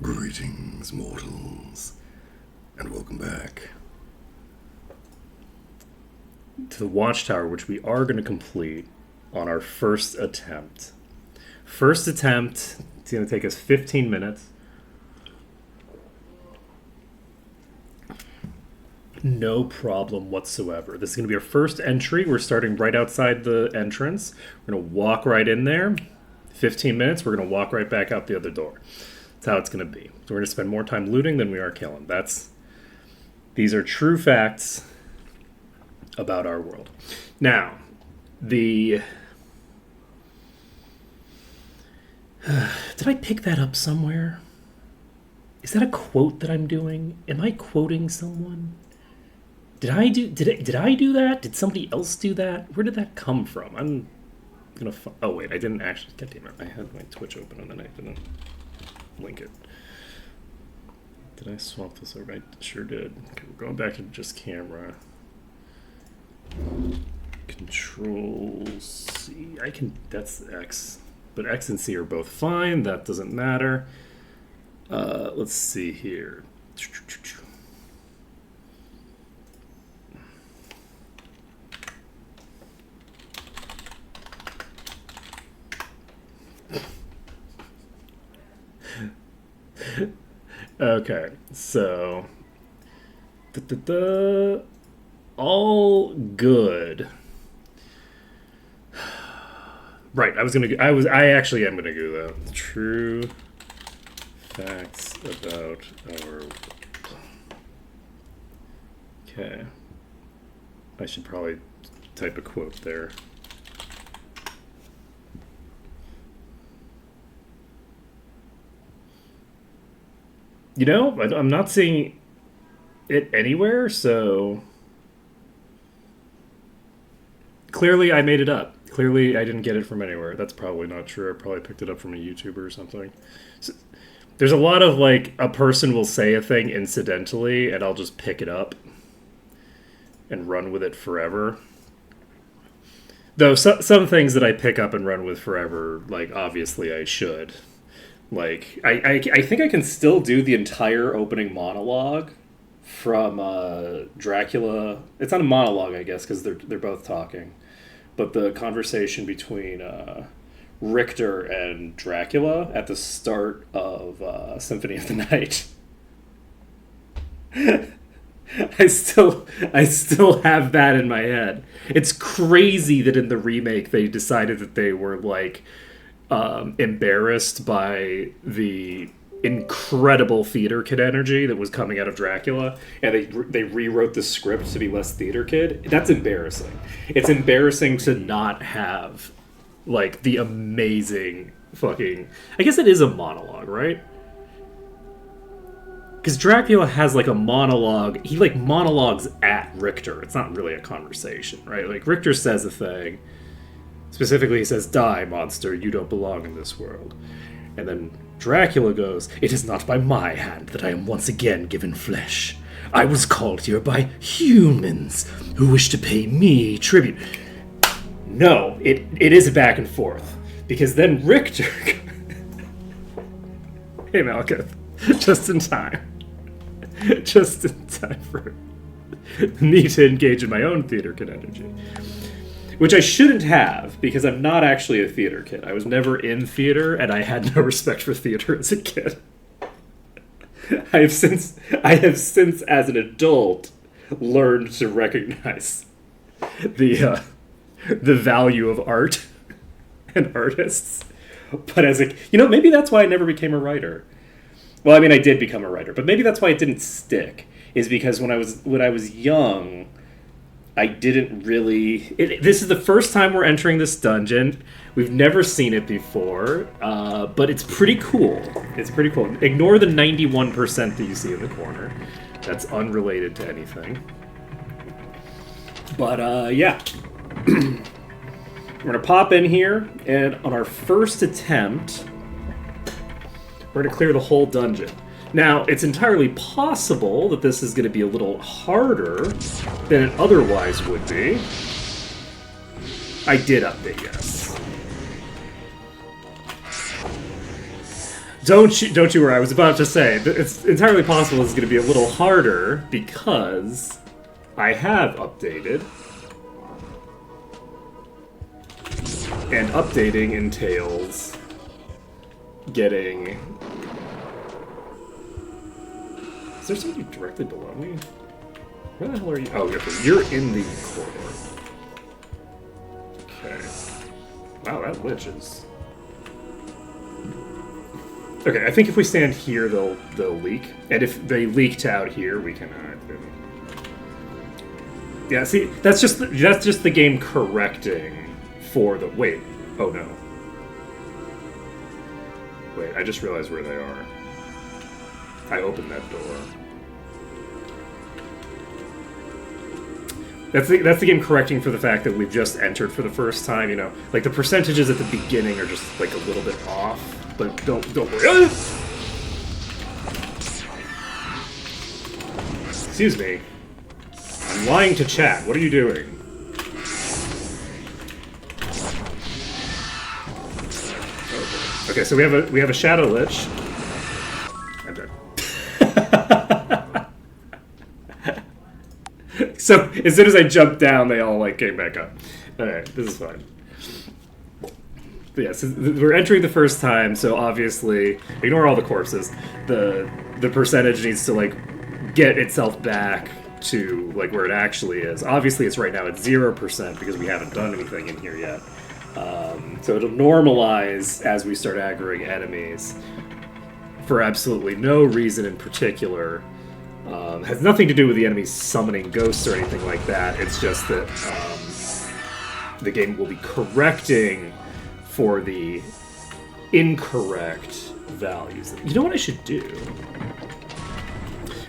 Greetings, mortals, and welcome back to the Watchtower, which we are going to complete on our first attempt. First attempt, it's going to take us 15 minutes. No problem whatsoever. This is going to be our first entry. We're starting right outside the entrance. We're going to walk right in there. 15 minutes, we're going to walk right back out the other door. That's how it's going to be. So we're going to spend more time looting than we are killing. These are true facts about our world. Now, did I pick that up somewhere? Is that a quote that I'm doing? Am I quoting someone? Did I do that? Did somebody else do that? Where did that come from? I'm gonna. Oh wait, I didn't actually. God damn it! I had my Twitch open and then I didn't link it. Did I swap this over? I sure did. Okay, we're going back to just camera. Control C. That's X. But X and C are both fine. That doesn't matter. Let's see here. Okay, so all good. Right, I actually am gonna do that. True facts about our. Okay, I should probably type a quote there. You know, I'm not seeing it anywhere, so clearly I made it up. Clearly I didn't get it from anywhere. That's probably not true. I probably picked it up from a YouTuber or something. So, there's a lot of, like, a person will say a thing incidentally, and I'll just pick it up and run with it forever. Though some things that I pick up and run with forever, like, obviously I should. Like, I think I can still do the entire opening monologue from Dracula. It's not a monologue, I guess, because they're both talking. But the conversation between Richter and Dracula at the start of Symphony of the Night. I still have that in my head. It's crazy that in the remake they decided that they were, like, embarrassed by the incredible theater kid energy that was coming out of Dracula, and they rewrote the script to be less theater kid. That's embarrassing. It's embarrassing to not have, like, the amazing fucking. I guess it is a monologue, right? Because Dracula has, like, a monologue. He, like, monologues at Richter. It's not really a conversation, right? Like, Richter says a thing. Specifically, he says, "Die, monster, you don't belong in this world." And then Dracula goes, "It is not by my hand that I am once again given flesh. I was called here by humans who wish to pay me tribute." No, it is a back and forth. Because then Richter... Hey, Malekith. Just in time. Just in time for me to engage in my own theater kid energy. Which I shouldn't have, because I'm not actually a theater kid. I was never in theater, and I had no respect for theater as a kid. I have since, as an adult, learned to recognize the value of art and artists. But as a, maybe that's why I never became a writer. Well, I mean, I did become a writer, but maybe that's why it didn't stick. Is because when I was young, I didn't really... This is the first time we're entering this dungeon. We've never seen it before, but it's pretty cool. It's pretty cool. Ignore the 91% that you see in the corner. That's unrelated to anything. But, yeah. We're going to pop in here, and on our first attempt, we're going to clear the whole dungeon. Now, it's entirely possible that this is going to be a little harder than it otherwise would be. I did update, yes. Don't you worry. I was about to say that it's entirely possible it's going to be a little harder because I have updated, and updating entails getting. Is there somebody directly below me? Where the hell are you? Oh, okay. You're in the corridor. Okay. Wow, that lich is. Okay, I think if we stand here, they'll leak, and if they leaked out here, we can. Yeah, see, that's just the game correcting for the. Wait, oh no. Wait, I just realized where they are. I opened that door. That's the game correcting for the fact that we've just entered for the first time. You know, like the percentages at the beginning are just like a little bit off. But don't worry. Excuse me. I'm lying to chat. What are you doing? Okay, so we have a Shadow Lich. I'm dead. So as soon as I jumped down, they all like came back up. Alright, this is fine. Yes, we're entering the first time, so obviously, ignore all the corpses. The percentage needs to like get itself back to like where it actually is. Obviously, it's right now at 0% because we haven't done anything in here yet. So it'll normalize as we start aggroing enemies for absolutely no reason in particular. Has nothing to do with the enemies summoning ghosts or anything like that. It's just that the game will be correcting for the incorrect values. You know what I should do?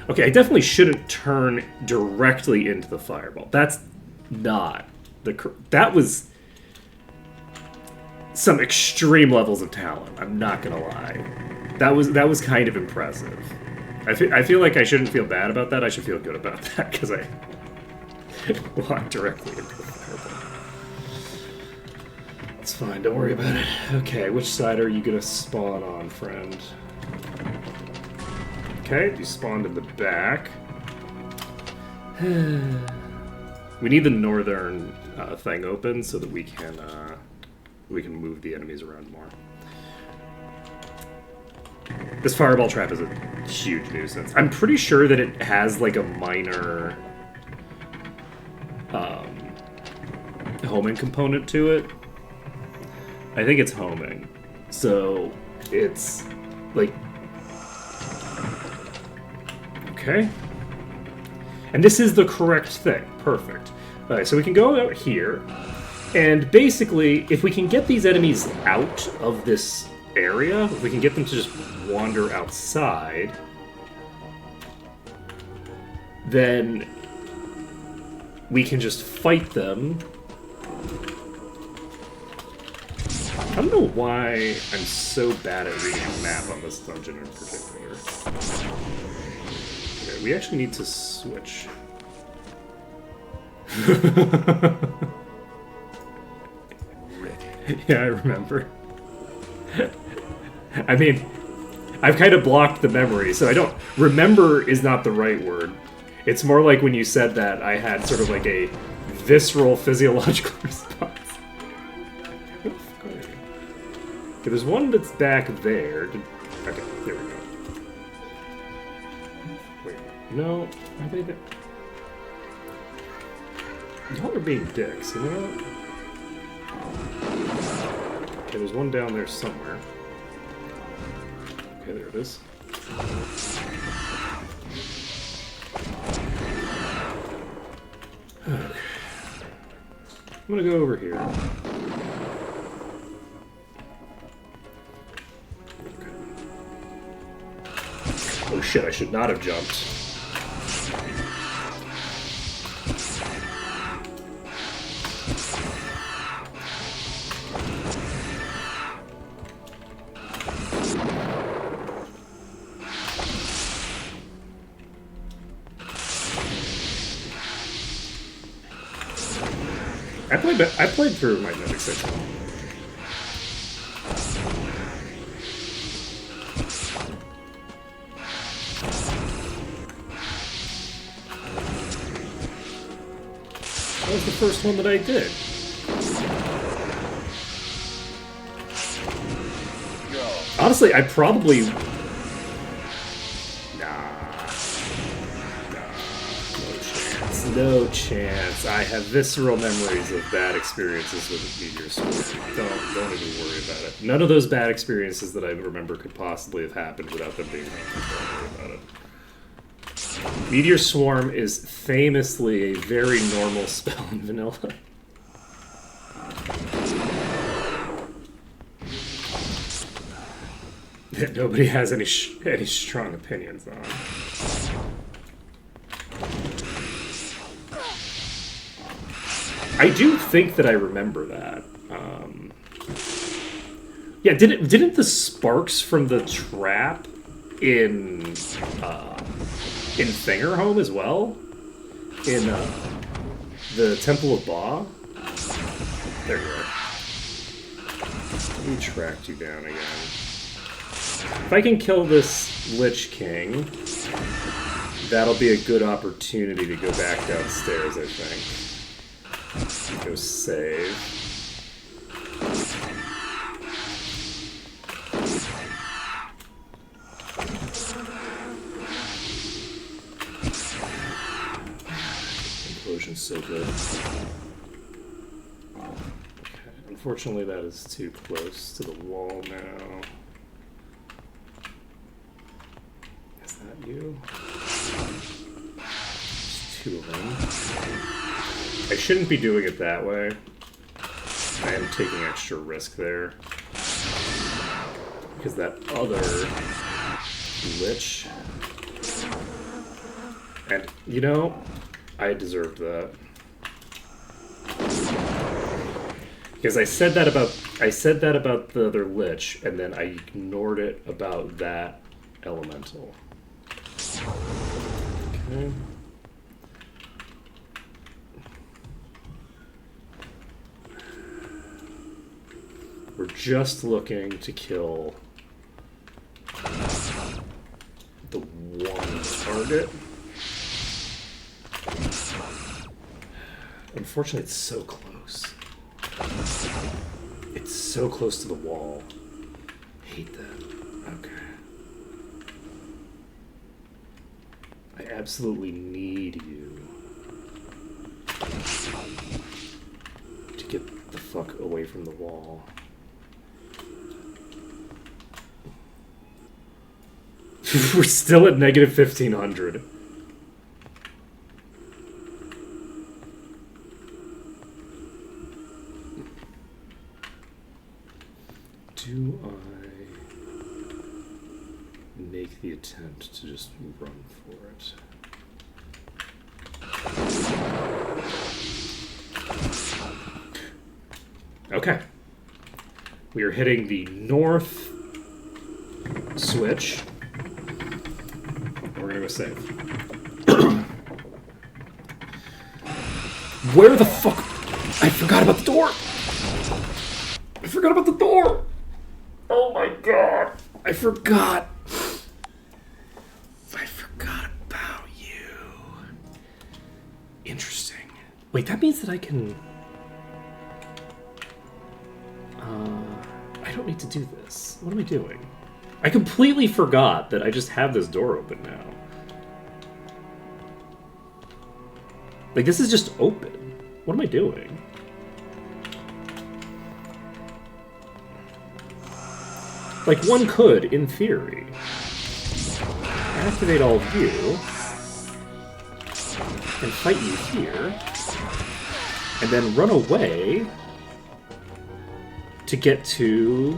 Okay, I definitely shouldn't turn directly into the fireball. That's not the... That was some extreme levels of talent. I'm not gonna lie. That was kind of impressive. I feel like I shouldn't feel bad about that. I should feel good about that because I walked directly into the fireball. It's fine, don't worry about it. Okay, which side are you gonna spawn on, friend? Okay, you spawned in the back. We need the northern thing open so that we can move the enemies around more. This fireball trap is a huge nuisance. I'm pretty sure that it has like a minor homing component to it. I think it's homing. So it's like... Okay. And this is the correct thing. Perfect. Alright, so we can go out here. And basically, if we can get these enemies out of this area, if we can get them to just wander outside, then we can just fight them. I don't know why I'm so bad at reading a map on this dungeon in particular. Okay, we actually need to switch. Yeah, I remember. I mean, I've kind of blocked the memory, so I don't... Remember is not the right word. It's more like when you said that, I had sort of like a visceral physiological response. Okay, there's one that's back there. Okay, there we go. Wait, no, are they there? Y'all are being dicks, you know what? Okay, there's one down there somewhere. Okay, there it is. Okay. I'm gonna go over here. Oh shit, I should not have jumped. I played through my Mythic 6. That was the first one that I did. Honestly, I probably... No chance. I have visceral memories of bad experiences with Meteor Swarm. Don't even worry about it. None of those bad experiences that I remember could possibly have happened without them being there. Don't worry about it. Meteor Swarm is famously a very normal spell in vanilla. That nobody has any strong opinions on. I do think that I remember that. Yeah, didn't the sparks from the trap in Fingerhome as well? In the Temple of Ba? There you are. Let me track you down again. If I can kill this Lich King, that'll be a good opportunity to go back downstairs, I think. Go save. Implosion's so good. Okay, unfortunately that is too close to the wall now. Is that you? There's two of them. I shouldn't be doing it that way. I am taking extra risk there. Because that other Lich... And, you know, I deserved that. Because I said that about the other Lich, and then I ignored it about that elemental. Okay. We're just looking to kill the one target. Unfortunately, it's so close. It's so close to the wall. Hate that. Okay. I absolutely need you to get the fuck away from the wall. We're still at negative 1500. Do I make the attempt to just run for it? Okay. We are hitting the north switch. We're gonna go save. Where the fuck? I forgot about the door! I forgot about the door! Oh my god! I forgot! I forgot about you. Interesting. Wait, that means that I can... I don't need to do this. What am I doing? I completely forgot that I just have this door open now. Like, this is just open. What am I doing? Like, one could, in theory, activate all of you, and fight you here, and then run away to get to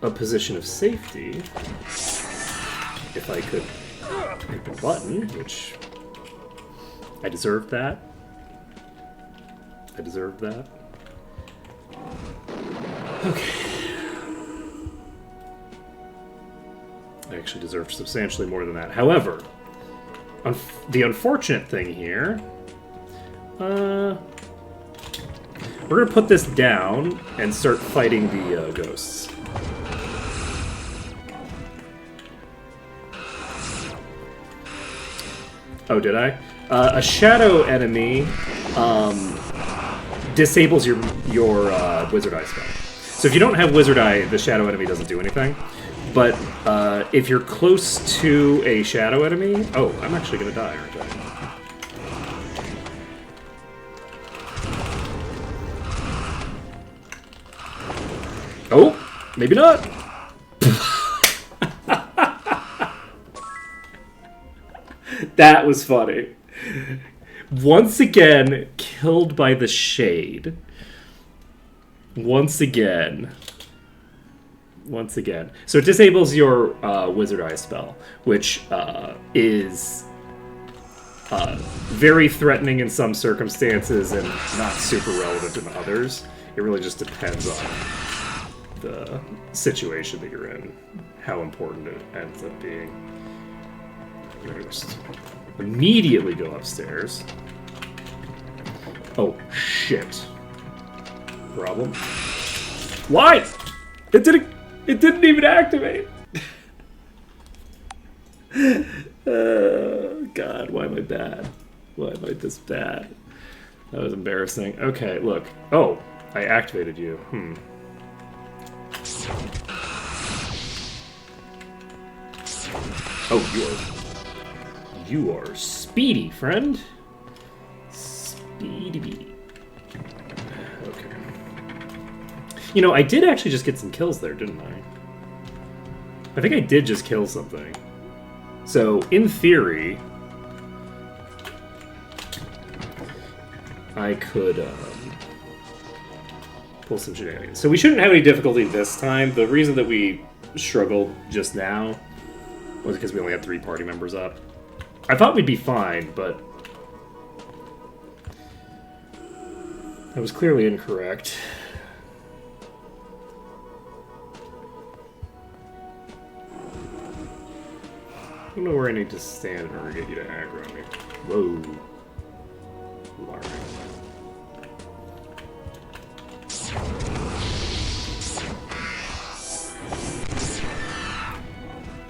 a position of safety. If I could hit the button, which I deserved that. I deserved that. Okay. I actually deserve substantially more than that. However, the unfortunate thing here, we're gonna put this down and start fighting the ghosts. Oh, did I? A shadow enemy disables your Wizard Eye spell. So if you don't have Wizard Eye, the Shadow enemy doesn't do anything. But if you're close to a Shadow enemy... Oh, I'm actually going to die, aren't I? Oh, maybe not. That was funny. Once again, killed by the shade. Once again. So it disables your Wizard Eye spell, which is very threatening in some circumstances and not super relevant in others. It really just depends on the situation that you're in, how important it ends up being. Just immediately go upstairs. Oh, shit. Problem? Why? It didn't even activate! Oh, God, why am I bad? Why am I this bad? That was embarrassing. Okay, look. Oh, I activated you. Oh, you are speedy, friend. Speedy. Okay. You know, I did actually just get some kills there, didn't I? I think I did just kill something. So, in theory, I could pull some shenanigans. So we shouldn't have any difficulty this time. The reason that we struggled just now was because we only had 3 party members up. I thought we'd be fine, but that was clearly incorrect. I don't know where I need to stand in order to get you to aggro me. Whoa. Alarming.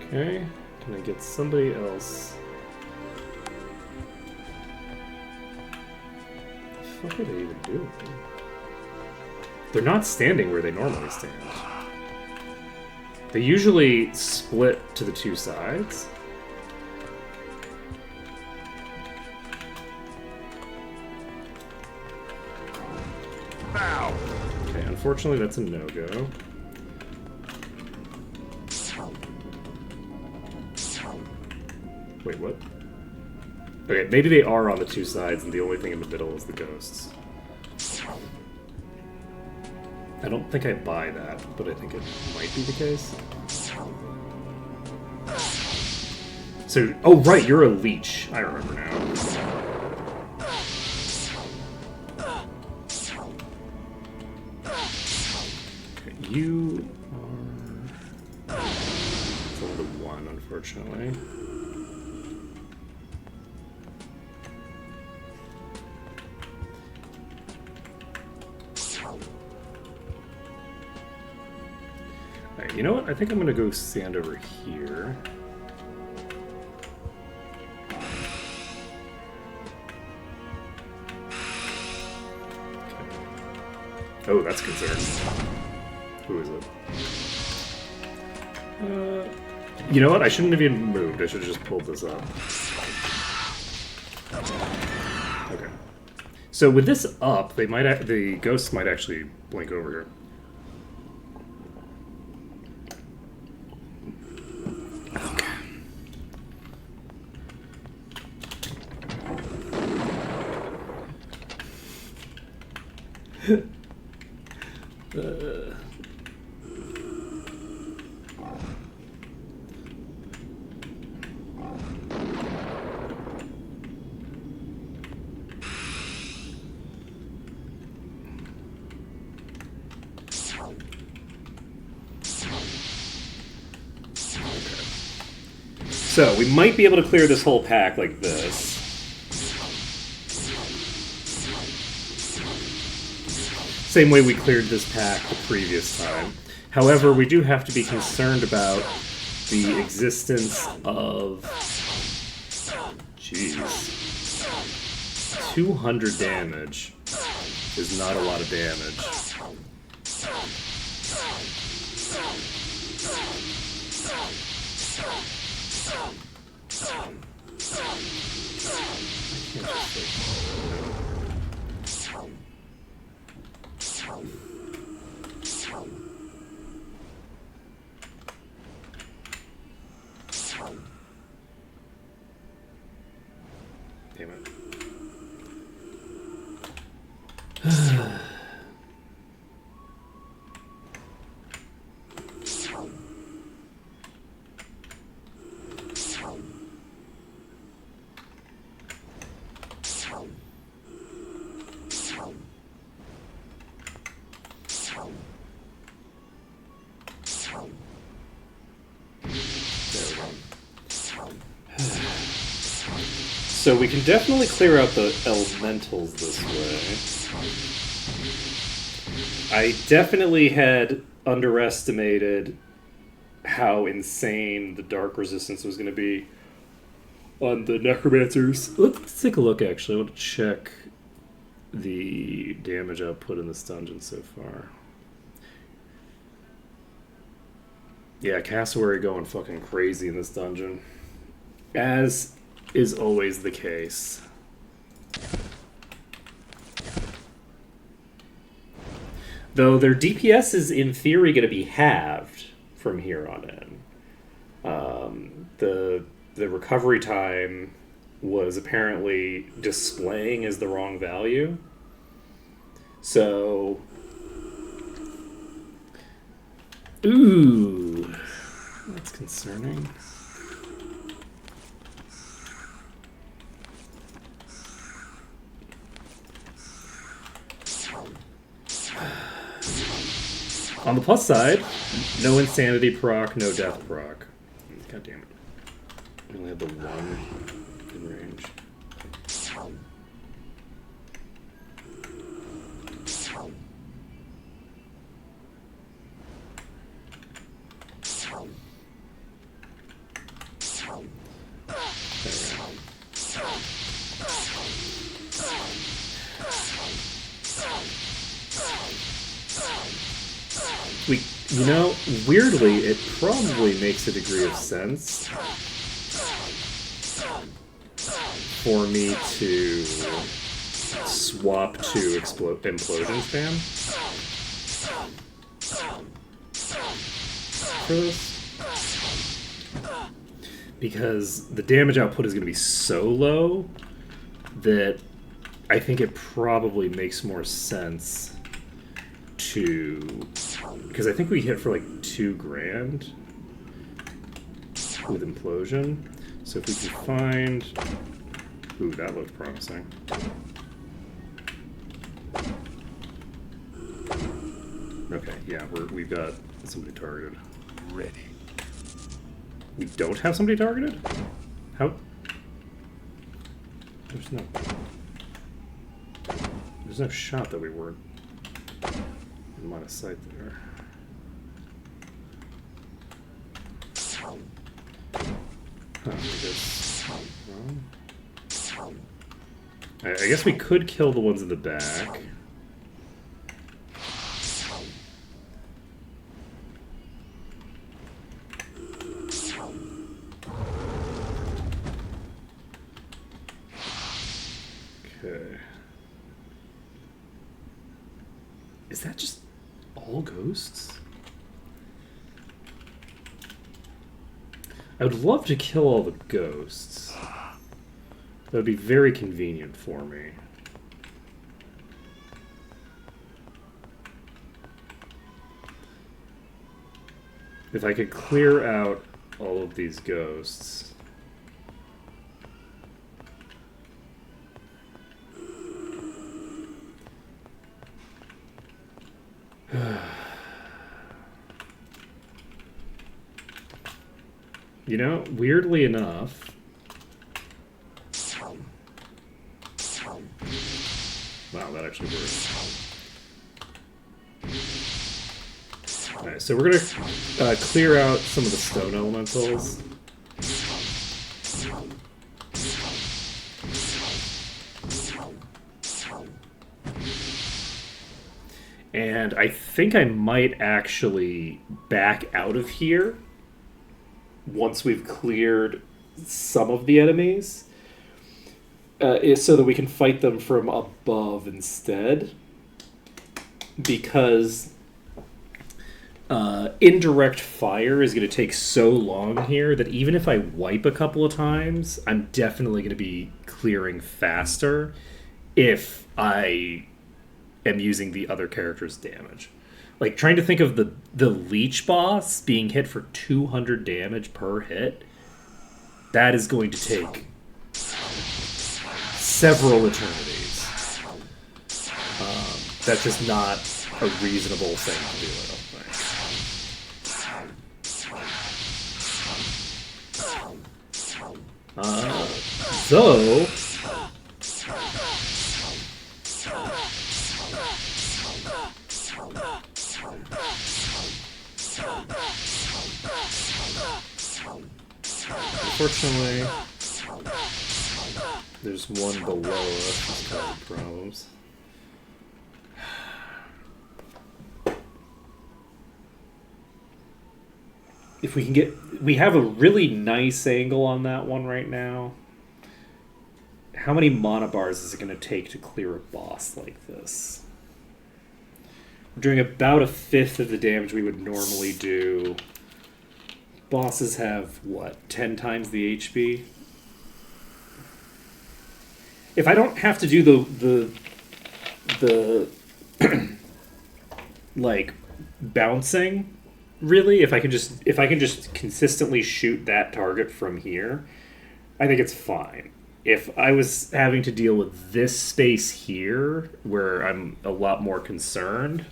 Okay, can I get somebody else? What the fuck are they even doing? They're not standing where they normally stand. They usually split to the 2 sides. Ow! Okay, unfortunately that's a no-go. Wait, what? Okay, maybe they are on the 2 sides and the only thing in the middle is the ghosts. I don't think I buy that, but I think it might be the case. So, oh right, you're a leech. I remember now. Okay, you are... It's only the 1, unfortunately. Alright, you know what? I think I'm gonna go stand over here. Oh, that's concerning. Who is it? You know what? I shouldn't have even moved. I should have just pulled this up. Okay. So with this up, they might the ghosts might actually blink over here. So, we might be able to clear this whole pack like this. Same way we cleared this pack the previous time. However, we do have to be concerned about the existence of... Jeez. 200 damage is not a lot of damage. Damn it. So we can definitely clear out the elementals this way. I definitely had underestimated how insane the dark resistance was going to be on the necromancers. Let's take a look, actually. I want to check the damage output in this dungeon so far. Yeah, cassowary going fucking crazy in this dungeon. As is always the case. Though their DPS is in theory going to be halved from here on in. The recovery time was apparently displaying as the wrong value. So, ooh, that's concerning. On the plus side, no insanity proc, no death proc. God damn it. We only had the one in range. You know, weirdly, it probably makes a degree of sense for me to swap to implosion spam for this. Because the damage output is going to be so low that I think it probably makes more sense to... Because I think we hit for like $2,000 with implosion. So if we can find... Ooh, that looks promising. Okay, yeah, we've got somebody targeted. Ready. We don't have somebody targeted? How? There's no shot that we weren't in line of sight there. Huh, I guess we could kill the ones in the back. Okay. Is that just all ghosts? I would love to kill all the ghosts. That would be very convenient for me. If I could clear out all of these ghosts. You know, weirdly enough... Wow, that actually works. Alright, so we're gonna clear out some of the stone elementals. And I think I might actually back out of here once we've cleared some of the enemies, so that we can fight them from above instead. Because indirect fire is going to take so long here that even if I wipe a couple of times, I'm definitely going to be clearing faster if I am using the other character's damage. Like, trying to think of the leech boss being hit for 200 damage per hit, that is going to take several eternities. That's just not a reasonable thing to do, I don't think. So... Unfortunately, there's one below us that's causing problems. If we can get... We have a really nice angle on that one right now. How many mana bars is it going to take to clear a boss like this? We're doing about a fifth of the damage we would normally do. Bosses have, what, 10 times the HP? If I don't have to do the like, bouncing, really, if I can just consistently shoot that target from here, I think it's fine. If I was having to deal with this space here, where I'm a lot more concerned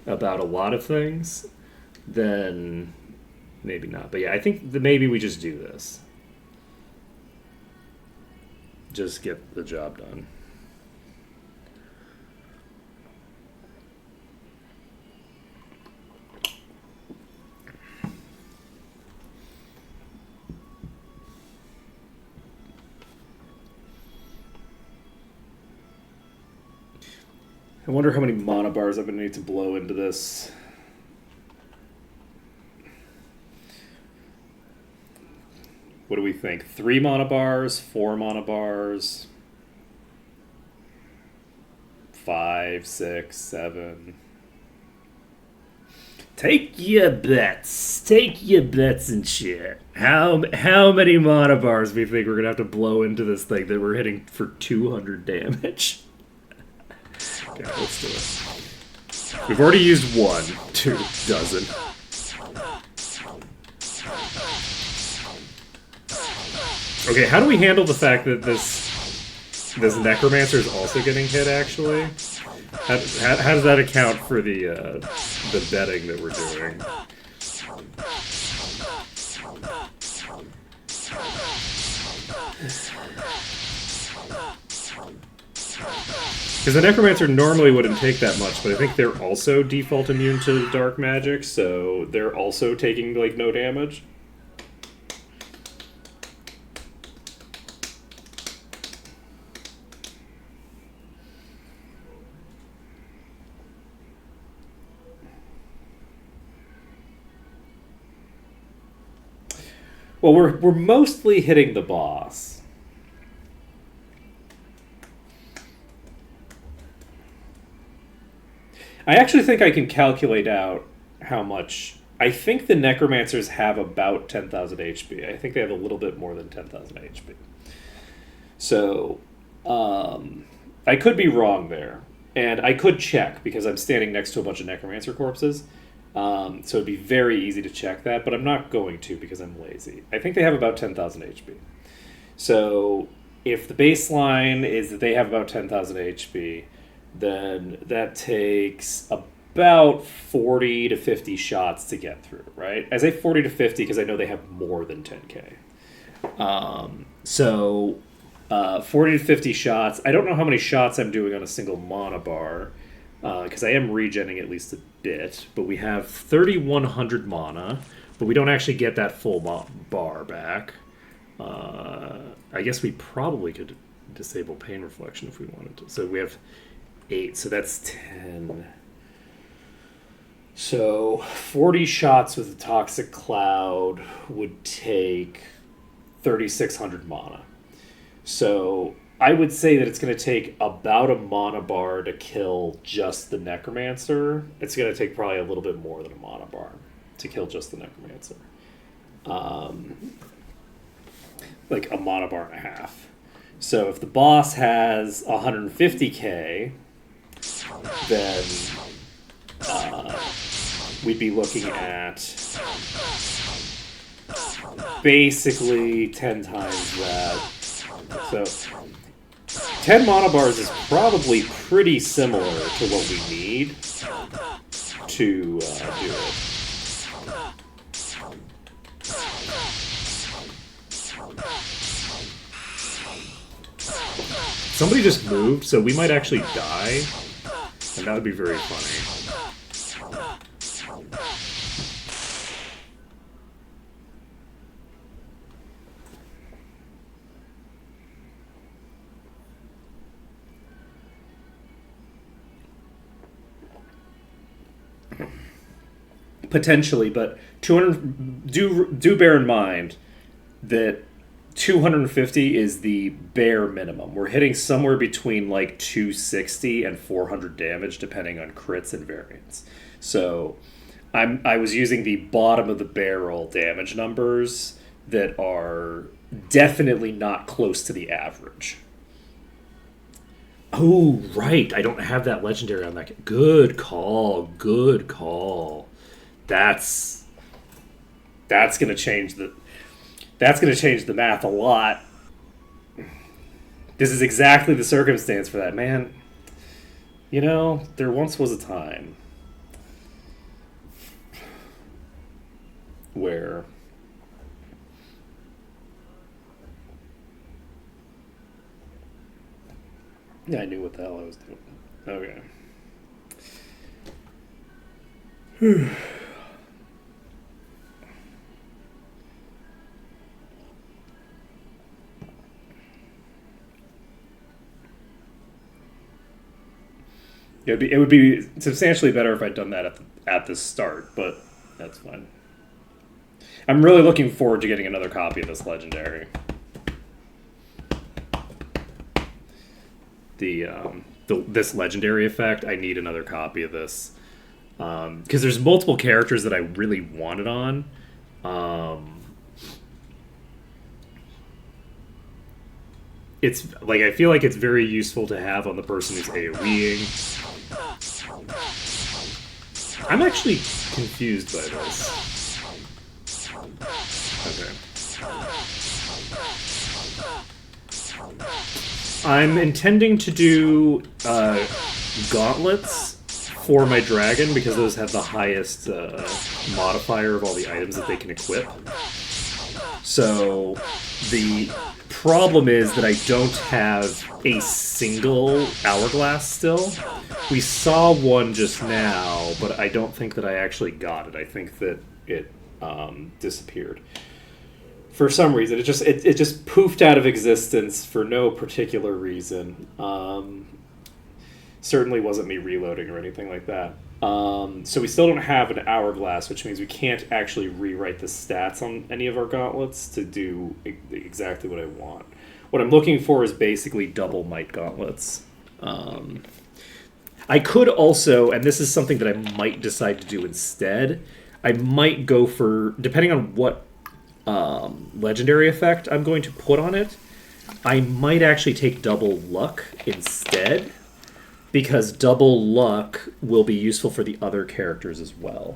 about a lot of things, then maybe not. But yeah, I think that maybe we just do this. Just get the job done. I wonder how many mana bars I'm going to need to blow into this. What do we think? 3 mana bars? 4 mana bars? 5, 6, 7. Take your bets. Take your bets and shit. How many mana bars do we think we're going to have to blow into this thing that we're hitting for 200 damage? Okay, let's do it. We've already used 1, 2 dozen. Okay, how do we handle the fact that this necromancer is also getting hit? Actually, how does that account for the betting that we're doing? Because the necromancer normally wouldn't take that much, but I think they're also default immune to dark magic, so they're also taking like no damage. Well, we're mostly hitting the boss. I actually think I can calculate out how much... I think the necromancers have about 10,000 HP. I think they have a little bit more than 10,000 HP. So, I could be wrong there. And I could check, because I'm standing next to a bunch of necromancer corpses. So it'd be very easy to check that, but I'm not going to because I'm lazy. I think they have about 10,000 HP. So if the baseline is that they have about 10,000 HP, then that takes about 40 to 50 shots to get through, right? I say 40 to 50 because I know they have more than 10k. 40 to 50 shots. I don't know how many shots I'm doing on a single mana bar, because I am regenning at least a bit, but we have 3,100 mana, but we don't actually get that full bar back. I guess we probably could disable Pain Reflection if we wanted to. So we have 8, so that's 10. So 40 shots with the Toxic Cloud would take 3,600 mana. So I would say that it's going to take about a mana bar to kill just the Necromancer. It's going to take probably a little bit more than a mana bar to kill just the Necromancer. Like a mana bar and a half. So if the boss has 150k, then we'd be looking at basically 10 times that. So 10 mana bars is probably pretty similar to what we need to do it. Somebody just moved, so we might actually die, and that would be very funny. Potentially, but 200. Do bear in mind that 250 is the bare minimum. We're hitting somewhere between like 260 and 400 damage, depending on crits and variants. So, I was using the bottom of the barrel damage numbers that are definitely not close to the average. Oh, right. I don't have that legendary on that. Good call. Good call. That's gonna change the math a lot. This is exactly the circumstance for that, man. You know, there once was a time where I knew what the hell I was doing. Okay. It would be substantially better if I'd done that at the start, but that's fine. I'm really looking forward to getting another copy of this legendary. This legendary effect, I need another copy of this. Because there's multiple characters that I really wanted on. It's like, I feel like it's very useful to have on the person who's AoEing. I'm actually confused by this. Okay. I'm intending to do gauntlets for my dragon because those have the highest modifier of all the items that they can equip. So the problem is that I don't have a single hourglass still. We saw one just now, but I don't think that I actually got it. I think that it disappeared. For some reason, it just poofed out of existence for no particular reason. Certainly wasn't me reloading or anything like that. So we still don't have an hourglass, which means we can't actually rewrite the stats on any of our gauntlets to do exactly what I want. What I'm looking for is basically double might gauntlets. I could also, and this is something that I might decide to do instead, I might go for, depending on what legendary effect I'm going to put on it, I might actually take double luck instead, because double luck will be useful for the other characters as well.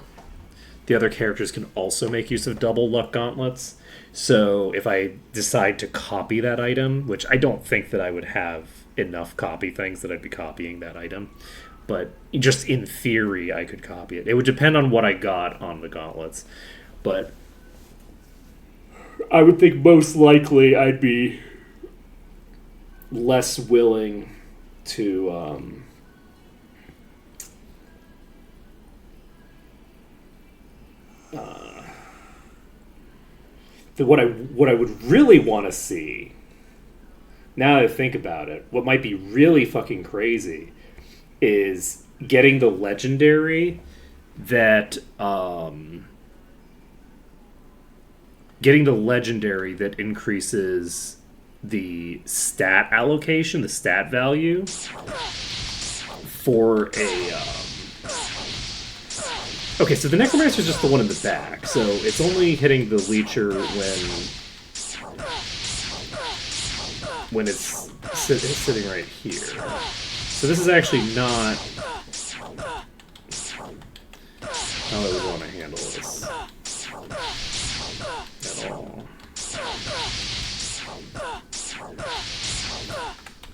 The other characters can also make use of double luck gauntlets, so if I decide to copy that item, which I don't think that I would have enough copy things that I'd be copying that item, but just in theory I could copy it. It would depend on what I got on the gauntlets, but I would think most likely I'd be less willing to what I would really want to see, now that I think about it, what might be really fucking crazy is getting the legendary that increases the stat allocation, the stat value for a. Okay, so the Necromancer is just the one in the back, so it's only hitting the Leecher when it's sitting right here. So this is actually not how I would want to handle this at all.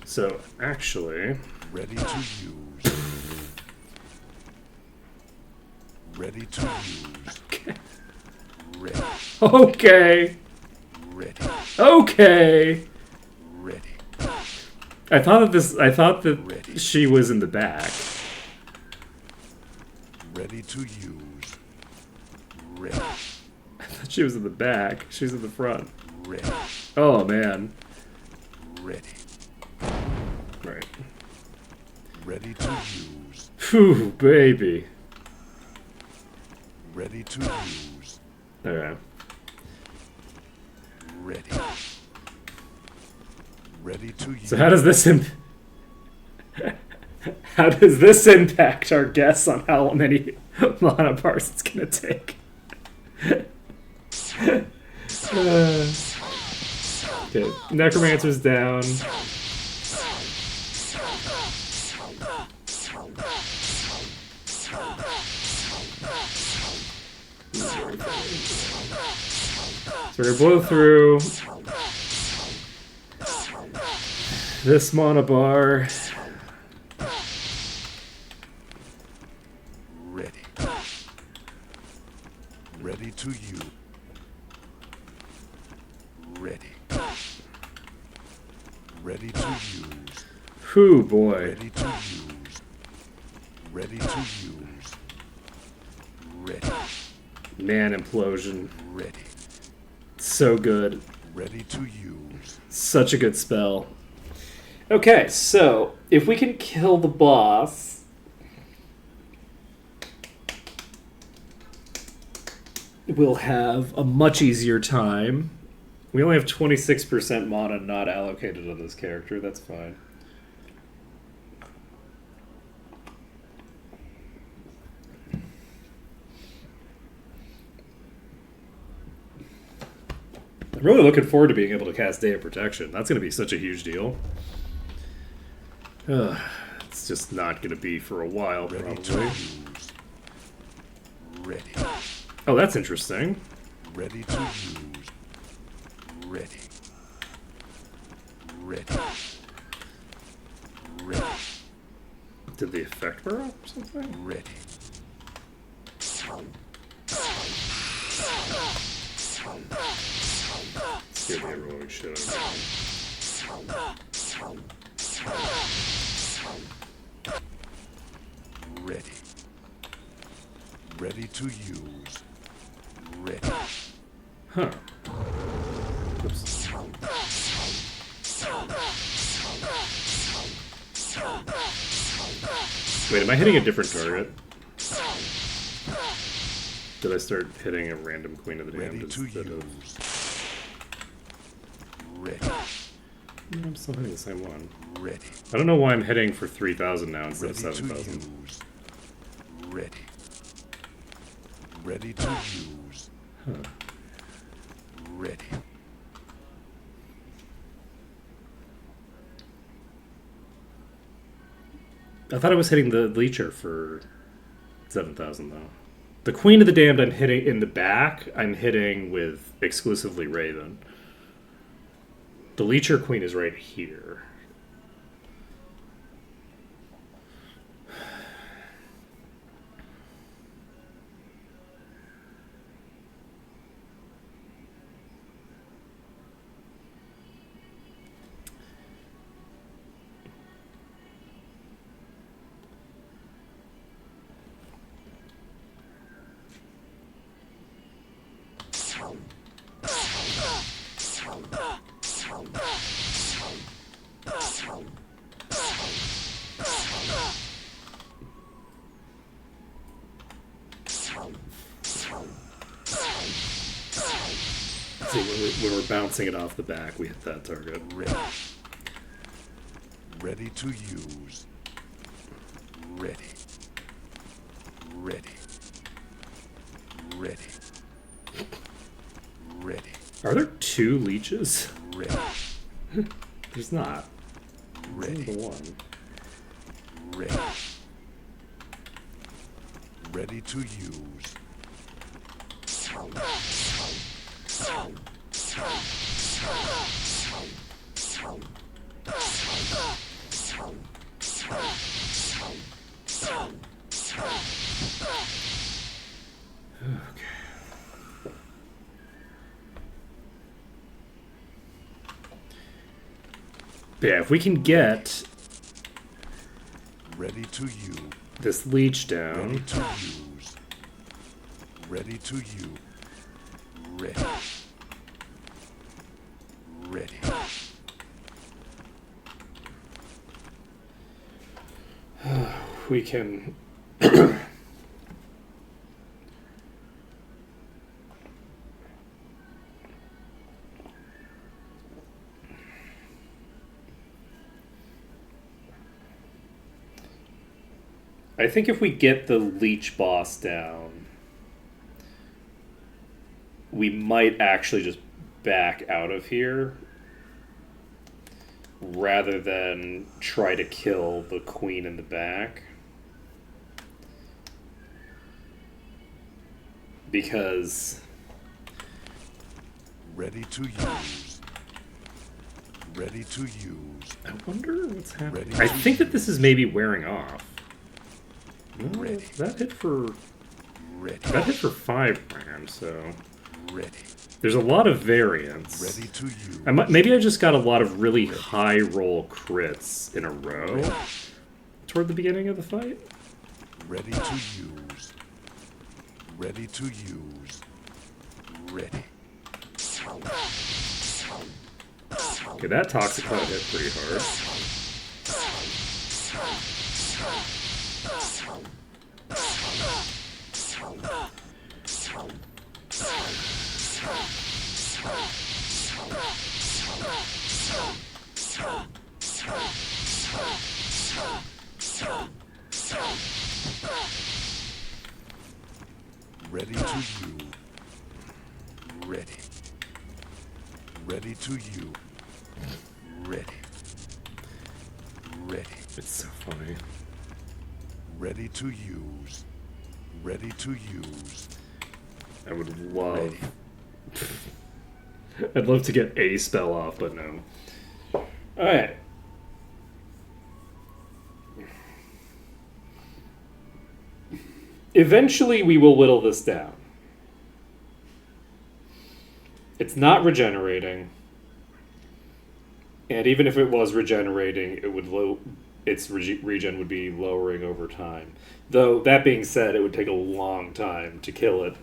So actually, ready to use. Ready to use. okay. Ready. Okay. Ready. Okay. Ready. I thought that Ready. she was in the back. Ready to use. Ready. I thought she was in the back. She's in the front. Ready. Oh man. Ready. Right. Ready to use. Phew, baby. Ready to use. Okay. Ready. Ready to use. So how does this impact our guess on how many mana bars it's gonna take? Okay, Necromancer's down. So we're gonna blow through this mana bar. Ready. Ready to use. Ready. Ready to use. Whew, boy. Ready to use. Ready to use. Ready. Man, implosion. Ready. So good. Ready to use. Such a good spell. Okay, so if we can kill the boss, we'll have a much easier time. We only have 26% mana not allocated on this character. That's fine. I'm really looking forward to being able to cast Day of Protection. That's going to be such a huge deal. It's just not going to be for a while, Ready to probably. use. Ready. Oh, that's interesting. Ready to use. Ready. Ready. Ready. Did the effect wear up or something? Ready. Scared the ever-loving shit out of me. Ready. Ready to use. Ready. Huh. Oops. Wait, am I hitting a different target? Did I start hitting a random Queen of the Ready Damned to instead of... use. Ready. No, I'm still hitting the same one. Ready. I don't know why I'm hitting for 3,000 now instead of Ready to 7,000. use. Ready. Ready to use. Huh. Ready. I thought I was hitting the Leecher for 7,000 though. The Queen of the Damned I'm hitting in the back, I'm hitting with exclusively Raven. The Leecher Queen is right here. See, when we're bouncing it off the back, we hit that target. Ready. Ready to use. Ready. Ready. Ready. Ready. Are there 2 leeches? Ready. There's not. Ready. There's the one. Ready. Ready to use. But yeah, if we can get Ready to use. this leech Ready down. to use. Ready to use. Ready. Ready. We can. I think if we get the leech boss down, we might actually just back out of here rather than try to kill the queen in the back. Because Ready to use. Ready to use. I wonder what's happening. Ready I to think that this is maybe wearing off. No, Ready. that hit for Ready. 5 grand, so Ready. there's a lot of variance. Ready to use. Maybe I just got a lot of really high roll crits in a row toward the beginning of the fight. Ready to use. Ready to use. Ready. Okay, that toxic cloud hit pretty hard. Ready to you. Ready. Ready to you. Ready. Ready. It's so funny. Ready to use. Ready to use. I would love. Ready. I'd love to get a spell off, but no. Alright. Eventually, we will whittle this down. It's not regenerating. And even if it was regenerating, it would its regen would be lowering over time. Though, that being said, it would take a long time to kill it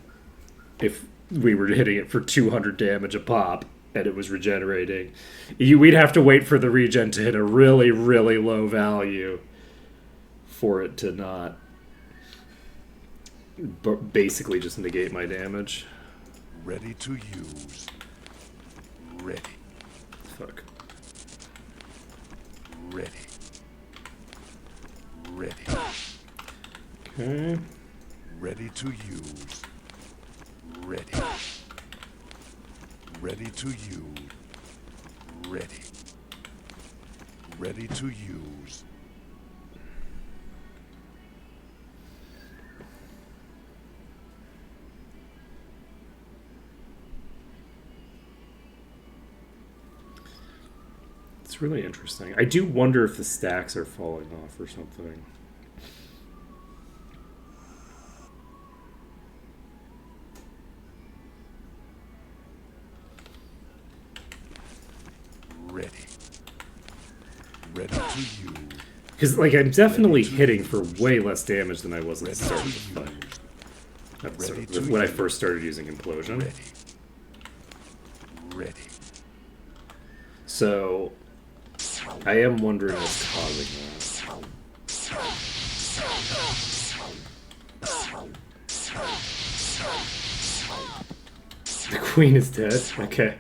if we were hitting it for 200 damage a pop and it was regenerating. We'd have to wait for the regen to hit a really, really low value for it to not basically just negate my damage. Ready to use. Ready. Fuck. Ready. Ready. Okay. Ready to use. Ready. Ready to use. Ready. Ready to use. It's really interesting. I do wonder if the stacks are falling off or something. Ready. Ready to use. Because, like, I'm definitely hitting for way less damage than I was at the start of the fight. At the start, when I first started using Implosion. Ready. Ready. So, I am wondering what's causing that. The Queen is dead. Okay.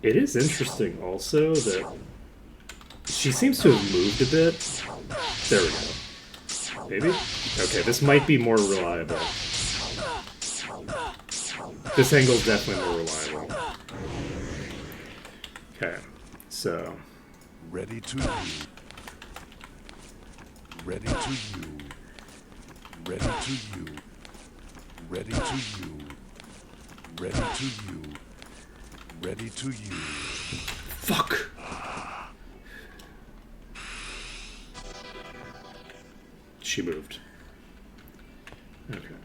It is interesting also that she seems to have moved a bit. There we go. Maybe? Okay, this might be more reliable. This angle's definitely more reliable. Okay, so... Ready to you. Ready to you. Ready to you. Ready to you. Ready to you. Ready to you. Fuck! She moved. Okay.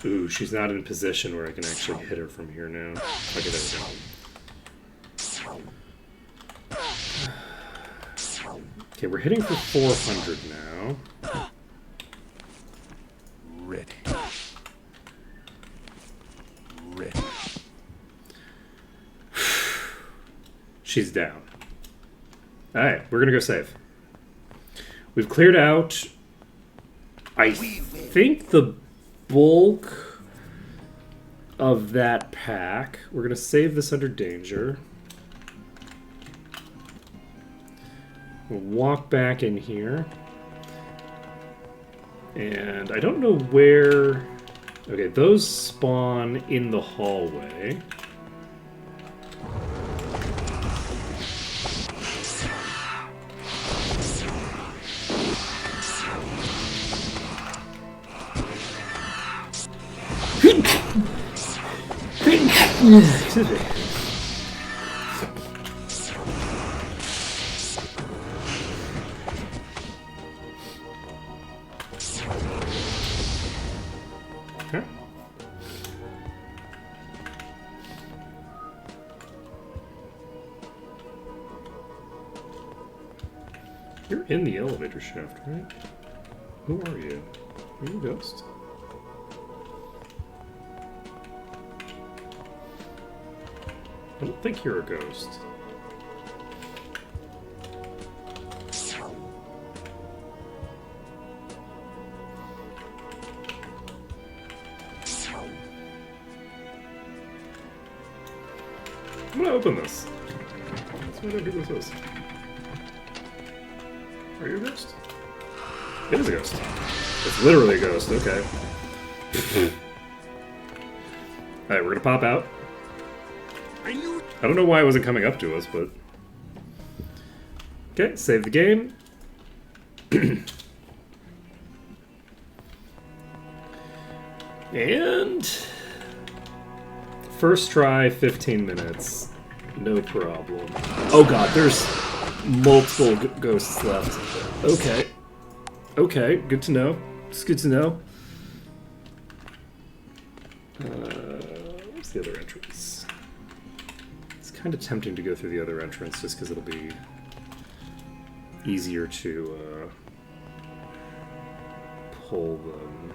Ooh, she's not in position where I can actually hit her from here now. Okay, there we go. Okay, we're hitting for 400 now. Ready. Ready. She's down. Alright, we're gonna go save. We've cleared out, I think, the bulk of that pack. We're gonna save this under danger. We'll walk back in here. And I don't know where... Okay, those spawn in the hallway. Excuse me. Okay. You're in the elevator shaft, right? Who are you? Are you a ghost? I don't think you're a ghost. I'm gonna open this. Let's find out who this is. Are you a ghost? It is a ghost. It's literally a ghost, okay. Alright, we're gonna pop out. I don't know why it wasn't coming up to us, but... Okay, save the game. And... First try, 15 minutes. No problem. Oh god, there's multiple ghosts left. Okay. Okay, good to know. It's good to know. Where's the other entrance? It's kind of tempting to go through the other entrance just because it'll be easier to pull them.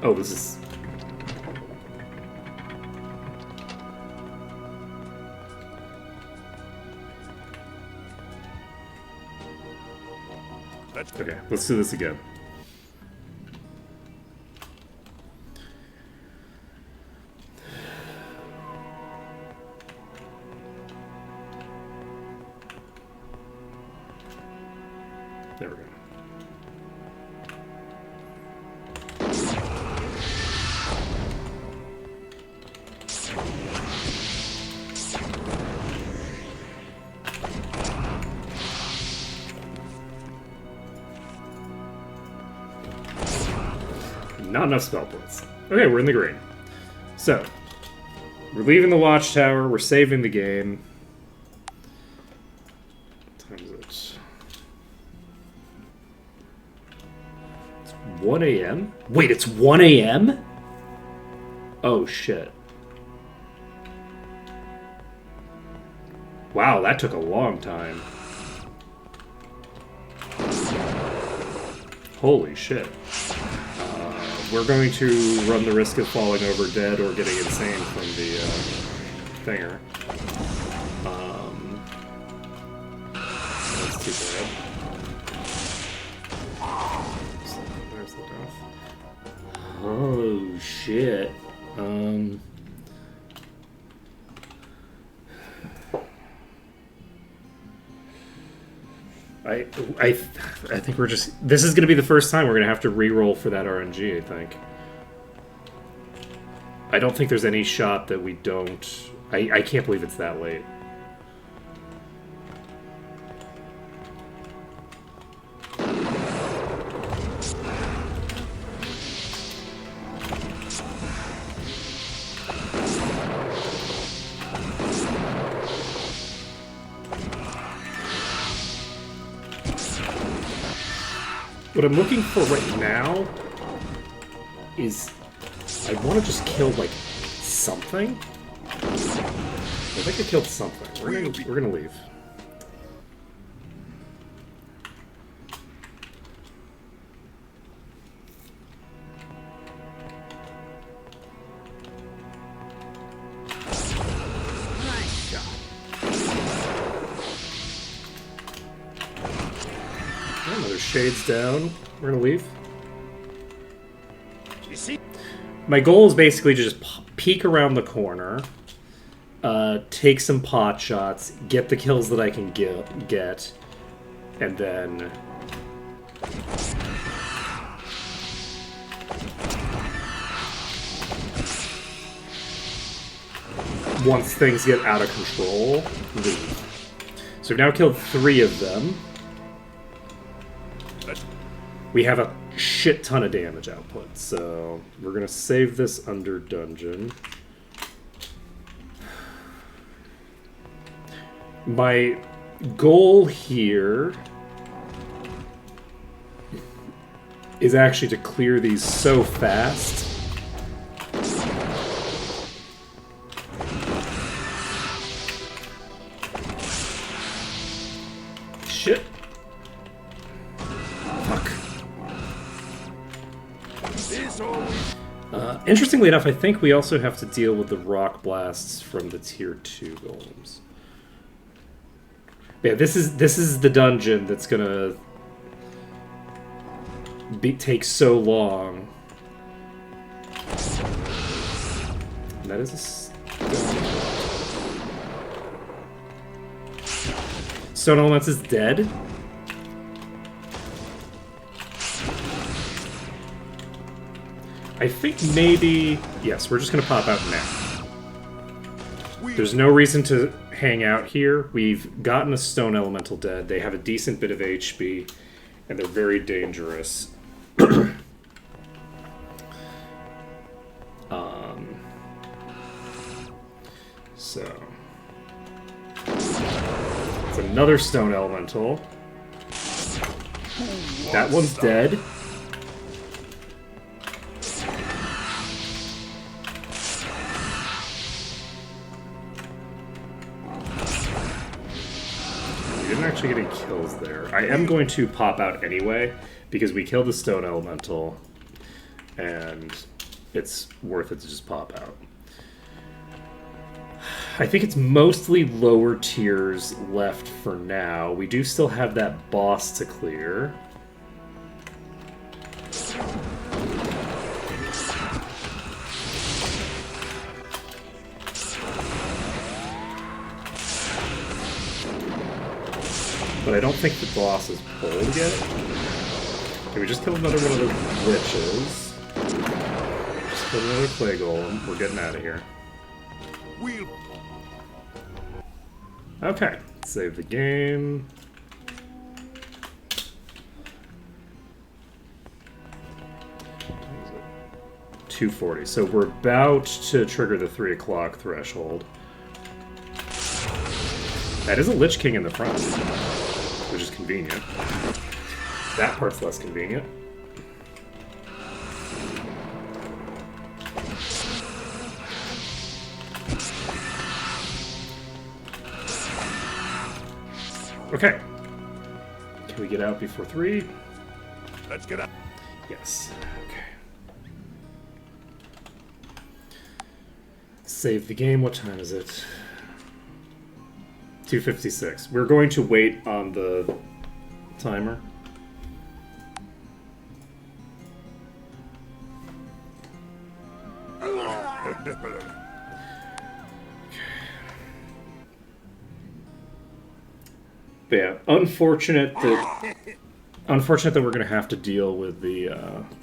Oh, this is... Okay, let's do this again. There we go. Not enough spell points. Okay, we're in the green. So, we're leaving the watchtower, we're saving the game. 1 a.m.? Wait, it's 1 a.m.? Oh, shit. Wow, that took a long time. Holy shit. We're going to run the risk of falling over dead or getting insane from the thinger. That's too bad. There's the death. Oh shit. I think we're just... This is going to be the first time we're going to have to re-roll for that RNG, I think. I don't think there's any shot that we don't... I can't believe it's that late. What I'm looking for right now is I want to just kill like something. I think I killed something. We're gonna leave. Another shades down. We're gonna leave. You see? My goal is basically to just peek around the corner, take some pot shots, get the kills that I can get, and then once things get out of control, leave. So we've now killed 3 of them. We have a shit ton of damage output, so we're gonna save this under dungeon. My goal here is actually to clear these so fast. Shit. Fuck. Interestingly enough, I think we also have to deal with the rock blasts from the tier 2 golems. Yeah, this is the dungeon that's gonna take so long. And that is a Stone Elements is dead. I think maybe... Yes, we're just going to pop out now. There's no reason to hang out here. We've gotten a Stone Elemental dead. They have a decent bit of HP, and they're very dangerous. So... It's another Stone Elemental. That one's dead. Actually getting kills there. I am going to pop out anyway because we killed the Stone Elemental and it's worth it to just pop out. I think it's mostly lower tiers left for now. We do still have that boss to clear. But I don't think the boss is pulled yet. Okay, we just killed another one of the witches. Just killed another clay golem. We're getting out of here. Okay, save the game. What is it? 240. So we're about to trigger the 3 o'clock threshold. That is a Lich King in the front, which is convenient. That part's less convenient. Okay. Can we get out before 3? Let's get out. Yes. Okay. Save the game. What time is it? 2:56. We're going to wait on the timer. But yeah, unfortunate that we're gonna have to deal with the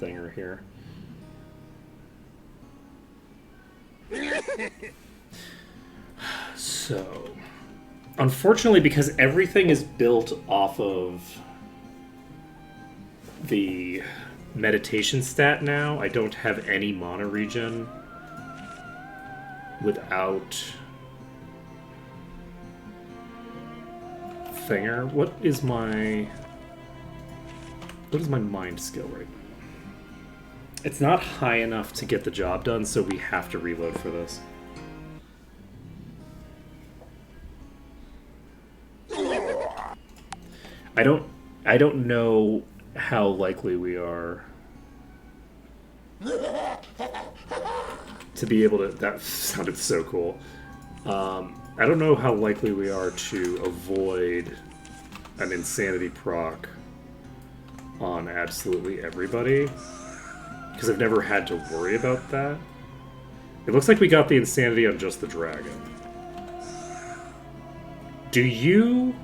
thinger here. So, unfortunately, because everything is built off of the meditation stat now, I don't have any mana regen without thinger. What is my mind skill right now? It's not high enough to get the job done, so we have to reload for this. I don't know how likely we are to be able to. That sounded so cool. I don't know how likely we are to avoid an insanity proc on absolutely everybody, because I've never had to worry about that. It looks like we got the insanity on just the dragon. Do you...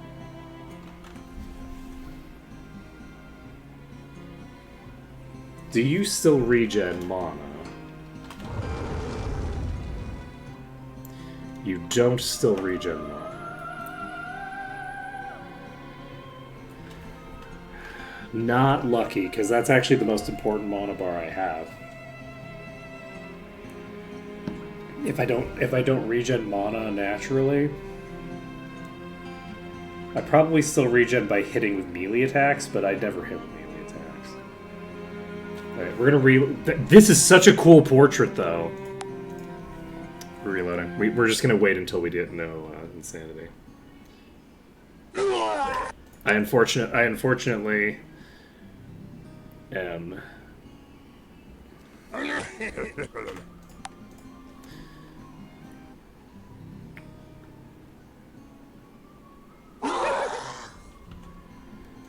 Do you still regen mana? You don't still regen mana. Not lucky, because that's actually the most important mana bar I have. If I don't regen mana naturally, I probably still regen by hitting with melee attacks, but I never hit with melee attacks. Alright, we're gonna this is such a cool portrait, though. We're reloading. We're just gonna wait until we get no insanity. I unfortunately am.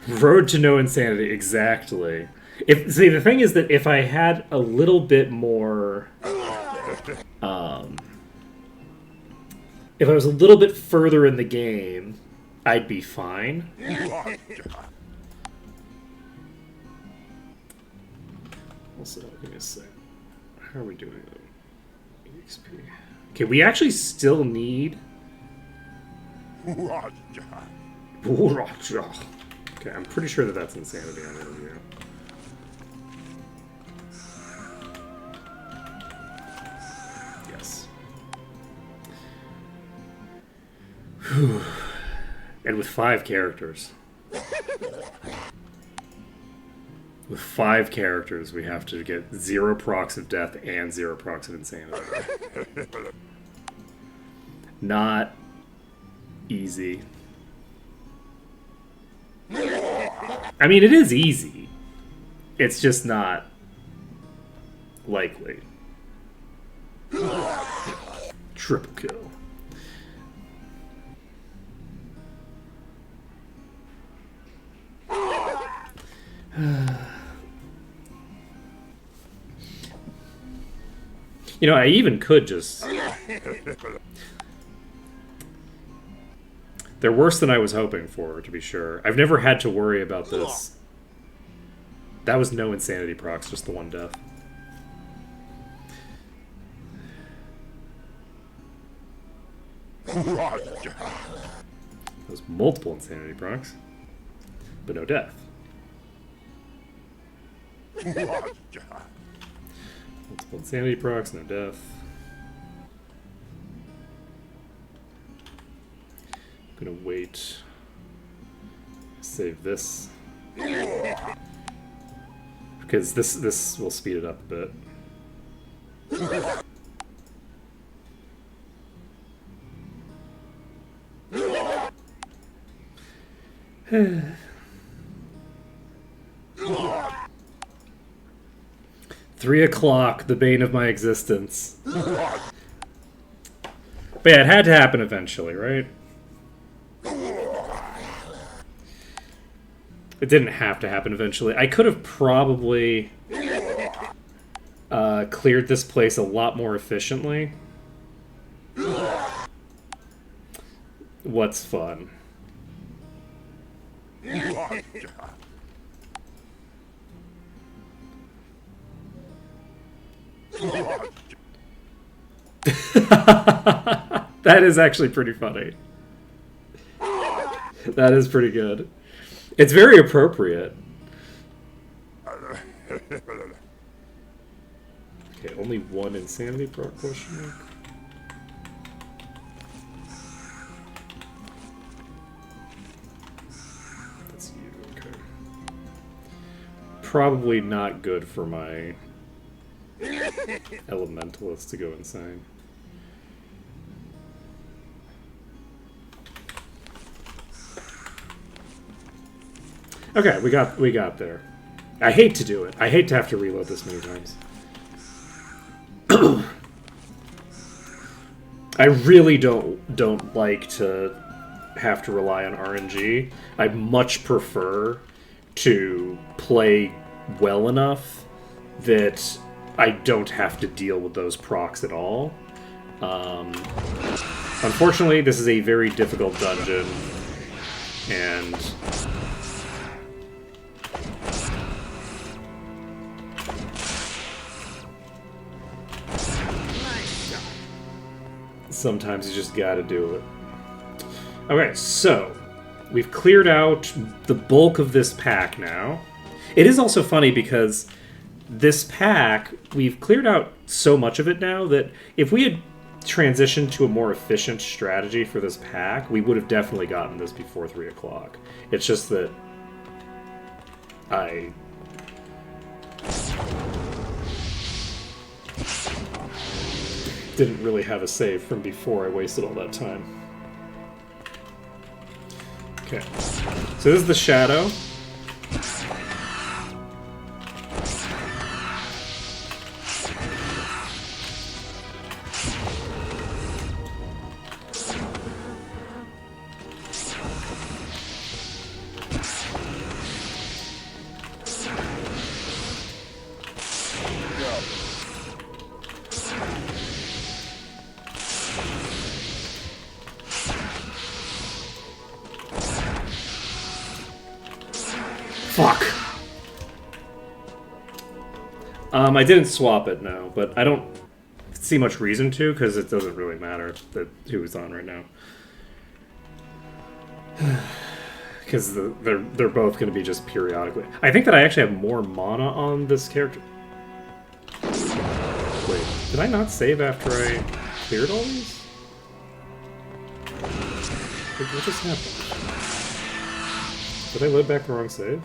Road to no insanity, exactly. See, the thing is that if I had a little bit more, if I was a little bit further in the game, I'd be fine. Also, give me a sec. How are we doing? EXP. Okay, we actually still need. Okay, I'm pretty sure that that's insanity on interview. Yes. Whew. And with 5 characters. With 5 characters, we have to get 0 procs of death and 0 procs of insanity. Not easy. I mean, it is easy. It's just not likely. Triple kill. You know, I even could just... They're worse than I was hoping for, to be sure. I've never had to worry about this. That was no insanity procs, just the 1 death. Those multiple insanity procs, but no death. Multiple insanity procs, no death. I'm gonna wait. Save this. Because this will speed it up a bit. Three o'clock, the bane of my existence. But yeah, it had to happen eventually, right? It didn't have to happen eventually. I could have probably cleared this place a lot more efficiently. What's fun? That is actually pretty funny. That is pretty good. It's very appropriate. Okay, only one insanity proc question mark. That's you, okay. Probably not good for my elementalist to go insane. Okay, we got there. I hate to do it. I hate to have to reload this many times. I really don't like to have to rely on RNG. I much prefer to play well enough that I don't have to deal with those procs at all. Unfortunately, this is a very difficult dungeon, and sometimes you just gotta do it. Okay, so we've cleared out the bulk of this pack now. It is also funny because this pack, we've cleared out so much of it now that if we had transitioned to a more efficient strategy for this pack, we would have definitely gotten this before 3 o'clock. It's just that I didn't really have a save from before I wasted all that time. Okay, so this is the shadow. Fuck. I didn't swap it, no, but I don't see much reason to, because it doesn't really matter that who's on right now. Because they're both going to be just periodically. I think that I actually have more mana on this character. Wait, did I not save after I cleared all these? What just happened? Did I load back the wrong save?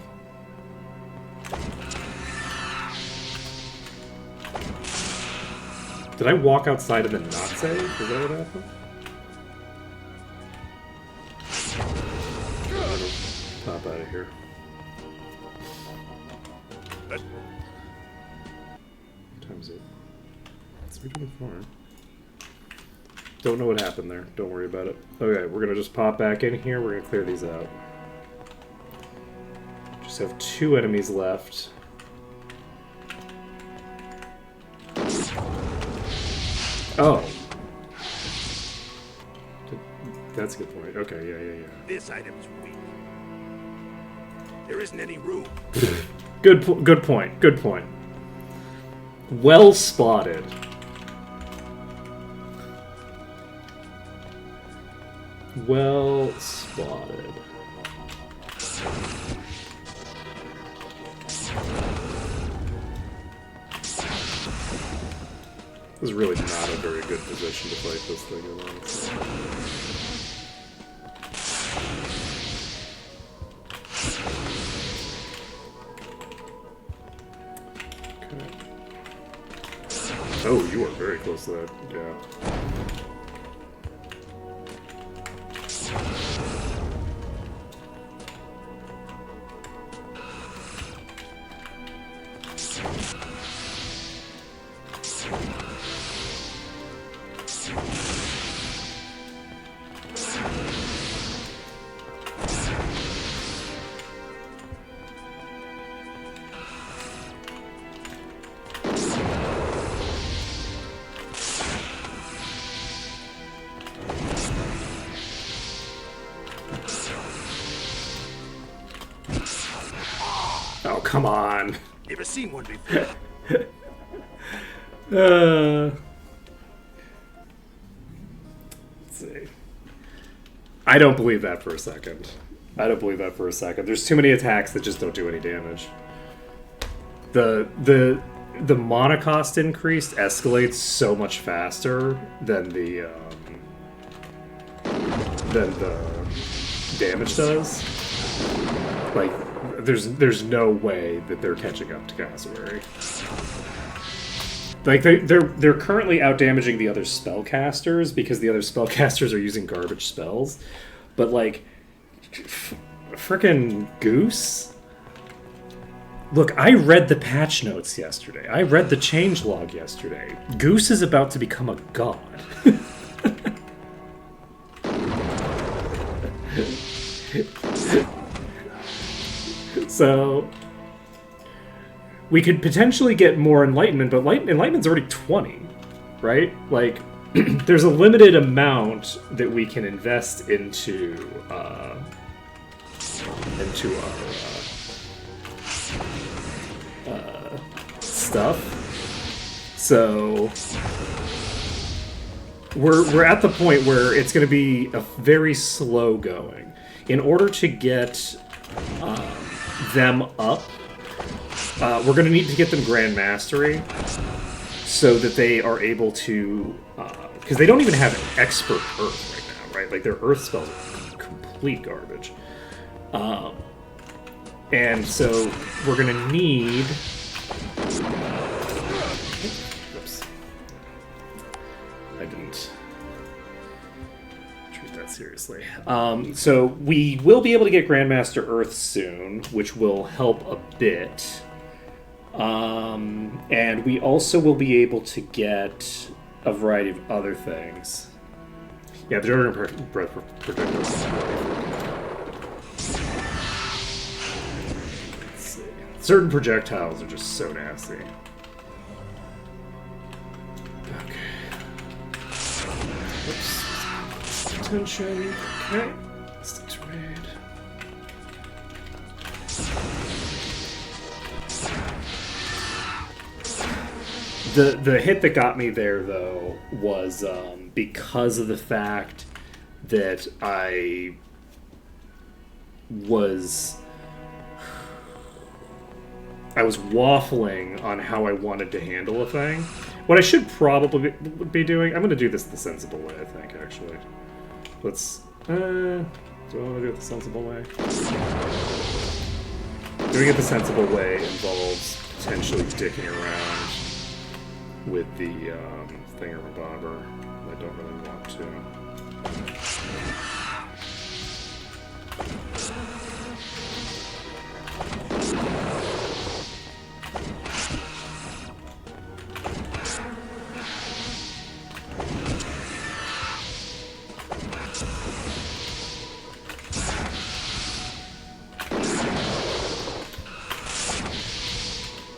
Did I walk outside and then not save? Is that what happened? Pop out of here. What time is it? It's 3:24. Don't know what happened there. Don't worry about it. Okay, we're gonna just pop back in here. We're gonna clear these out. Just have 2 enemies left. Oh. That's a good point. Okay, yeah. This item's weak. There isn't any room. Good point. Good point. Well spotted. Well spotted. This is really not a very good position to fight this thing in, honestly. Okay. Oh, you are very close to that. Yeah. Oh, come on. Never seen one before. Let's see. I don't believe that for a second. I don't believe that for a second. There's too many attacks that just don't do any damage. The mana cost increase escalates so much faster than the damage does. Like, there's no way that they're catching up to Cassowary. Like, they're currently outdamaging the other spellcasters because the other spellcasters are using garbage spells. But, like, frickin' Goose? Look, I read the patch notes yesterday. I read the changelog yesterday. Goose is about to become a god. So we could potentially get more enlightenment, but enlightenment's already 20, right? Like, there's a limited amount that we can invest into our stuff. So we're at the point where it's going to be a very slow going. In order to get them up, we're going to need to get them Grand Mastery so that they are able to... because they don't even have Expert Earth right now, right? Like, their Earth spells are complete garbage. And so we're going to need... Oops. I didn't treat that seriously. So we will be able to get Grandmaster Earth soon, which will help a bit. And we also will be able to get a variety of other things. Yeah, the Jordan Breath Projectile. Let's see. Certain projectiles are just so nasty. Okay. Oops. Attention. Okay. Let's raid. The hit that got me there, though, was because of the fact that I was waffling on how I wanted to handle a thing. What I should probably be doing... I'm going to do this the sensible way, I think, actually. Let's... do I want to do it the sensible way? Doing it the sensible way involves potentially dicking around with the thingamabobber. I don't really want to.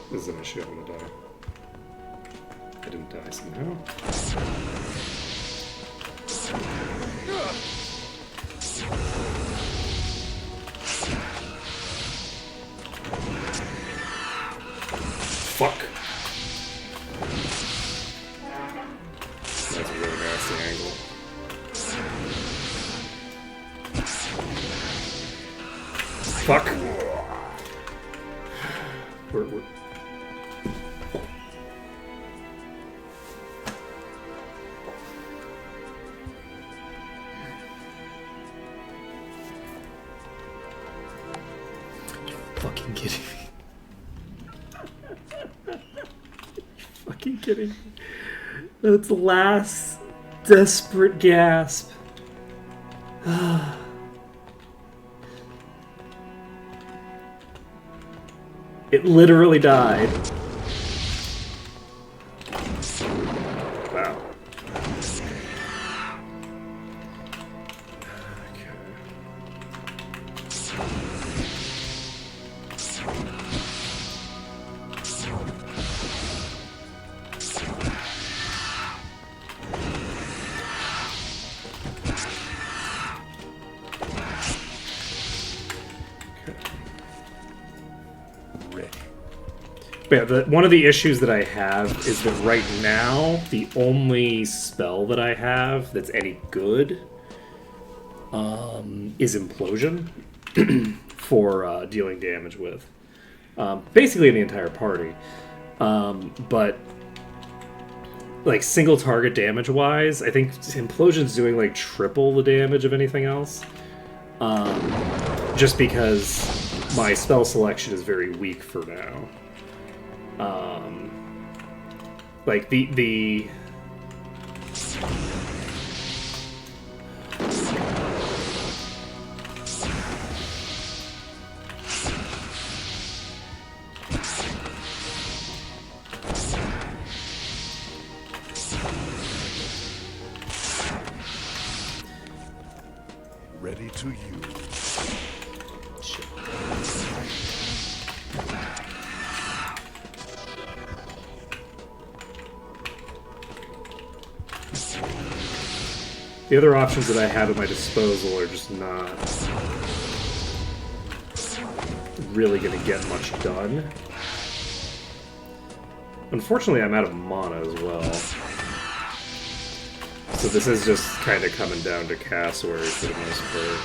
This is an issue I'm gonna die. I didn't die somehow. Fuck. That's a really nasty angle. Fuck. We're... fucking kidding me. Fucking kidding me. That's the last desperate gasp. It literally died. Wow. But yeah, one of the issues that I have is that right now, the only spell that I have that's any good is Implosion for dealing damage with. Basically the entire party. But like single target damage wise, I think Implosion's doing like triple the damage of anything else. Just because my spell selection is very weak for now. Like the Ready to use. The other options that I have at my disposal are just not really going to get much done. Unfortunately, I'm out of mana as well. So this is just kind of coming down to cassowary for the most part.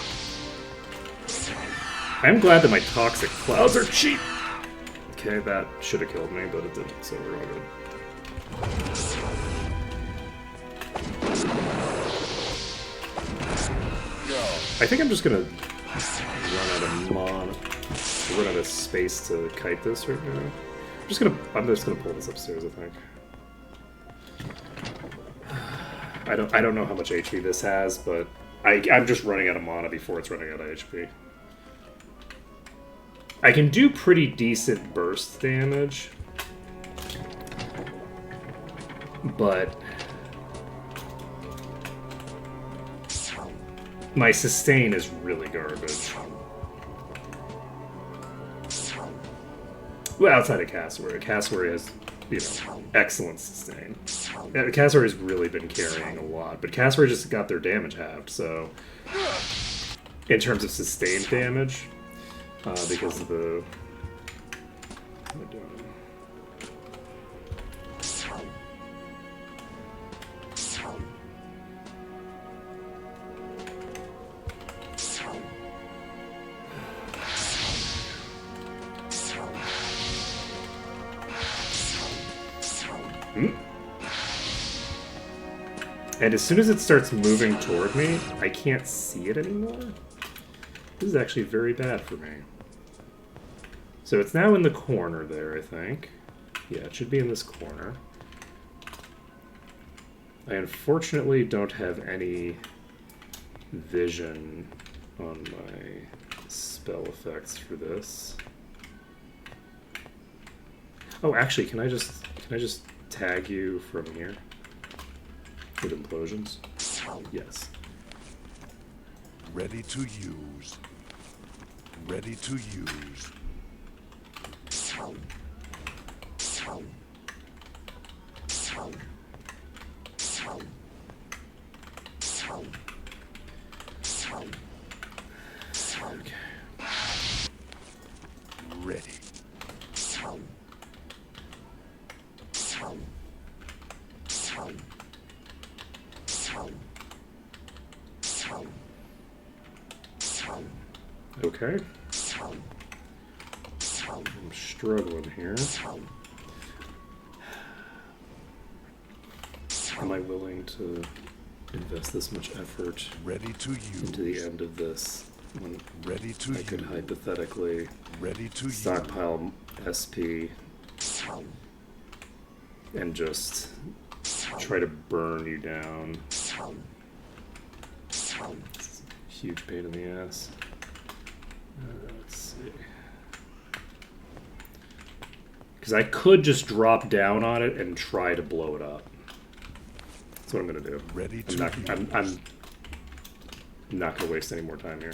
I'm glad that my toxic clouds are cheap! Okay, that should have killed me, but it didn't, so we're all good. I think I'm just gonna run out of mana, run out of space to kite this right now. I'm just gonna pull this upstairs, I think. I don't know how much HP this has, but I'm just running out of mana before it's running out of HP. I can do pretty decent burst damage, but my sustain is really garbage. Well, outside of Cassowary. Cassowary has, you know, excellent sustain. Cassowary's really been carrying a lot, but Cassowary just got their damage halved, so in terms of sustained damage, because of the... What am I doing? And as soon as it starts moving toward me, I can't see it anymore. This is actually very bad for me. So it's now in the corner there, I think. Yeah, it should be in this corner. I unfortunately don't have any vision on my spell effects for this. Oh, actually, can I just tag you from here? With implosions? Yes. Ready to use. Ready to use. Okay. Ready. Okay. I'm struggling here. Am I willing to invest this much effort Ready to use. into the end of this when Ready to I could use. hypothetically Ready to use. stockpile SP and just try to burn you down? It's a huge pain in the ass. Let's see. Because I could just drop down on it and try to blow it up. That's what I'm gonna do. Ready I'm to not. use. I'm not gonna waste any more time here.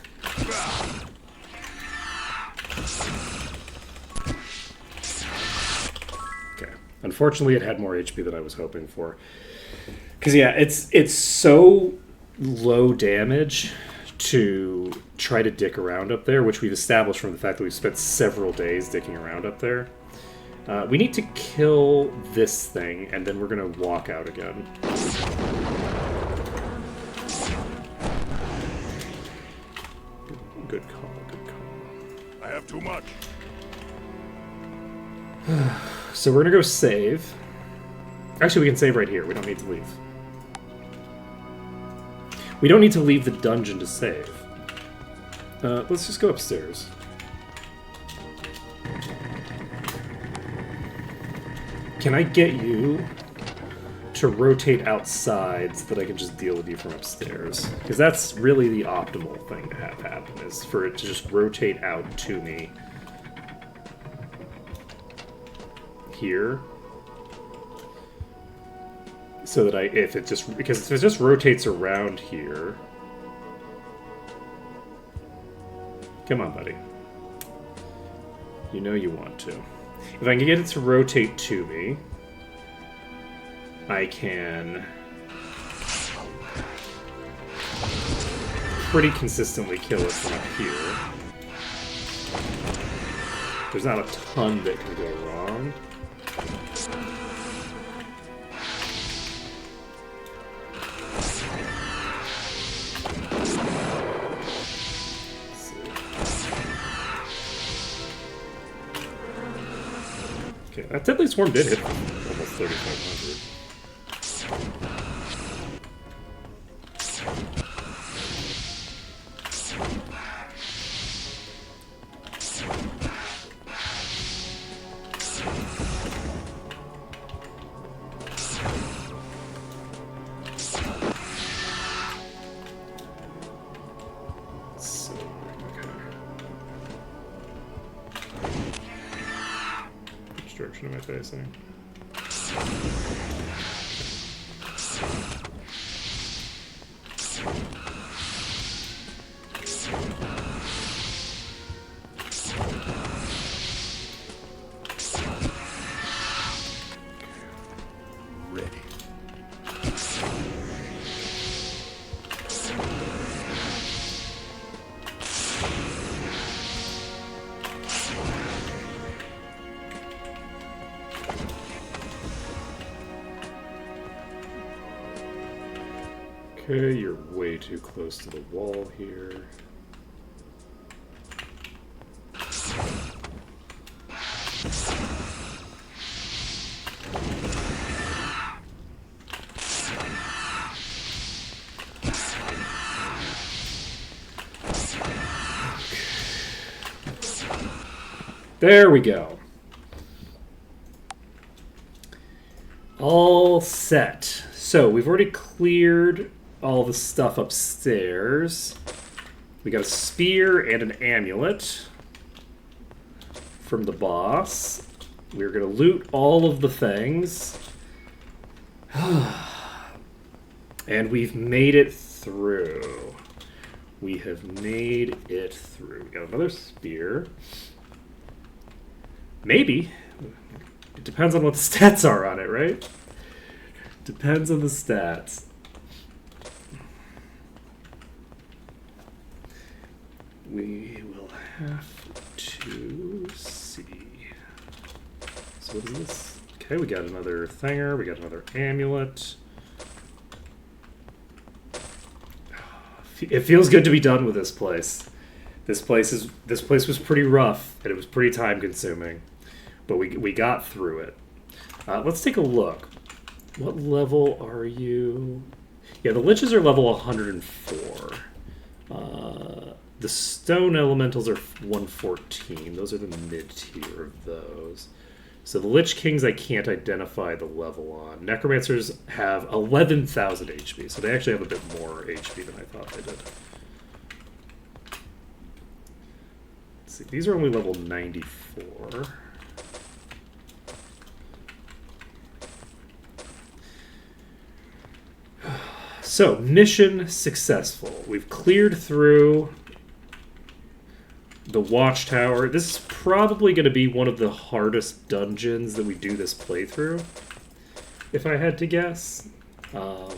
Okay. Unfortunately, it had more HP than I was hoping for. Because yeah, it's so low damage to try to dick around up there, which we've established from the fact that we've spent several days dicking around up there. We need to kill this thing, and then we're gonna walk out again. Good call, good call. I have too much. So we're gonna go save. Actually, we can save right here. We don't need to leave. We don't need to leave the dungeon to save. Let's just go upstairs. Can I get you to rotate outside so that I can just deal with you from upstairs? Because that's really the optimal thing to have happen, is for it to just rotate out to me here. So that if it just rotates around here. Come on, buddy. You know you want to. If I can get it to rotate to me, I can pretty consistently kill it from up here. There's not a ton that can go wrong. Okay, that Deadly Swarm did hit almost 3,500. So, okay. Which direction am I facing? Ready. Okay, you're way too close to the wall here. There we go. All set. So we've already cleared all the stuff upstairs. We got a spear and an amulet from the boss. We're gonna loot all of the things. And we've made it through. We have made it through. We got another spear. Maybe. It depends on what the stats are on it, right? Depends on the stats. We will have to see. So what is this? Okay, we got another thinger. We got another amulet. It feels good to be done with this place. This place was pretty rough, and it was pretty time consuming, but we got through it. Let's take a look. What level are you? Yeah, the liches are level 104. The stone elementals are 114. Those are the mid tier of those. So the Lich Kings I can't identify the level on. Necromancers have 11,000 HP, so they actually have a bit more HP than I thought they did. Let's see, these are only level 94. So, mission successful. We've cleared through the watchtower. This is probably going to be one of the hardest dungeons that we do this playthrough, if I had to guess. No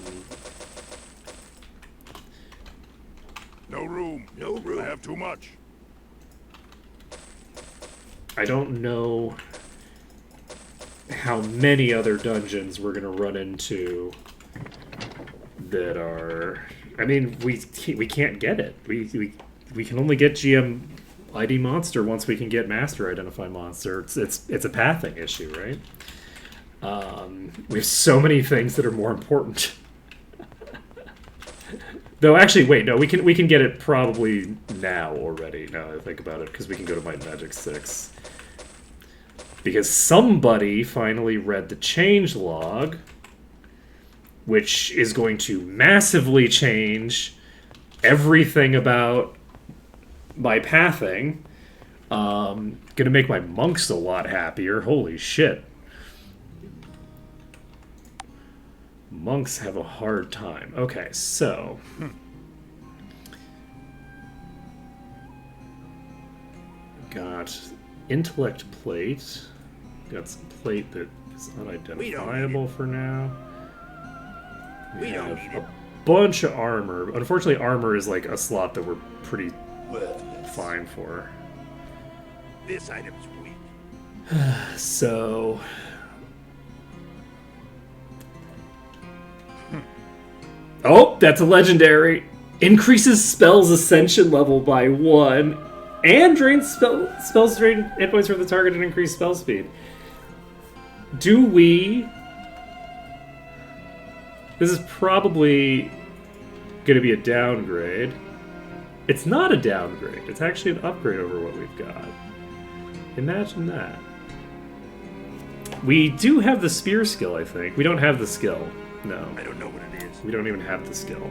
room. No room. I have too much. I don't know how many other dungeons we're gonna run into that are. I mean, we can't get it. We can only get GM ID monster once we can get master identify monster. It's a pathing issue, right? We have so many things that are more important. Though actually, wait, no, we can get it probably now already. Now that I think about it, because we can go to Might and Magic 6. Because somebody finally read the change log, which is going to massively change everything about my pathing. Gonna make my monks a lot happier. Holy shit. Monks have a hard time. Okay, so... Got intellect plate. Got some plate that is unidentifiable for now. We have a bunch of armor. Unfortunately, armor is like a slot that we're pretty fine for. This item's weak. So... Oh, that's a legendary. Increases spells ascension level by 1. And drains spells drain hit points from the target and increase spell speed. Do we... This is probably going to be a downgrade. It's not a downgrade. It's actually an upgrade over what we've got. Imagine that. We do have the spear skill, I think. We don't have the skill. No. I don't know what it is. We don't even have the skill.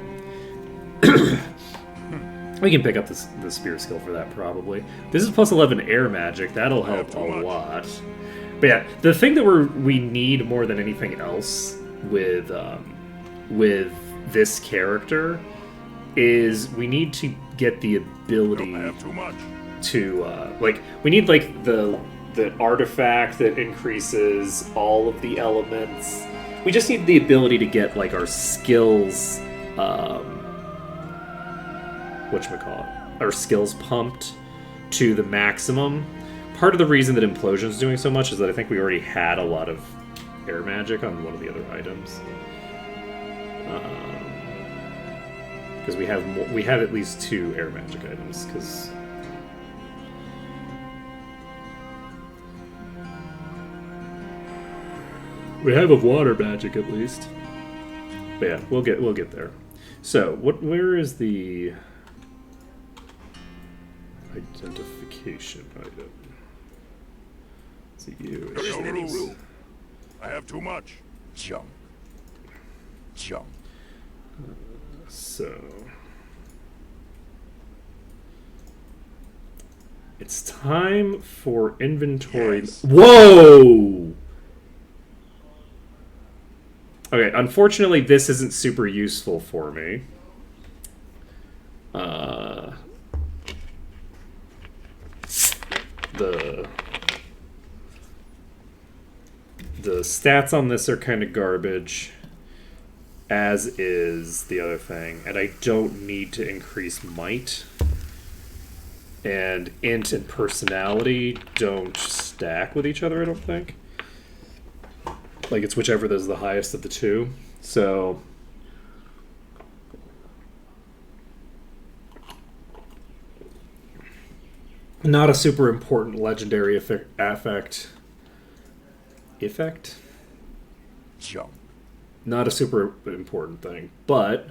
We can pick up the spear skill for that, probably. This is plus 11 air magic. That'll help a lot. But yeah, the thing that we need more than anything else with this character is we need to get the ability to like we need like the artifact that increases all of the elements. We just need the ability to get like our skills whatchamacallit, our skills pumped to the maximum. Part of the reason that Implosion is doing so much is that I think we already had a lot of air magic on one of the other items. Because we have at least 2 air magic items. Because we have a water magic at least. But yeah, we'll get there. So where is the identification item? Is it you? There isn't any room. I have too much. Jump. Jump. So it's time for inventory. Yes. Whoa! Okay, unfortunately, this isn't super useful for me. The stats on this are kind of garbage, as is the other thing, and I don't need to increase might. And int and personality don't stack with each other, I don't think. Like, it's whichever is the highest of the two. So not a super important legendary effect. Jump. Not a super important thing, but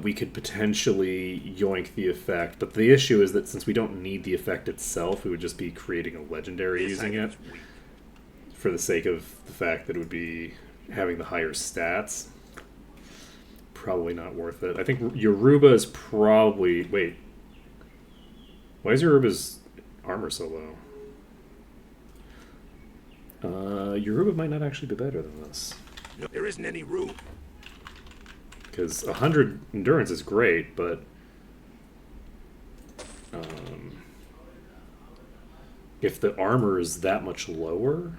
we could potentially yoink the effect. But the issue is that since we don't need the effect itself, we would just be creating a legendary using it for the sake of the fact that it would be having the higher stats. Probably not worth it. I think Yoruba is probably... Wait. Why is Yoruba's armor so low? Yoruba might not actually be better than this. There isn't any room. Because 100 endurance is great, but... if the armor is that much lower...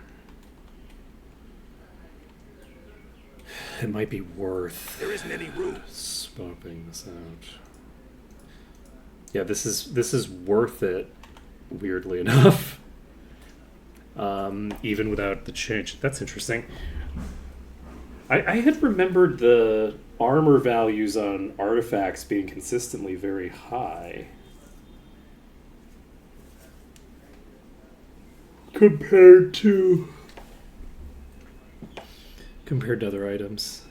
it might be worth... There isn't any room. Swapping this out. Yeah, this is worth it, weirdly enough. even without the change. That's interesting. I had remembered the armor values on artifacts being consistently very high. Compared to other items.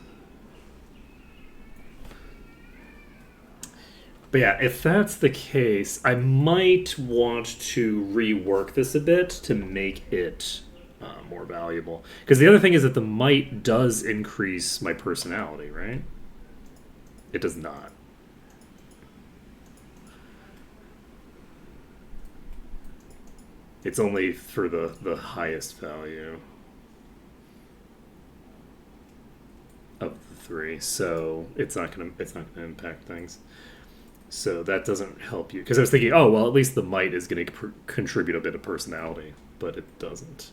But yeah, if that's the case, I might want to rework this a bit to make it more valuable. Because the other thing is that the might does increase my personality, right? It does not. It's only for the highest value of the three, so it's not gonna impact things. So that doesn't help you, because I was thinking, oh well, at least the might is going to contribute a bit of personality, but it doesn't.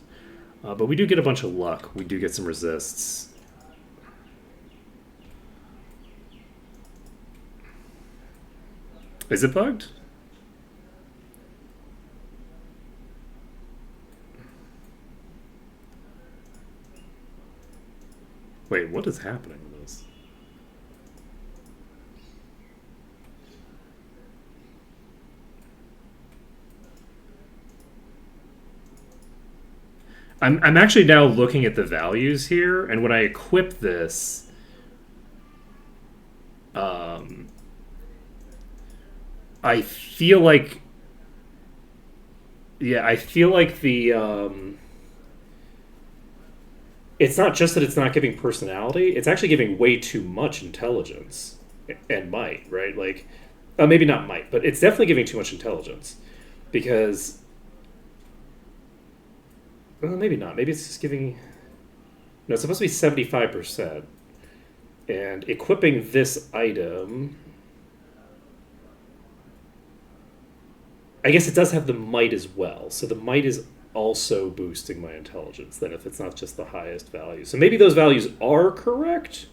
But we do get a bunch of luck. We do get some resists. Is it bugged? Wait, what is happening with this? I'm actually now looking at the values here, and when I equip this, I feel like, yeah, I feel like the it's not just that it's not giving personality; it's actually giving way too much intelligence and might, right? Like, maybe not might, but it's definitely giving too much intelligence because. Well, maybe not. Maybe it's just giving. No, it's supposed to be 75%. And equipping this item. I guess it does have the might as well. So the might is also boosting my intelligence, then, if it's not just the highest value. So maybe those values are correct.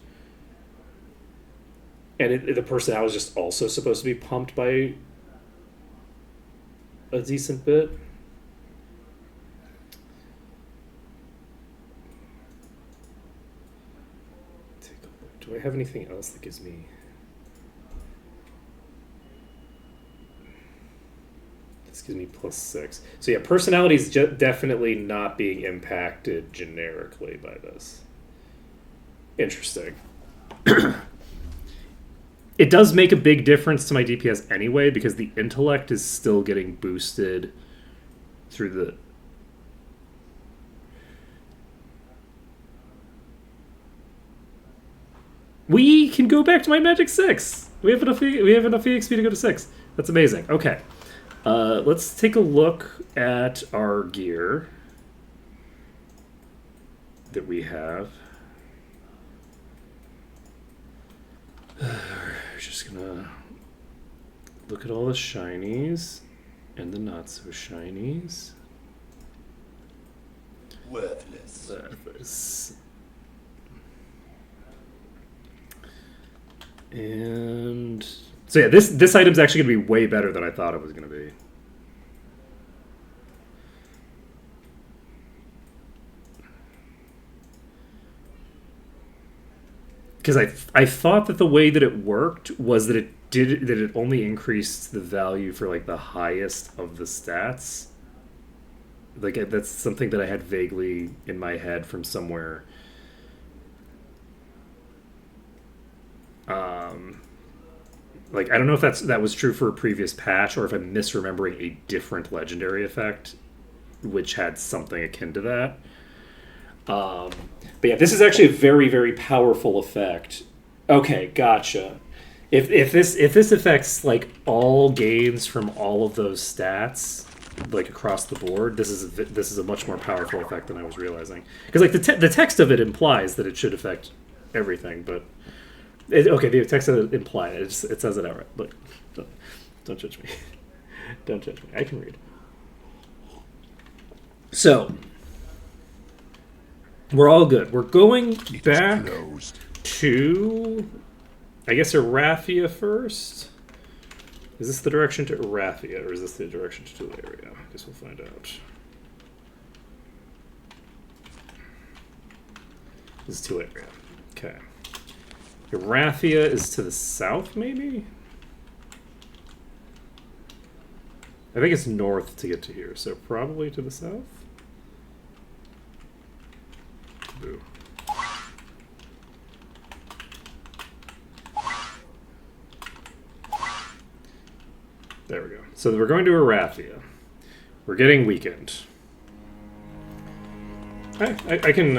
And the personality is just also supposed to be pumped by a decent bit. Do I have anything else that gives me... This gives me +6. So yeah, personality is definitely not being impacted generically by this. Interesting. It does make a big difference to my DPS anyway, because the intellect is still getting boosted through the... We can go back to my magic 6. We have enough EXP to go to 6. That's amazing. Okay. Let's take a look at our gear that we have. We're just gonna look at all the shinies and the not so shinies. Worthless. And so yeah, this item's actually going to be way better than I thought it was going to be. Because I thought that the way that it worked was that it only increased the value for like the highest of the stats. Like that's something that I had vaguely in my head from somewhere. Like, I don't know if that was true for a previous patch or if I'm misremembering a different legendary effect, which had something akin to that. But yeah, this is actually a very, very powerful effect. Okay, gotcha. If this affects like all gains from all of those stats, like across the board, this is a much more powerful effect than I was realizing. Because like the text of it implies that it should affect everything, but. Okay, the text doesn't imply it. It says it outright. Look, don't judge me. Don't judge me. I can read. So, we're all good. We're going back to, I guess, Arathia first. Is this the direction to Arathia, or is this the direction to Tularea? I guess we'll find out. This is Tularea. Okay. Erathia is to the south, maybe? I think it's north to get to here, so probably to the south? Boo. There we go. So we're going to Erathia. We're getting weakened. I can,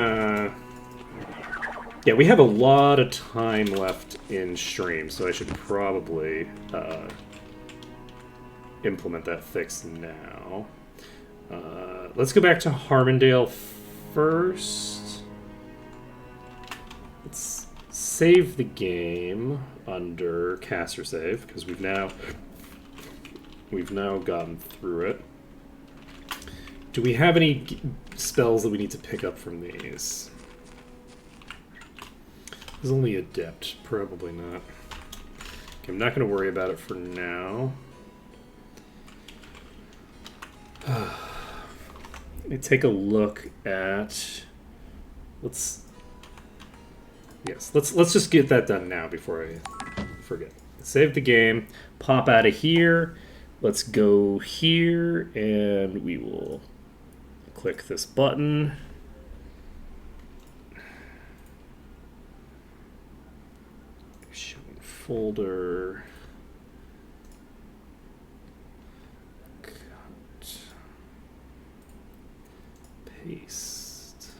yeah, we have a lot of time left in stream, so I should probably implement that fix now. Let's go back to Harmondale first. Let's save the game under caster save, because we've now gotten through it. Do we have any spells that we need to pick up from these? There's only Adept. Probably not. Okay, I'm not going to worry about it for now. Let me take a look at... Let's just get that done now before I forget. Save the game. Pop out of here. Let's go here, and we will click this button. Showing folder. Cut. Paste.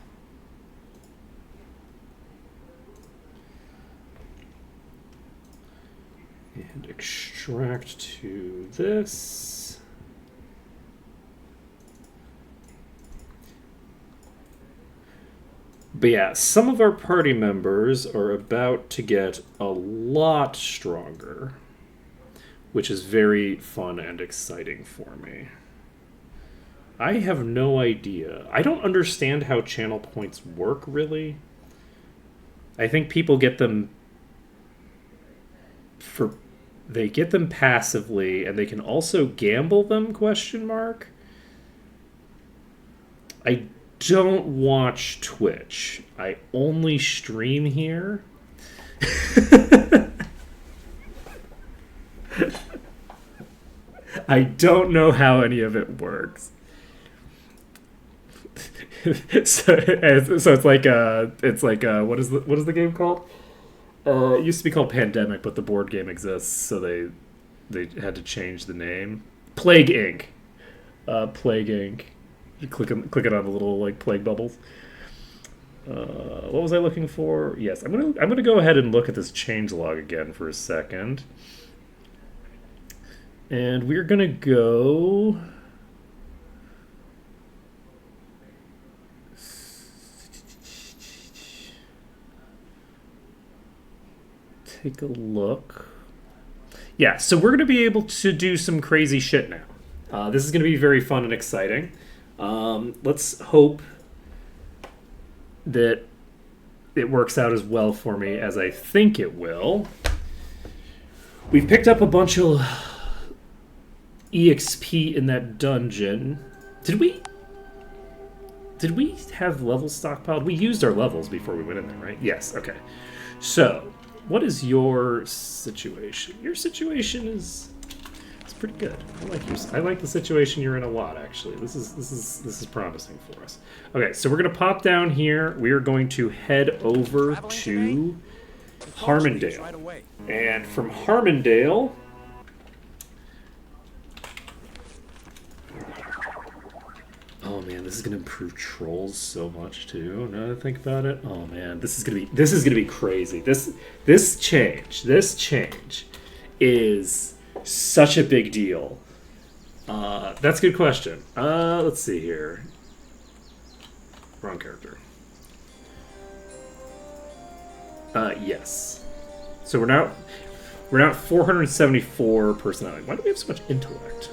And extract to this. But yeah, some of our party members are about to get a lot stronger, which is very fun and exciting for me. I have no idea. I don't understand how channel points work, really. I think people get them they get them passively, and they can also gamble them, question mark. I don't watch Twitch. I only stream here. I don't know how any of it works. so it's like what is the game called? It used to be called Pandemic, but the board game exists, so they had to change the name. Plague Inc. Plague Inc. You click it on the little like plague bubbles. What was I looking for? Yes, I'm gonna go ahead and look at this changelog again for a second, and we're gonna go. Take a look. Yeah, so we're going to be able to do some crazy shit now. This is going to be very fun and exciting. Let's hope that it works out as well for me as I think it will. We've picked up a bunch of EXP in that dungeon. Did we have levels stockpiled? We used our levels before we went in there, right? Yes, okay. So, what is your situation? Your situation is pretty good. I like the situation you're in a lot, actually. This is promising for us. Okay, so we're gonna pop down here. We are going to head over to Harmondale, and from Harmondale. Oh man, this is gonna improve trolls so much too. Now that I think about it, oh man, this is gonna be crazy. This change is such a big deal. That's a good question. Let's see here. Wrong character. Yes. So we're now at 474 personality. Why do we have so much intellect?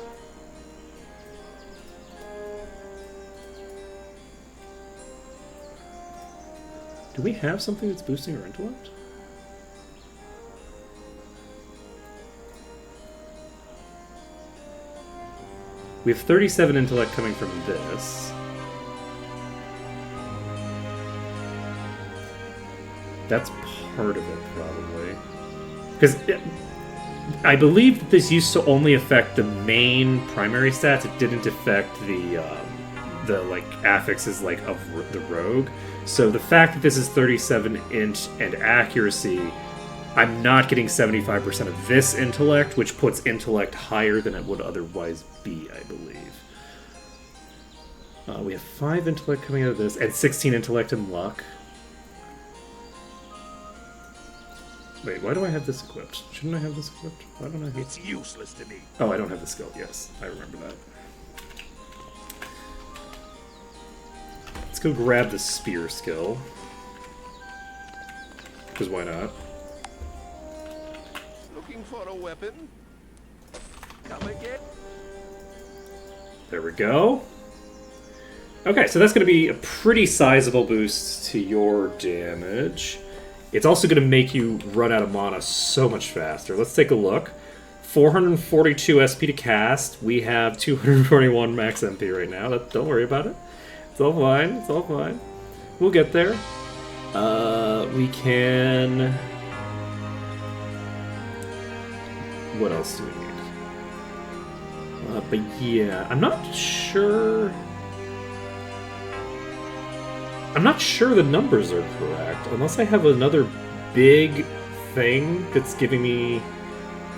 Do we have something that's boosting our intellect? We have 37 intellect coming from this. That's part of it, probably. Because I believe that this used to only affect the main primary stats. It didn't affect the like affixes like of the rogue. So the fact that this is 37 int and accuracy, I'm not getting 75% of this intellect, which puts intellect higher than it would otherwise be, I believe. We have 5 intellect coming out of this, and 16 intellect and luck. Wait, why do I have this equipped? Shouldn't I have this equipped? Why don't I have... It's useless to me. Oh, I don't have the skill. Yes, I remember that. Let's go grab the spear skill. Because why not? Looking for a weapon? Come again? There we go. Okay, so that's going to be a pretty sizable boost to your damage. It's also going to make you run out of mana so much faster. Let's take a look. 442 SP to cast. We have 241 max MP right now. Don't worry about it. It's all fine. It's all fine. We'll get there. We can... What else do we need? But yeah, I'm not sure... I'm not sure the numbers are correct, unless I have another big thing that's giving me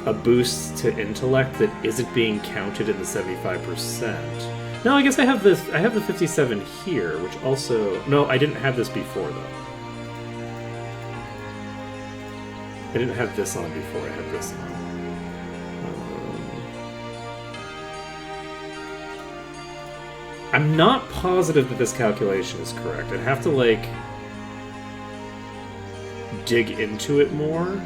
a boost to intellect that isn't being counted in the 75%. No, I guess I have this. I have the 57 here, which also... No, I didn't have this before, though. I didn't have this on before I had this on. I'm not positive that this calculation is correct. I'd have to, like, dig into it more.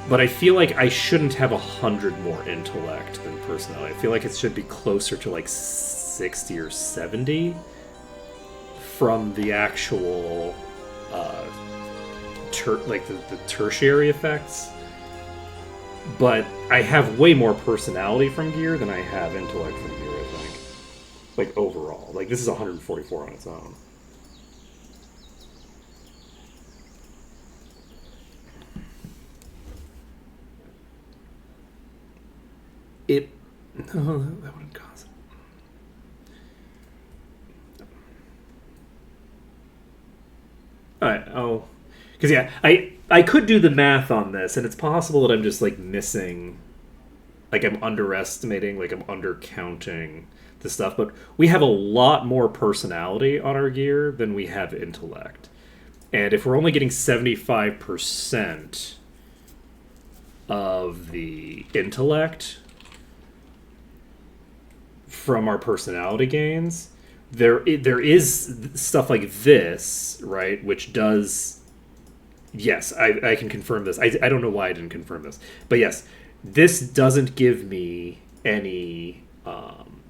But I feel like I shouldn't have 100 more intellect than personality. I feel like it should be closer to, like, 60 or 70 from the actual, the tertiary effects. But I have way more personality from gear than I have intellect from gear, I think. Like, overall. Like, this is 144 on its own. No, that wouldn't cause it. Alright, oh... Because, yeah, I could do the math on this, and it's possible that I'm just, like, missing... Like, I'm underestimating, like, I'm undercounting the stuff, but we have a lot more personality on our gear than we have intellect. And if we're only getting 75% of the intellect from our personality gains, there is stuff like this, right, which does... Yes, I can confirm this. I don't know why I didn't confirm this. But yes, this doesn't give me any...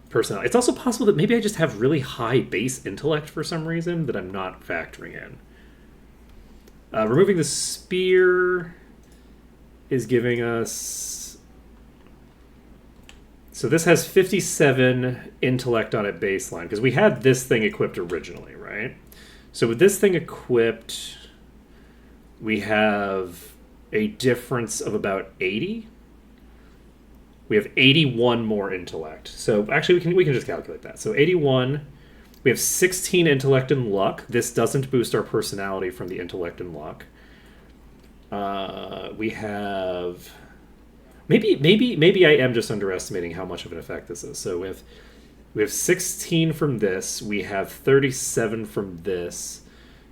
personality. It's also possible that maybe I just have really high base intellect for some reason that I'm not factoring in. Removing the spear is giving us... So this has 57 intellect on it baseline, because we had this thing equipped originally, right? So with this thing equipped, we have a difference of about 80. We have 81 more intellect. So actually, we can just calculate that. So 81. We have 16 intellect and luck. This doesn't boost our personality from the intellect and luck. We have... Maybe I am just underestimating how much of an effect this is. So we have 16 from this. We have 37 from this.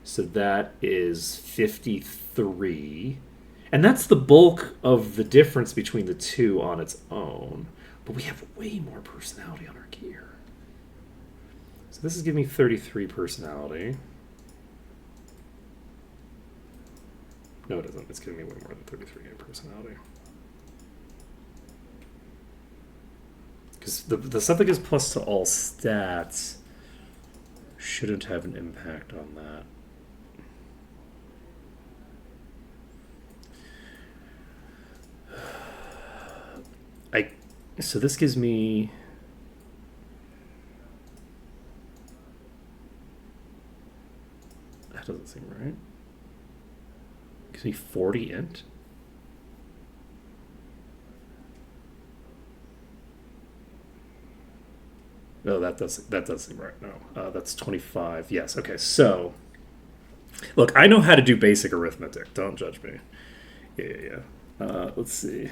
So that is 53. And that's the bulk of the difference between the two on its own. But we have way more personality on our gear. So this is giving me 33 personality. No, it doesn't. It's giving me way more than 33 in personality. Because the stuff that gives plus to all stats shouldn't have an impact on that. So this gives me... That doesn't seem right. Gives me 40 int. No, that does seem right. No, that's 25. Yes. Okay. So, look, I know how to do basic arithmetic. Don't judge me. Yeah. Let's see.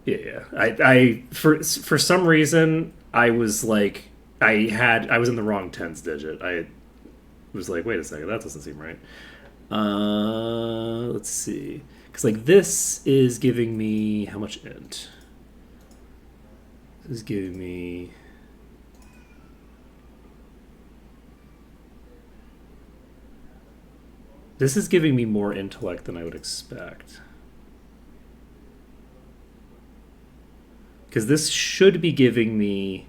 Yeah. I for some reason I was like I was in the wrong tens digit. I was like, wait a second, that doesn't seem right. Let's see, because like this is giving me how much int? This is giving me. This is giving me more intellect than I would expect. Because this should be giving me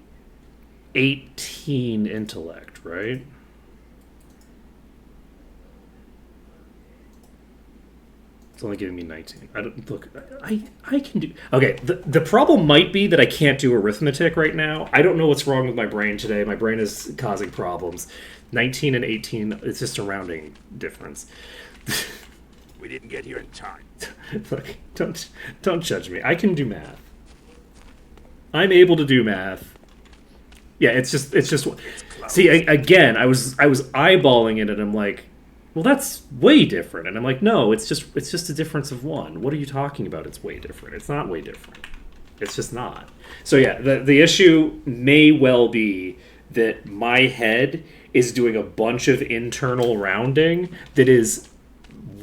18 intellect, right? It's only giving me 19. I don't look. I can do. Okay. The problem might be that I can't do arithmetic right now. I don't know what's wrong with my brain today. My brain is causing problems. 19 and 18. It's just a rounding difference. We didn't get here in time. Look, don't judge me. I can do math. I'm able to do math. Yeah, it's just. See, again, I was eyeballing it, and I'm like, well, that's way different. And I'm like, no, it's just a difference of one. What are you talking about? It's way different. It's not way different. It's just not. So yeah, the issue may well be that my head is doing a bunch of internal rounding that is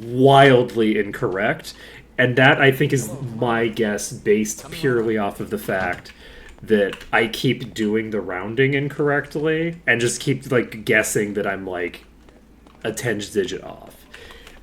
wildly incorrect, and that I think is my guess based purely off of the fact that I keep doing the rounding incorrectly and just keep like guessing that I'm like a tens digit off.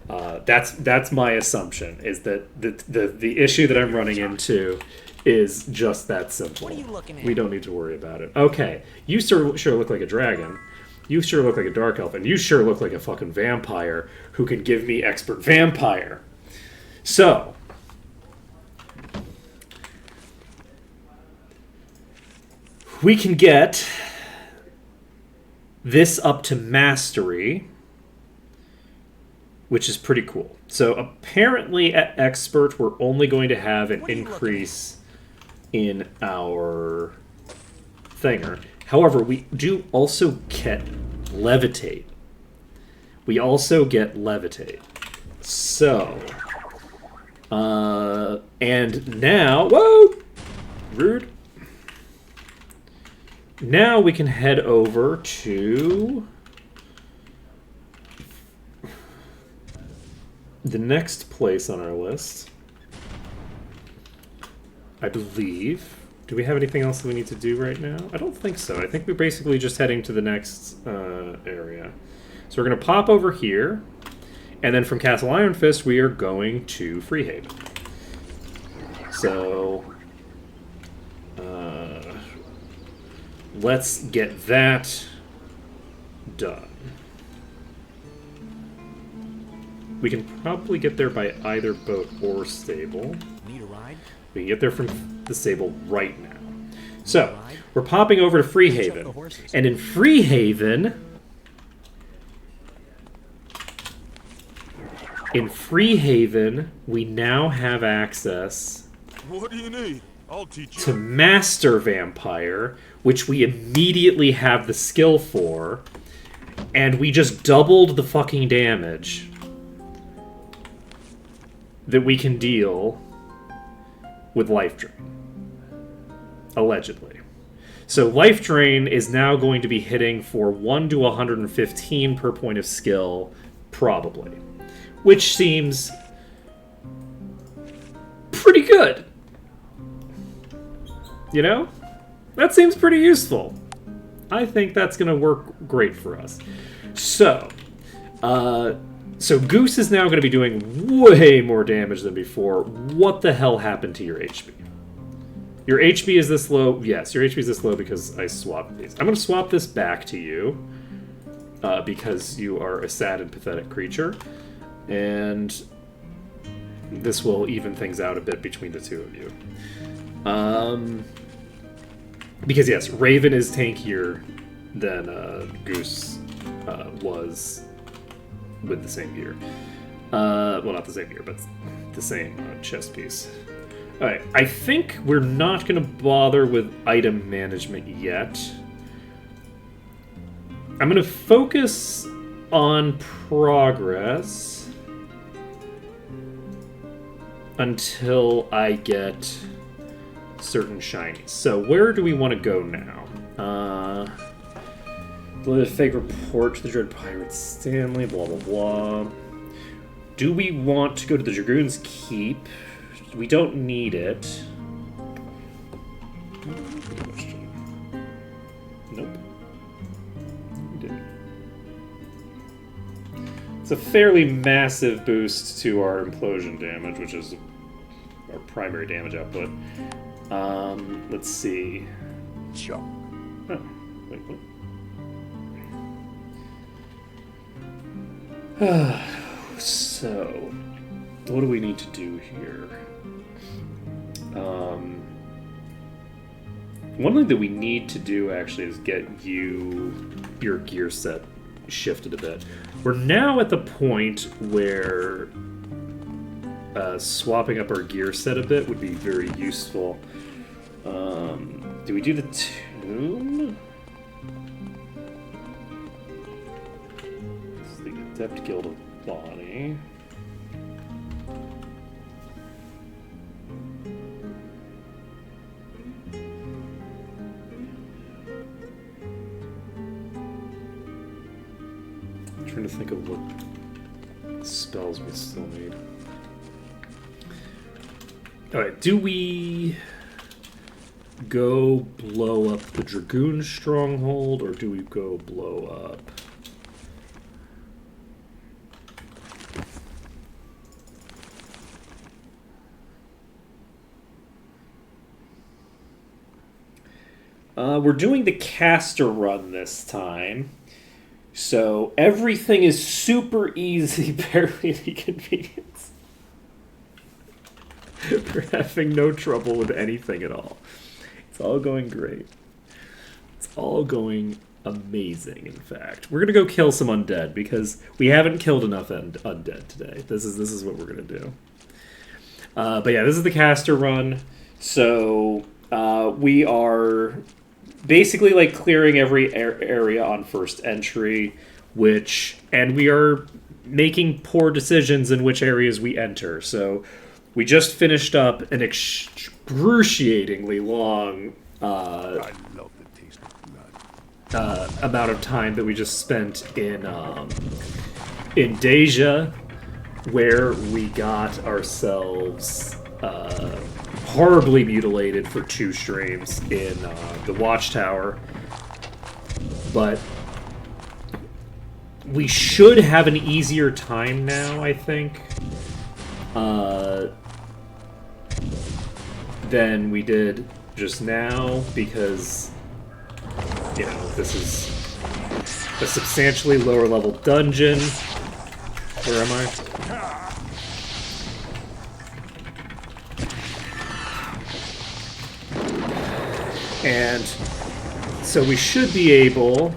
That's my assumption, is that the issue that I'm running into is just that simple. What are you looking at? We don't need to worry about it. Okay, you sure look like a dragon. You sure look like a dark elf, and you sure look like a fucking vampire who can give me expert vampire. So, we can get this up to mastery, which is pretty cool. So apparently at expert, we're only going to have an increase in our thinger. However, we do also get levitate. So, and now, whoa, rude. Now we can head over to the next place on our list. I believe. Do we have anything else that we need to do right now? I don't think so. I think we're basically just heading to the next area. So we're going to pop over here, and then from Castle Iron Fist, we are going to Freehaven. So, let's get that done. We can probably get there by either boat or stable. Need a ride? We can get there from the stable right now. So, we're popping over to Freehaven. And in Freehaven... we now have access What do you need? I'll teach you. to Master Vampire, which we immediately have the skill for, and we just doubled the fucking damage that we can deal with Life Drain. Allegedly. So Life Drain is now going to be hitting for 1 to 115 per point of skill, probably. Which seems pretty good. You know? That seems pretty useful. I think that's going to work great for us. So Goose is now going to be doing way more damage than before. What the hell happened to your HP? Your HP is this low? Yes, your HP is this low because I swapped these. I'm going to swap this back to you because you are a sad and pathetic creature. And this will even things out a bit between the two of you. Because yes, Raven is tankier than Goose was with the same gear. Well, not the same gear, but the same chest piece. Alright, I think we're not going to bother with item management yet. I'm going to focus on progress until I get certain shinies. So where do we want to go now? Deliver a fake report to the Dread Pirate Stanley, blah blah blah. Do we want to go to the Dragoon's Keep? We don't need it. Nope. We didn't. It's a fairly massive boost to our implosion damage, which is our primary damage output. Let's see. Jump. Oh, wait, what? So, what do we need to do here? One thing that we need to do actually is get your gear set shifted a bit. We're now at the point where swapping up our gear set a bit would be very useful. Do we do the tomb? It's the Adept Guild of Body. I'm trying to think of what spells we still need. Alright, do we go blow up the Dragoon Stronghold, or do we go blow up? We're doing the caster run this time, so everything is super easy, barely any inconvenience. We're having no trouble with anything at all. It's all going great. It's all going amazing, in fact. We're gonna go kill some undead, because we haven't killed enough undead today. This is what we're gonna do. But yeah, this is the caster run, so we are basically like clearing every area on first entry, and we are making poor decisions in which areas we enter. So we just finished up an excruciatingly long I love the taste of blood. amount of time that we just spent in Deja, where we got ourselves horribly mutilated for 2 streams in the Watchtower. But we should have an easier time now, I think, than we did just now, because, you know, this is a substantially lower level dungeon. Where am I? And so we should be able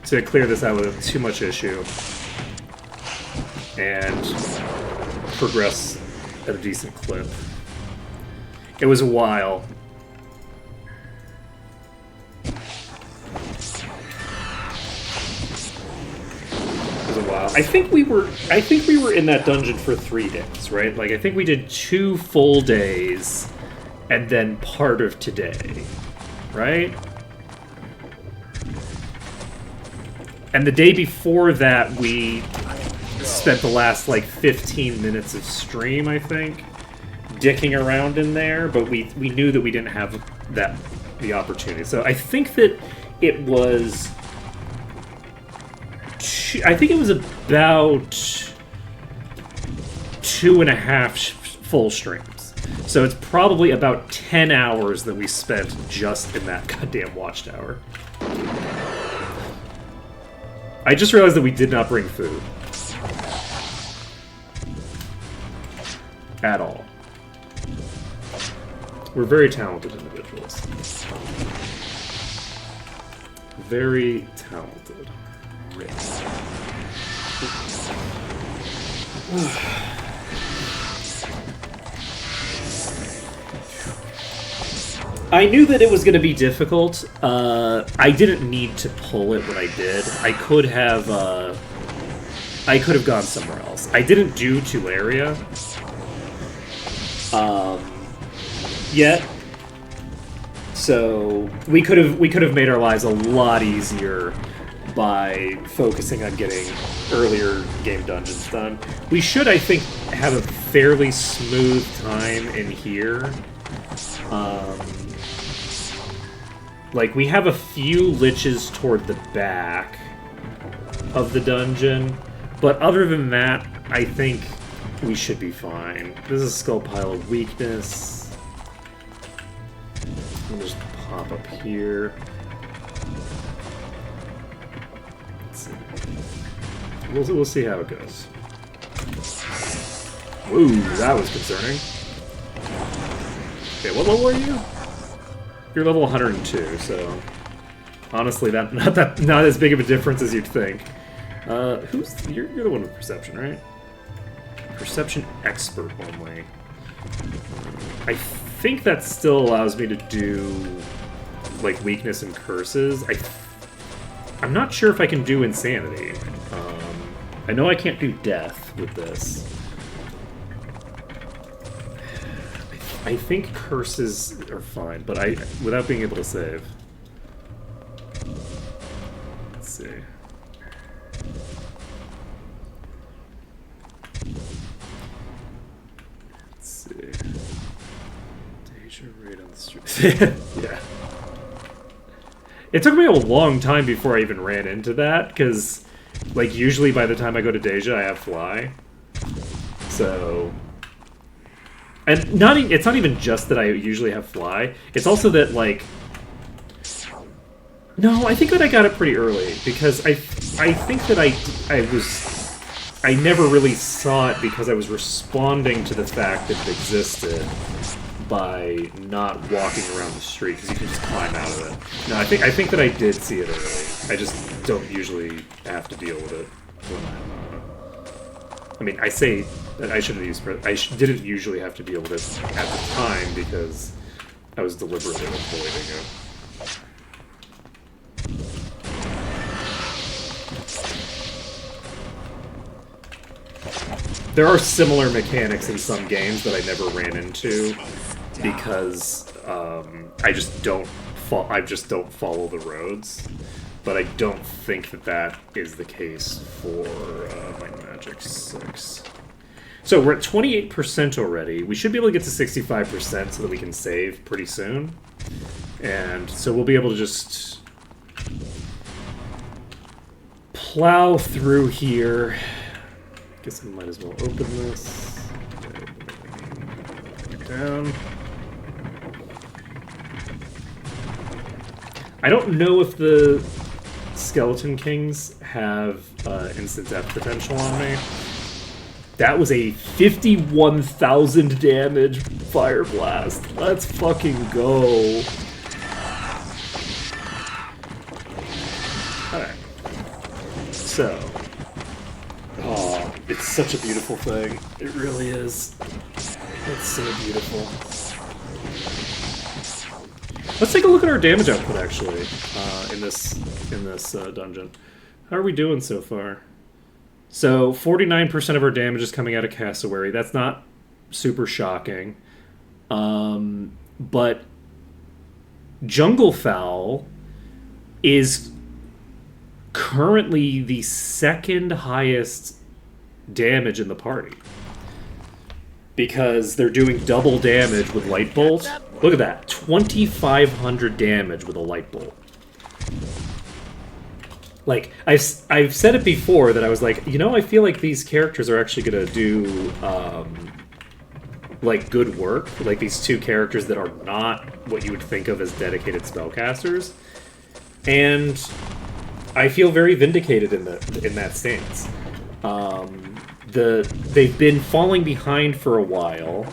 to clear this out without too much issue and progress at a decent clip. It was a while. I think we were in that dungeon for 3 days, right? Like, I think we did 2 full days and then part of today, right? And the day before that, we spent the last, like, 15 minutes of stream, I think, dicking around in there, but we knew that we didn't have the opportunity. So I think that it was... I think it was about 2.5 full streams. So it's probably about 10 hours that we spent just in that goddamn Watchtower. I just realized that we did not bring food. At all. We're very talented individuals. Very talented. I knew that it was going to be difficult. I didn't need to pull it when I did. I could have gone somewhere else. I didn't do Tularea yet, so we could have made our lives a lot easier by focusing on getting earlier game dungeons done. We should, I think, have a fairly smooth time in here. Like, we have a few liches toward the back of the dungeon, but other than that, I think we should be fine. This is a skull pile of weakness. We'll just pop up here. Let's see. We'll see how it goes. Woo, that was concerning. Okay, what level are you? You're level 102, so honestly, not as big of a difference as you'd think. You're the one with perception, right? Perception expert only. I think that still allows me to do like weakness and curses. I'm not sure if I can do insanity. I know I can't do death with this. I think curses are fine, but without being able to save. Let's see. Let's see. Deja raid on the street. Yeah. It took me a long time before I even ran into that, because, like, usually by the time I go to Deja, I have fly. So... And it's not even just that I usually have fly. It's also that, like... No, I think that I got it pretty early, because I think that I never really saw it because I was responding to the fact that it existed by not walking around the street, because you can just climb out of it. No, I think that I did see it early. I just don't usually have to deal with it when I'm... I mean, I say that I shouldn't use... I didn't usually have to deal with it at the time because I was deliberately avoiding it. There are similar mechanics in some games that I never ran into because I just don't follow the roads. But I don't think that is the case for my Magic 6. So we're at 28% already. We should be able to get to 65% so that we can save pretty soon. And so we'll be able to just plow through here. Guess I might as well open this. Bring it down. I don't know if the Skeleton Kings have instant death potential on me. That was a 51,000 damage fire blast. Let's fucking go. Alright. So. Oh, it's such a beautiful thing. It really is. It's so beautiful. Let's take a look at our damage output, actually, in this dungeon. How are we doing so far? So, 49% of our damage is coming out of Cassowary. That's not super shocking. But Jungle Fowl is currently the second highest damage in the party. Because they're doing double damage with Light Bolt. Look at that. 2,500 damage with a Light Bolt. Like, I've said it before that I was like, you know, I feel like these characters are actually going to do, like, good work. Like, these two characters that are not what you would think of as dedicated spellcasters. And I feel very vindicated in that stance. They've been falling behind for a while.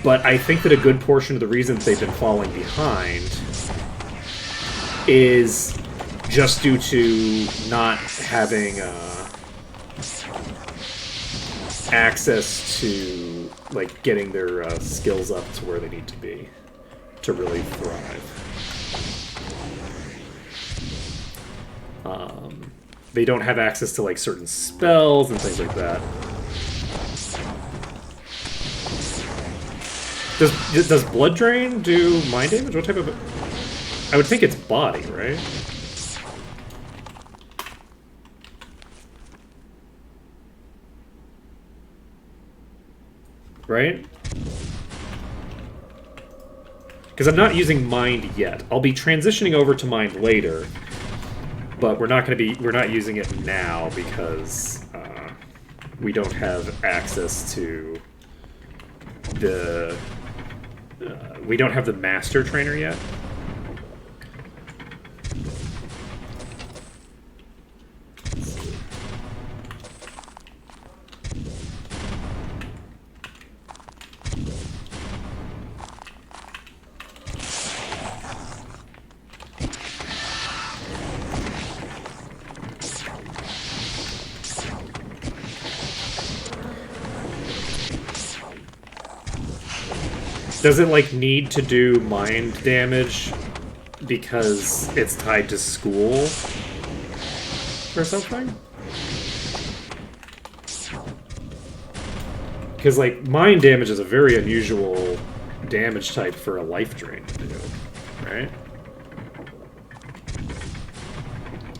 But I think that a good portion of the reason that they've been falling behind is just due to not having access to like getting their skills up to where they need to be to really thrive. They don't have access to like certain spells and things like that. Does Blood Drain do mind damage? What type of... I would think it's body, right? Right? Because I'm not using mind yet. I'll be transitioning over to mind later, but we're not using it now because we don't have access to the... we don't have the master trainer yet. Does it, like, need to do mind damage because it's tied to school or something? Because, like, mind damage is a very unusual damage type for a life drain to do, right?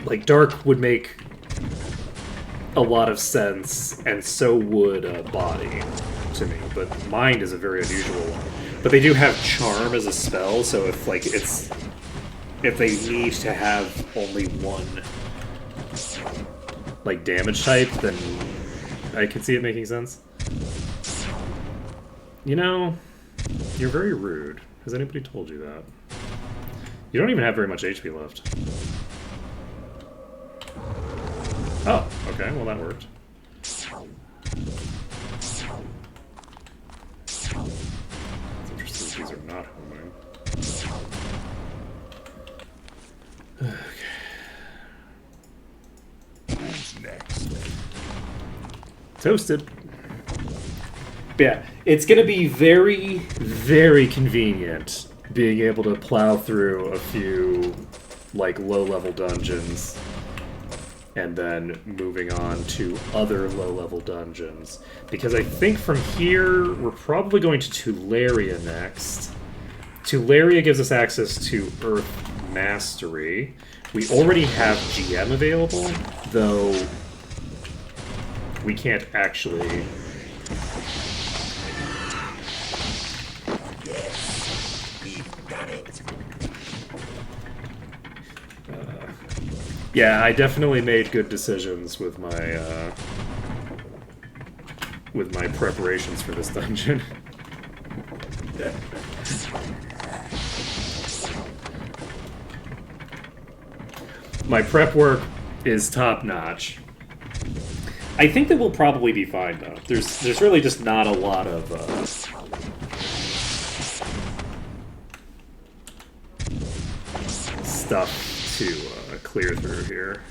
Like, dark would make a lot of sense, and so would body to me, but mind is a very unusual one. But they do have charm as a spell, so if like if they need to have only one like damage type, then I can see it making sense. You know, you're very rude. Has anybody told you that? You don't even have very much HP left. Oh, okay, well that worked. These are not homing. Okay. Who's next? Toasted. But yeah, it's gonna be very, very convenient being able to plow through a few like low-level dungeons and then moving on to other low-level dungeons. Because I think from here, we're probably going to Tularea next. Tularea gives us access to Earth Mastery. We already have GM available, though we can't actually... Yeah, I definitely made good decisions with my preparations for this dungeon. My prep work is top notch. I think that we'll probably be fine though. There's really just not a lot of stuff to clear through here.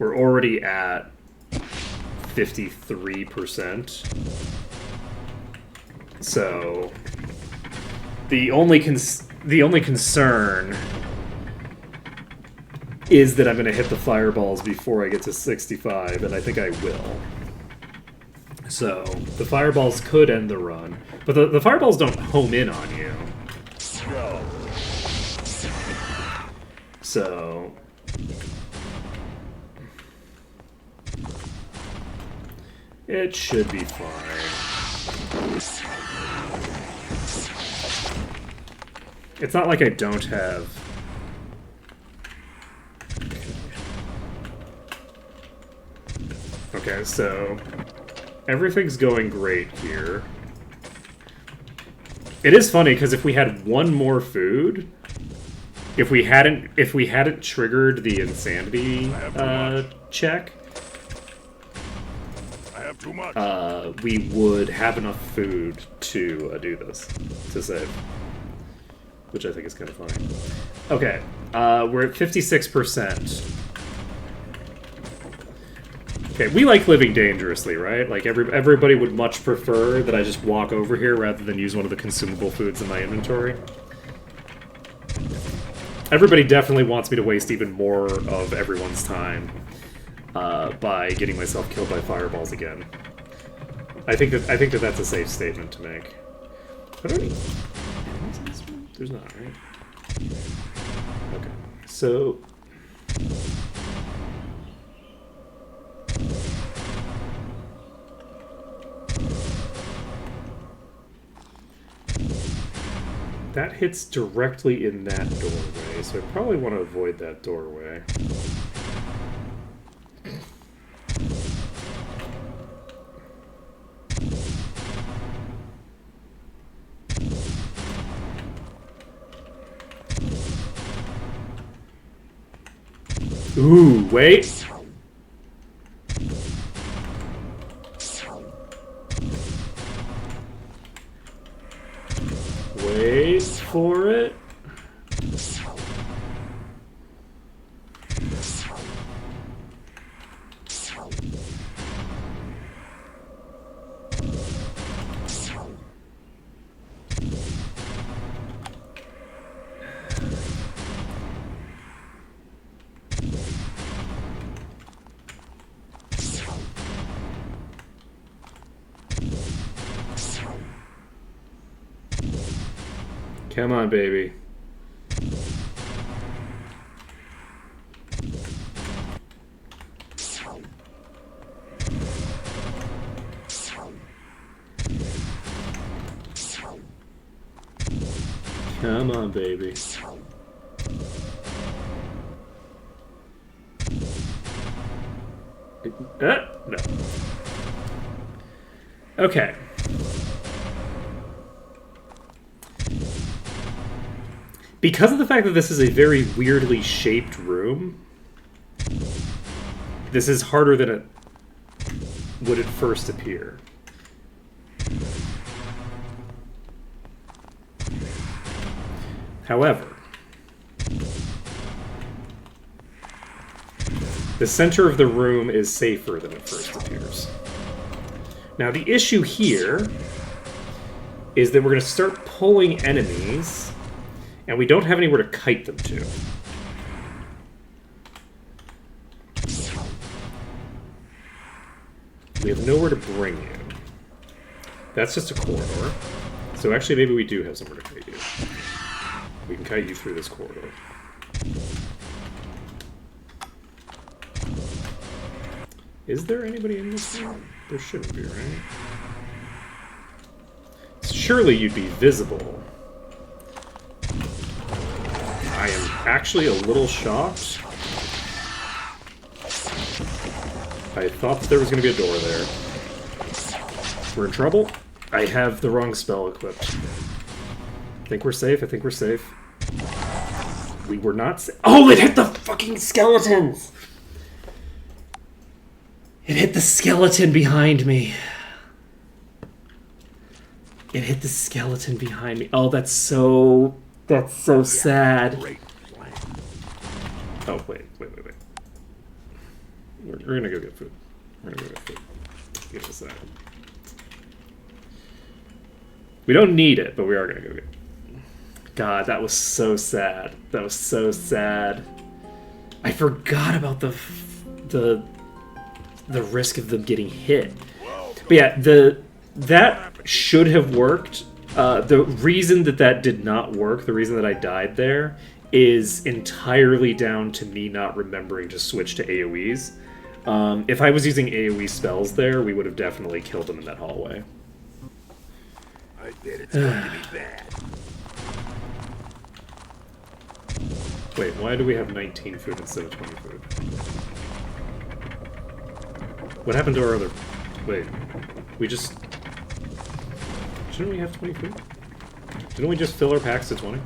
We're already at 53%. So the only concern is that I'm going to hit the fireballs before I get to 65, and I think I will. So the fireballs could end the run, but the fireballs don't home in on you. Go. So it should be fine. It's not like I don't have... Okay, so everything's going great here. It is funny because if we had one more food, if we hadn't triggered the insanity check, I have too much. we would have enough food to do this, to save. Which I think is kind of funny. Okay, We're at 56%. Okay, we like living dangerously, right? Like, everybody would much prefer that I just walk over here rather than use one of the consumable foods in my inventory. Everybody definitely wants me to waste even more of everyone's time by getting myself killed by fireballs again. I think that that's a safe statement to make. Are there any enemies in this room? There's not, right? Okay, so... That hits directly in that doorway, so I probably want to avoid that doorway. Ooh, wait! Wait for it. Come on, baby. Come on, baby. No. Okay. Because of the fact that this is a very weirdly shaped room, this is harder than it would at first appear. However, the center of the room is safer than it first appears. Now, the issue here is that we're going to start pulling enemies, and we don't have anywhere to kite them to. We have nowhere to bring you. That's just a corridor. So actually, maybe we do have somewhere to kite you. We can kite you through this corridor. Is there anybody in this room? There shouldn't be, right? Surely you'd be visible. I am actually a little shocked. I thought that there was going to be a door there. We're in trouble. I have the wrong spell equipped. I think we're safe. I think we're safe. We were not safe. Oh, it hit the fucking skeletons! It hit the skeleton behind me. It hit the skeleton behind me. Oh, that's so sad. Great plan. Oh, wait. We're gonna go get food. We're gonna go get food. Give us that. We don't need it, but we are gonna go get it. God, that was so sad. That was so sad. I forgot about the risk of them getting hit. But yeah, that should have worked. The reason that did not work, the reason that I died there, is entirely down to me not remembering to switch to AoEs. If I was using AoE spells there, we would have definitely killed them in that hallway. I bet it's going to be bad. Wait, why do we have 19 food instead of 20 food? What happened to our other... Wait, we just... Shouldn't we have 20 food? Didn't we just fill our packs to 20?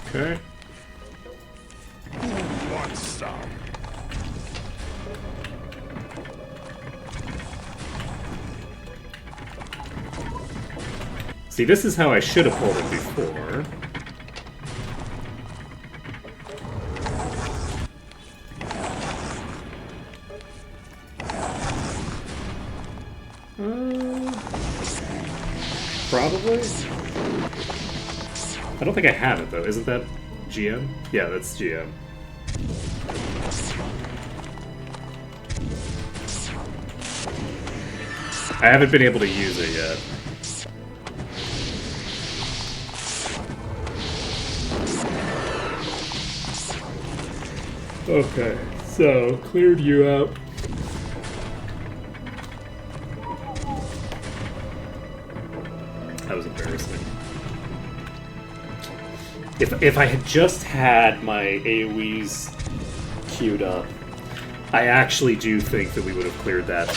Okay. Who wants stop. See, this is how I should have pulled it before. Probably? I don't think I have it, though. Isn't that GM? Yeah, that's GM. I haven't been able to use it yet. Okay, so cleared you out. That was embarrassing. If I had just had my AoEs queued up, I actually do think that we would have cleared that.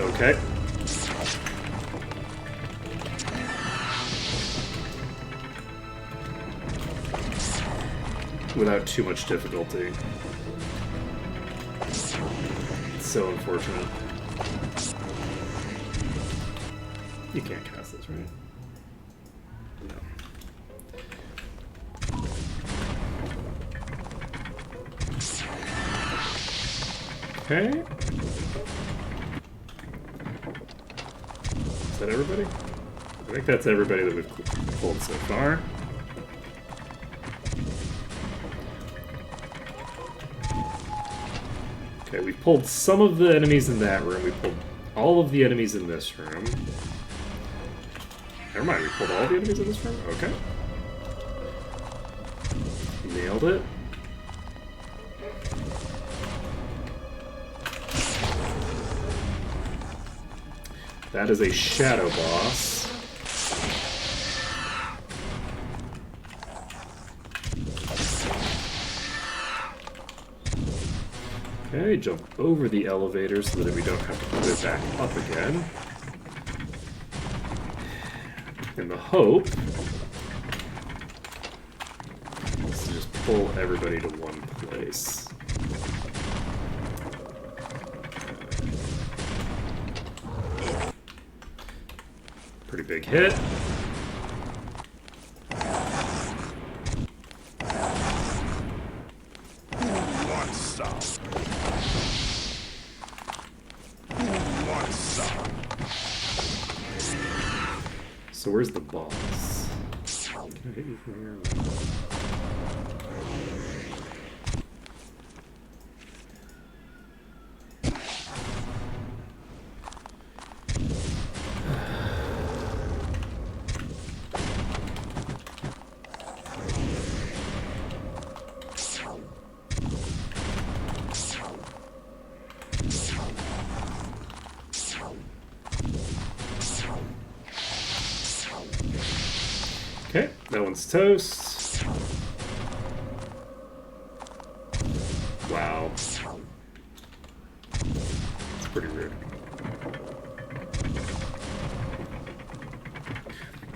Okay. Without too much difficulty. It's so unfortunate. You can't cast this, right? No. Okay. Is that everybody? I think that's everybody that we've pulled so far. Okay, we pulled some of the enemies in that room. We pulled all of the enemies in this room. Never mind, we pulled all the enemies in this room? Okay. Nailed it. That is a shadow boss. Okay, jump over the elevator so that we don't have to put it back up again. In the hope is to just pull everybody to one place. Pretty big hit. One stop. One stop. So where's the boss? Can I hit you from here? Okay, that one's toast. Wow. It's pretty rude.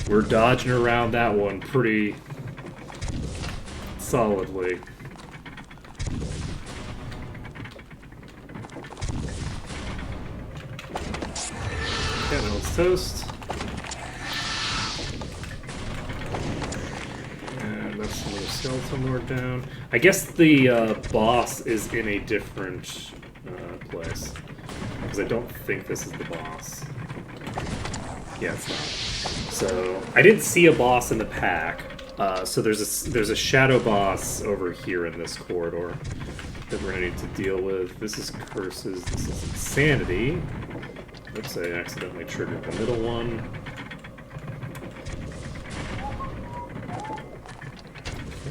We're dodging around that one pretty solidly. Okay, that one's toast. That's another skeleton lord down. I guess the boss is in a different place. Because I don't think this is the boss. Yeah, it's not. So, I didn't see a boss in the pack. So there's a shadow boss over here in this corridor that we're going to need to deal with. This is curses. This is insanity. Oops, I accidentally triggered the middle one.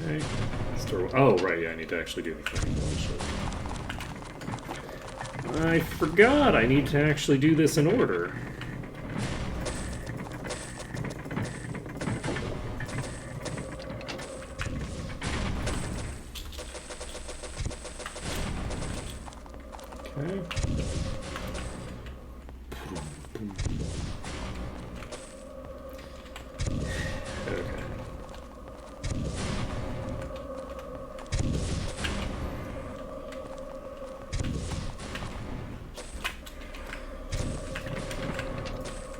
Okay. Oh, right, yeah, I need to actually do the thing. I forgot I need to actually do this in order. Okay.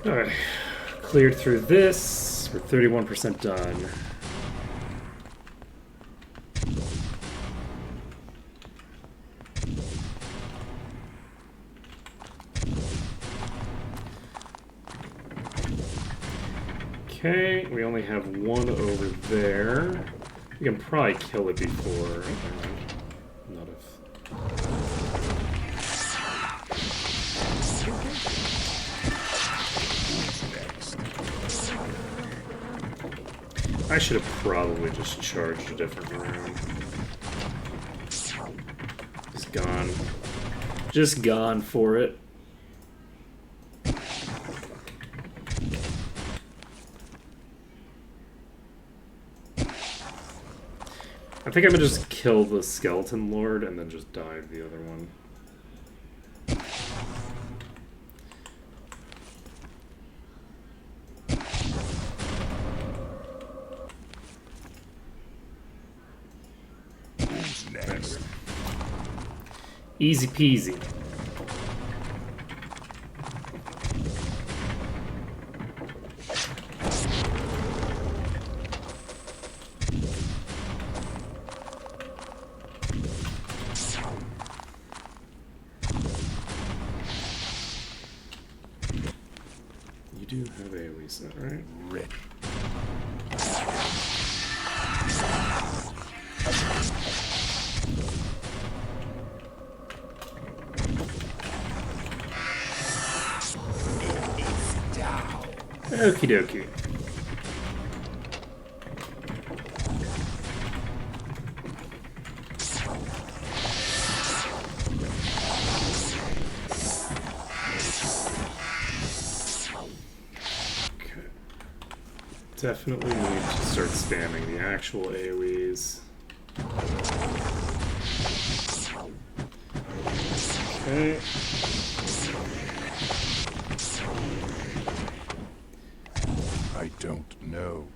Alright. Cleared through this. We're 31% done. Okay, we only have one over there. We can probably kill it before. Not if. I should have probably just charged a different room. Just gone. Just gone for it. I think I'm gonna just kill the skeleton lord and then just dive the other one. Who's next? Easy peasy. You do have AoE set, right? Ready. Okie dokie. Okay. Definitely need to start spamming the actual AoEs. Okay. I don't know.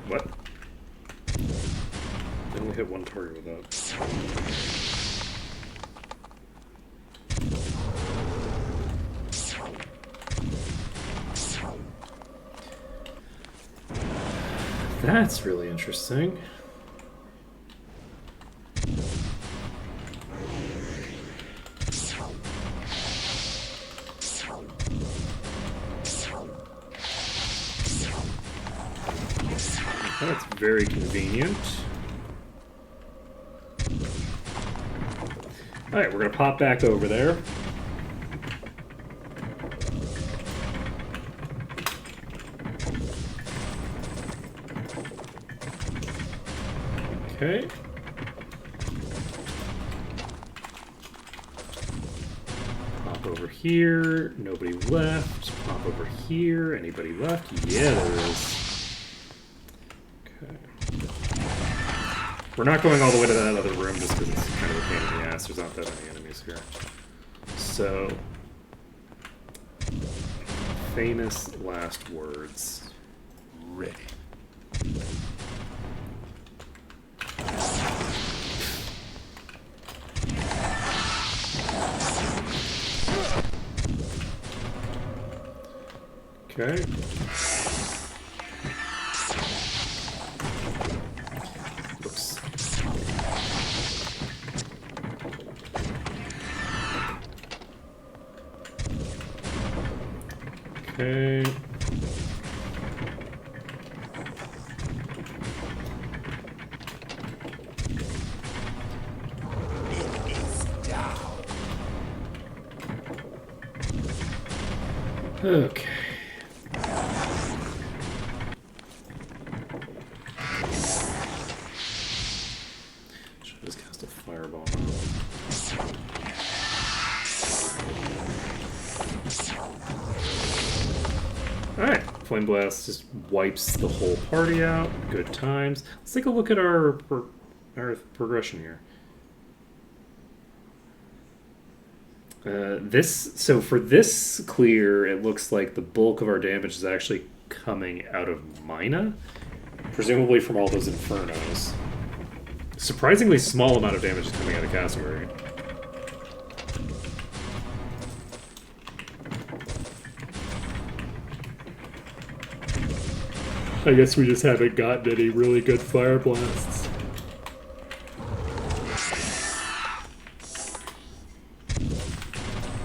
What? I only hit one target with that. That's really interesting. That's very convenient. Alright, we're gonna pop back over there. Okay. Pop over here. Nobody left. Pop over here. Anybody left? Yeah, there is. We're not going all the way to that other room just because it's kind of a pain in the ass. There's not that many enemies here. So, famous last words. Ready. Okay. Oops. Okay. Okay. Should I just cast a fireball now? Alright, Flame Blast just wipes the whole party out. Good times. Let's take a look at our progression here. So for this clear, it looks like the bulk of our damage is actually coming out of Mina, presumably from all those Infernos. Surprisingly small amount of damage is coming out of Cassowary. I guess we just haven't gotten any really good fire blasts.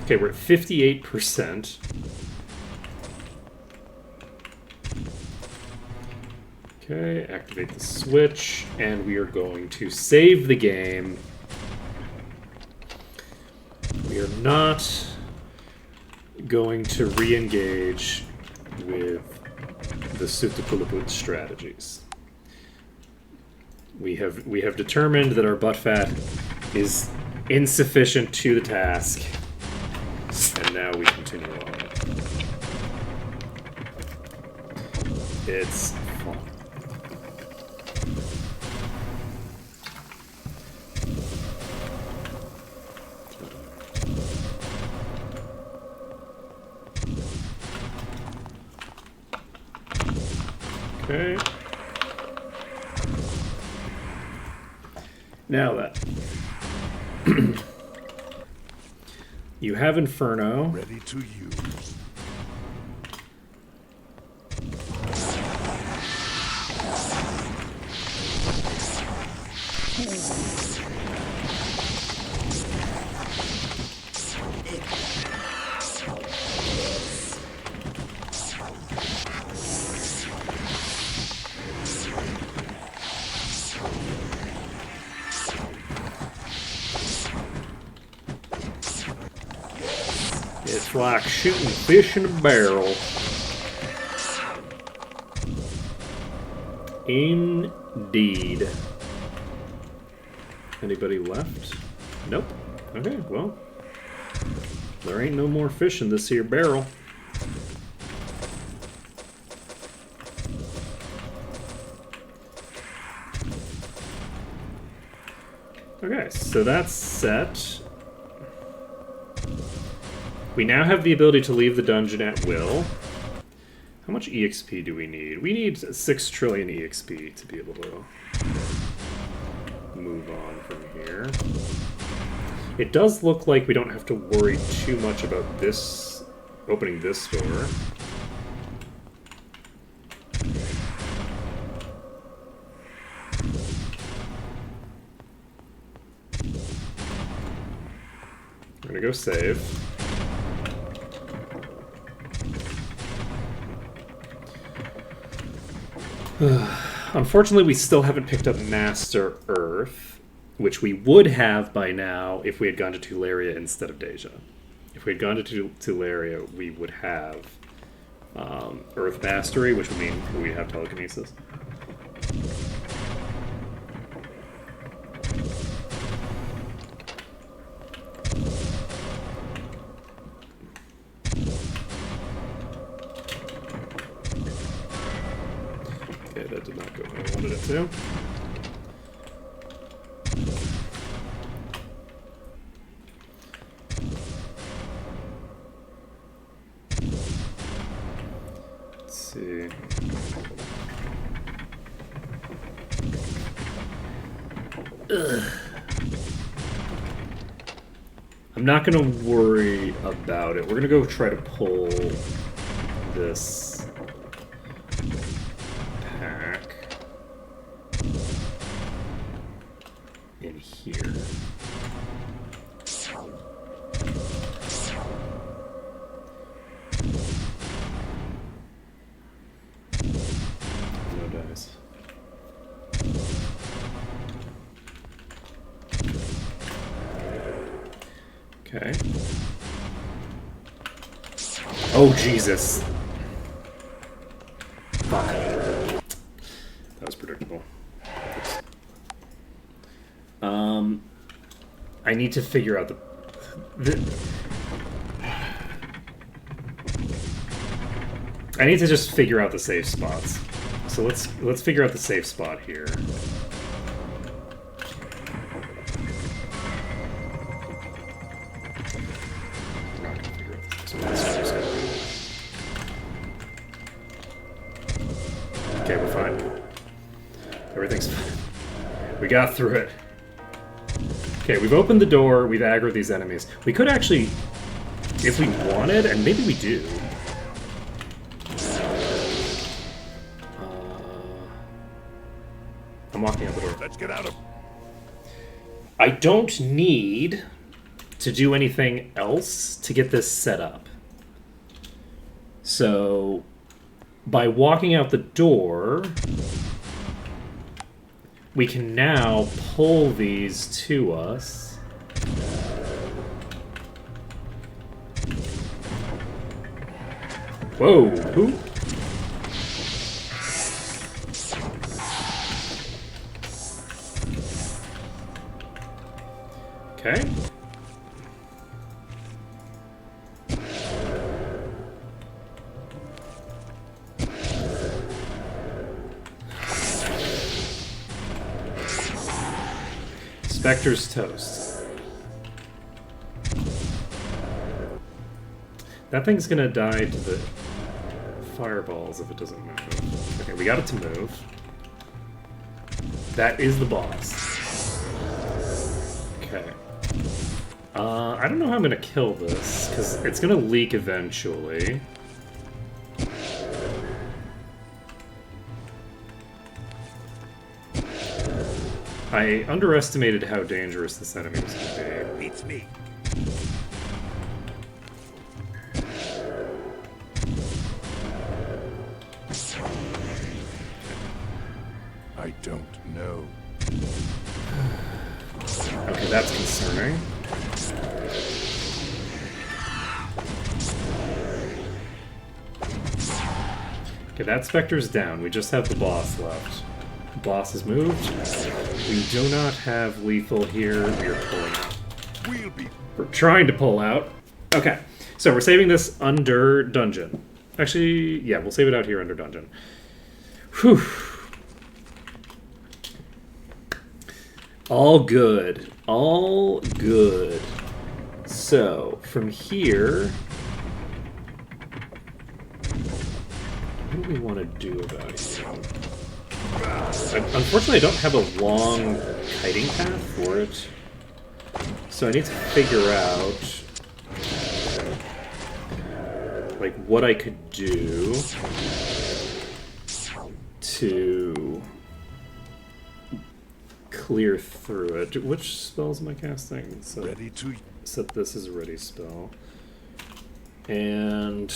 Okay, we're at 58%. Okay, activate the switch, and we are going to save the game. We are not going to re-engage with the Sutakulaput strategies. We have determined that our butt fat is insufficient to the task, and now we continue on. It's fun. Okay. Now then. You have Inferno. Ready to use. It's like shooting fish in a barrel. Indeed. Anybody left? Nope. Okay, well. There ain't no more fish in this here barrel. Okay, so that's set. We now have the ability to leave the dungeon at will. How much EXP do we need? We need 6 trillion EXP to be able to move on from here. It does look like we don't have to worry too much about this, opening this door. We're gonna go save. Unfortunately, we still haven't picked up Master Earth, which we would have by now if we had gone to Tularea instead of Deja. If we had gone to Tularea, we would have Earth Mastery, which would mean we have telekinesis. Okay, that did not go where I wanted it to. Let's see. Ugh. I'm not going to worry about it. We're going to go try to pull this pack in here. No dice. Okay. Oh, Jesus. Fuck. That was predictable. I need to figure out I need to just figure out the safe spots. So let's figure out the safe spot here. Okay, we're fine. Everything's fine. We got through it. Okay, we've opened the door, we've aggroed these enemies. We could actually, if we wanted, and maybe we do. I'm walking out the door. Let's get out of. I don't need to do anything else to get this set up. So, by walking out the door, we can now pull these to us. Whoa, who? Okay. Spectre's toast. That thing's gonna die to the fireballs if it doesn't move. Okay, we got it to move. That is the boss. Okay. I don't know how I'm gonna kill this, because it's gonna leak eventually. I underestimated how dangerous this enemy was going to be. Beats me. I don't know. Okay, that's concerning. Okay, that Spectre's down. We just have the boss left. The boss has moved. We do not have lethal here. We are pulling out. We'll be. We're trying to pull out. Okay, so we're saving this under dungeon. Actually, yeah, we'll save it out here under dungeon. Whew. All good. All good. So, from here... what do we want to do about it? Unfortunately, I don't have a long kiting path for it. So I need to figure out... like, what I could do to clear through it. Which spells am I casting? So Ready to. set this as a ready spell. And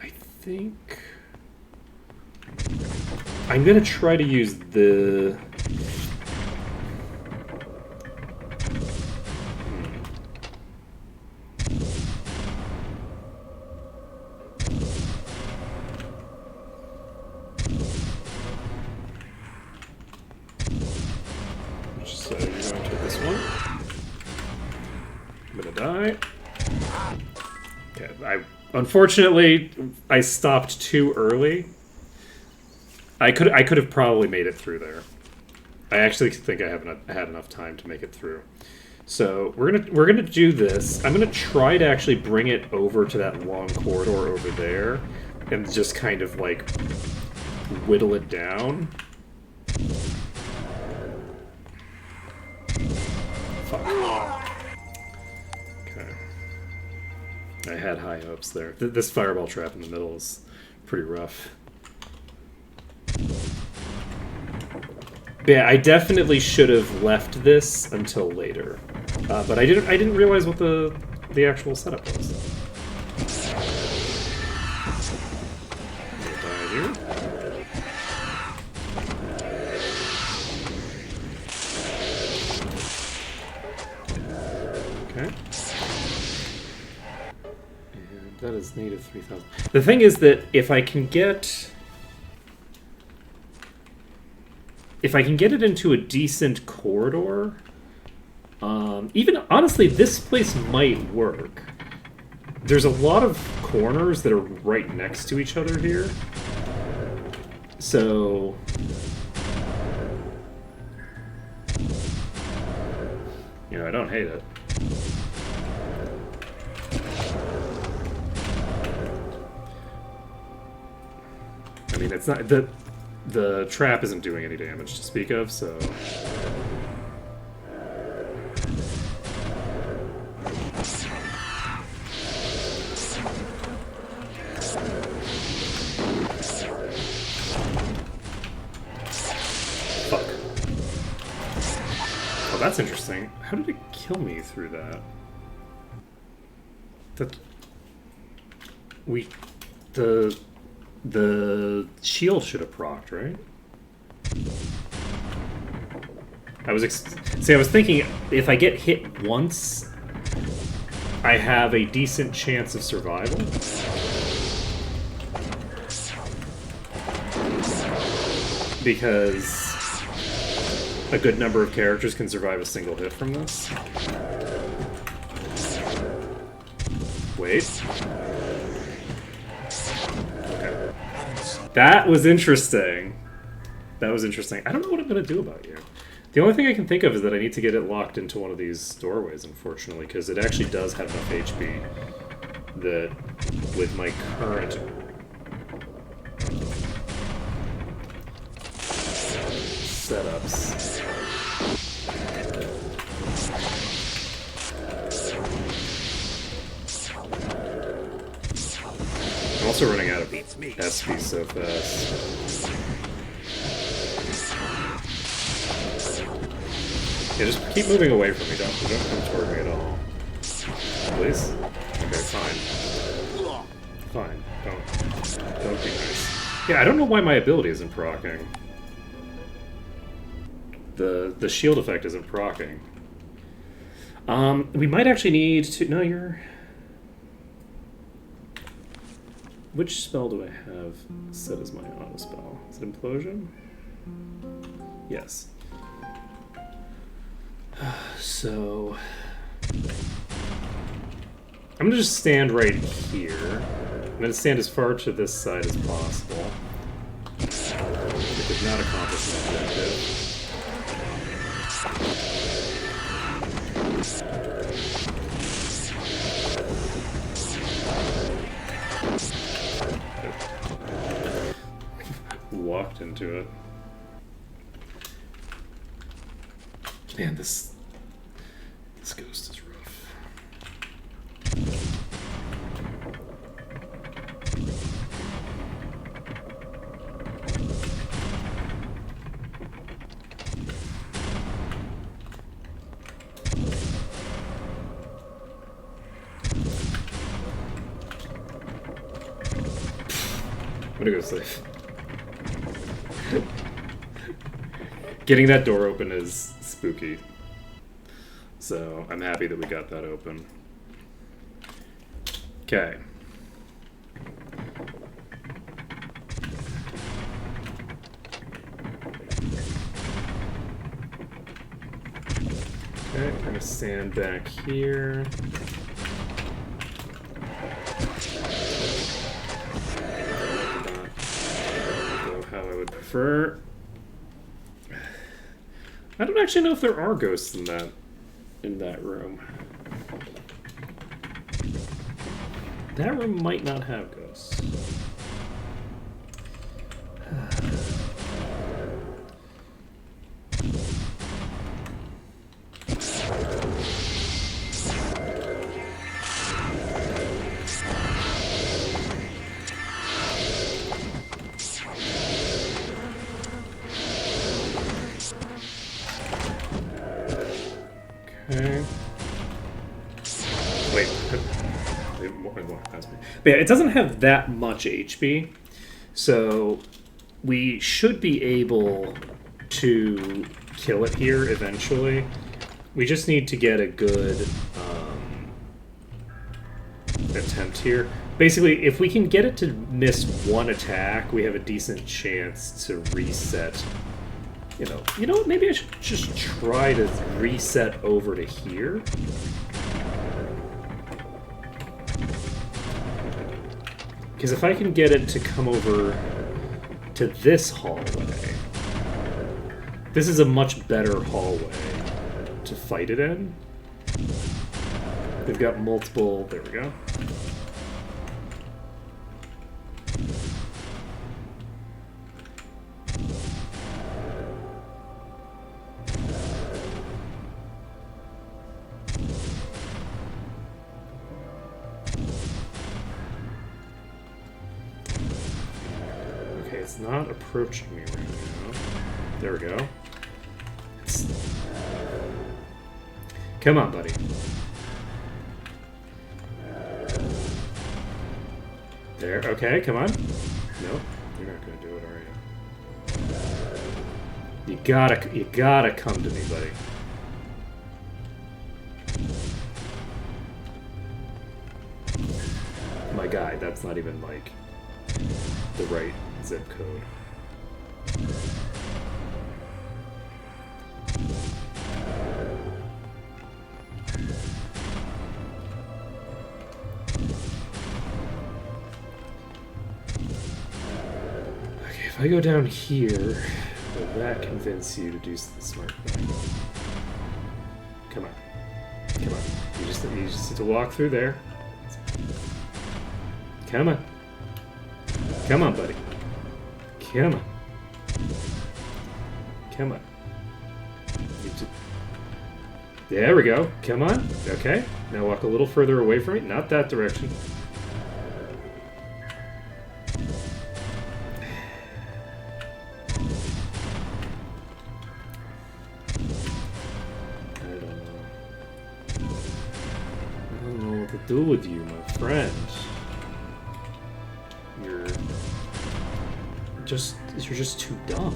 I think I'm gonna try to use the so you're going to take this one. I'm gonna die. Okay, unfortunately I stopped too early. I could have probably made it through there. I actually think I haven't had enough time to make it through. So we're gonna do this. I'm gonna try to actually bring it over to that long corridor over there, and just kind of like whittle it down. Fuck. Okay. I had high hopes there. This fireball trap in the middle is pretty rough. Yeah, I definitely should have left this until later, but I didn't realize what the actual setup was. Die here. Okay. And that is native 3,000. The thing is that if I can get it into a decent corridor, even honestly, this place might work. There's a lot of corners that are right next to each other here. So... you know, I don't hate it. I mean, it's not... The trap isn't doing any damage to speak of, so... Fuck. Oh, that's interesting. How did it kill me through that? The shield should have procced, right? I was thinking if I get hit once, I have a decent chance of survival. Because a good number of characters can survive a single hit from this. Wait. Okay. That was interesting. That was interesting. I don't know what I'm going to do about you. The only thing I can think of is that I need to get it locked into one of these doorways, unfortunately, because it actually does have enough HP that with my current setups. I'm also running out of SP so fast. Yeah, just keep moving away from me. Don't come toward me at all. Please? Okay, fine. Fine. Don't be nice. Yeah, I don't know why my ability isn't proccing. The shield effect isn't proccing. We might actually need to... No, you're... Which spell do I have set as my auto spell? Is it Implosion? Yes. So... I'm gonna just stand right here. I'm gonna stand as far to this side as possible. It did not accomplish my objective. Walked into it. Man, this ghost is rough. I'm gonna go safe. Getting that door open is spooky. So I'm happy that we got that open. Okay. Okay, I'm gonna stand back here. Go how I would prefer. I don't actually know if there are ghosts in that room. That room might not have ghosts. Okay. Wait. But yeah, it doesn't have that much HP, so we should be able to kill it here eventually. We just need to get a good attempt here. Basically, if we can get it to miss one attack, we have a decent chance to reset. You know what? Maybe I should just try to reset over to here. Because if I can get it to come over to this hallway, this is a much better hallway to fight it in. They've got multiple... There we go. it's not approaching me right now. There we go. Come on, buddy. There, okay, come on. Nope, you're not gonna do it, are you? You gotta come to me, buddy. My guy, that's not even, like, the right zip code. Okay, if I go down here, will that convince you to do the smart thing? Come on. Come on. You just need to walk through there. Come on. Come on, buddy. Come on. Come on. There we go. Come on. Okay. Now walk a little further away from it. Not that direction. I don't know what to do with you, my friend. You're just too dumb.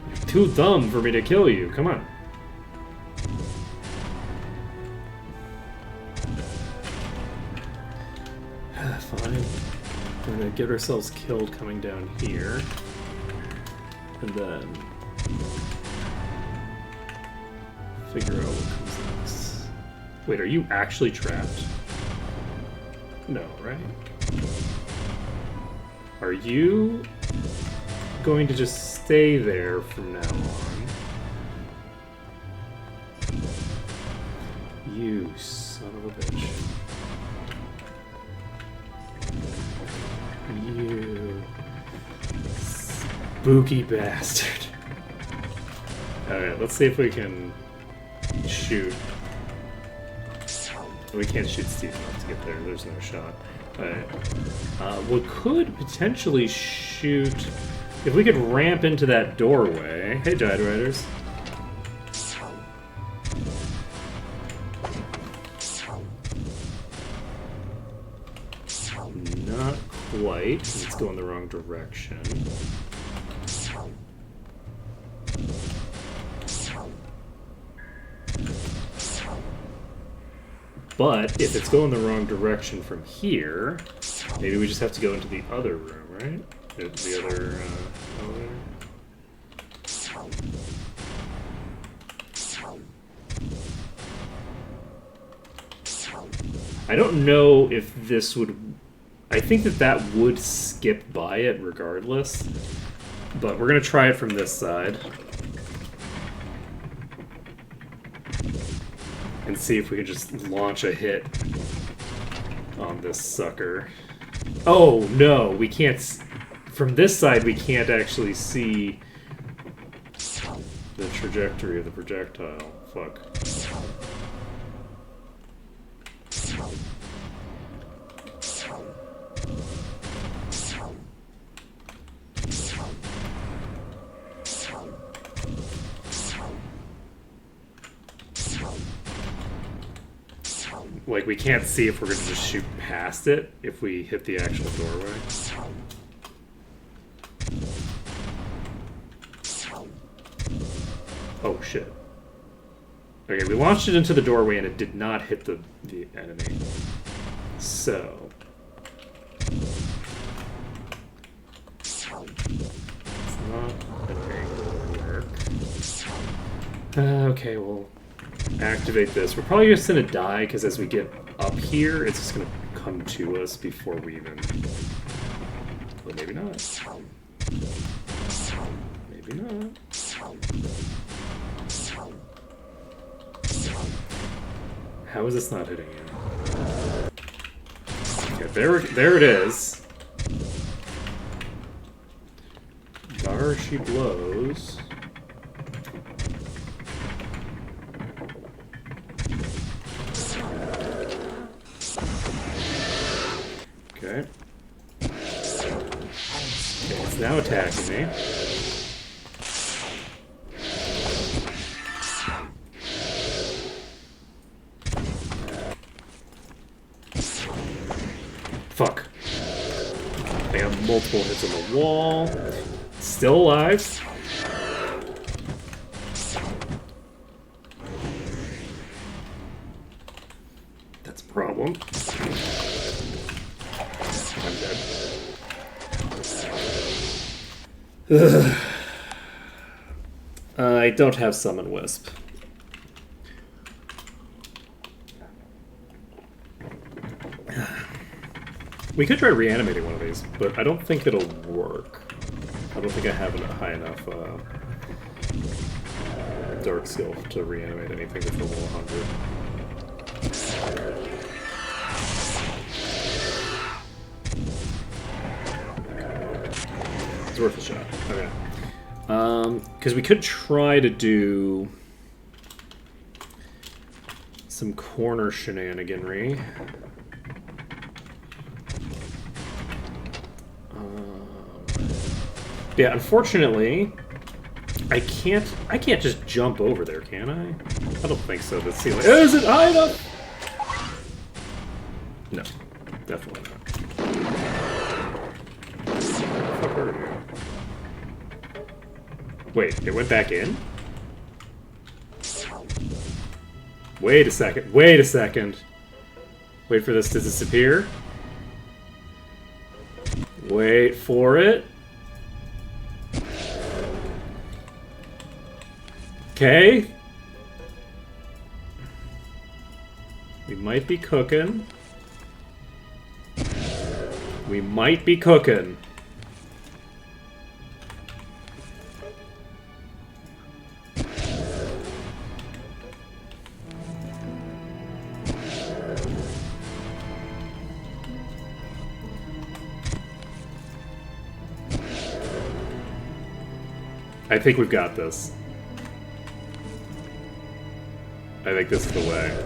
You're too dumb for me to kill you. Come on. Fine. We're gonna get ourselves killed coming down here. And then figure out what comes next. Wait, are you actually trapped? No, right? Are you going to just stay there from now on? You son of a bitch. You spooky bastard. Alright, let's see if we can shoot. We can't shoot Steve enough to get there, there's no shot. Alright. We could potentially shoot... If we could ramp into that doorway... Hey, Giant Riders. Not quite. It's going the wrong direction. But if it's going the wrong direction from here, maybe we just have to go into the other room, right? The other elevator. I don't know if this would... I think that would skip by it regardless. But we're going to try it from this side. And see if we can just launch a hit on this sucker. Oh, no, we can't... From this side, we can't actually see the trajectory of the projectile. Fuck. Like, we can't see if we're going to just shoot past it if we hit the actual doorway. Oh, shit. Okay, we launched it into the doorway and it did not hit the enemy. So... It's not going to work. Okay, we'll activate this. We're probably just going to die because as we get up here, it's just going to come to us before we even... Well, maybe not. Maybe not. How is this not hitting you? Okay, there it is. There she blows. Okay. It's now attacking me. Fuck. I have multiple hits on the wall. Still alive. That's a problem. I'm dead. Ugh. I don't have Summon Wisp. We could try reanimating one of these, but I don't think it'll work. I don't think I have a high enough dark skill to reanimate anything that's level 100. It's worth a shot. Okay. Because we could try to do some corner shenaniganry. Yeah, unfortunately, I can't just jump over there, can I? I don't think so. The ceiling is it high enough? No, definitely not. Fuck are you? Wait, it went back in? Wait a second. Wait a second. Wait for this to disappear. Wait for it. Okay. We might be cooking. We might be cooking. I think we've got this. I think this is the way.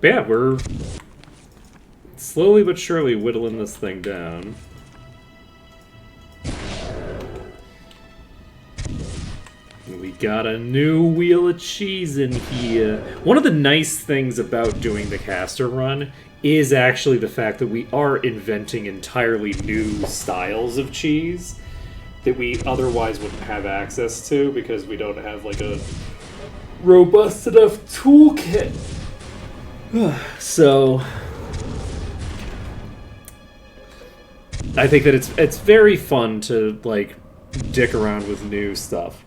But yeah, we're slowly but surely whittling this thing down. We got a new wheel of cheese in here. One of the nice things about doing the caster run is actually the fact that we are inventing entirely new styles of cheese that we otherwise wouldn't have access to because we don't have like a robust enough toolkit. So I think that it's very fun to like dick around with new stuff.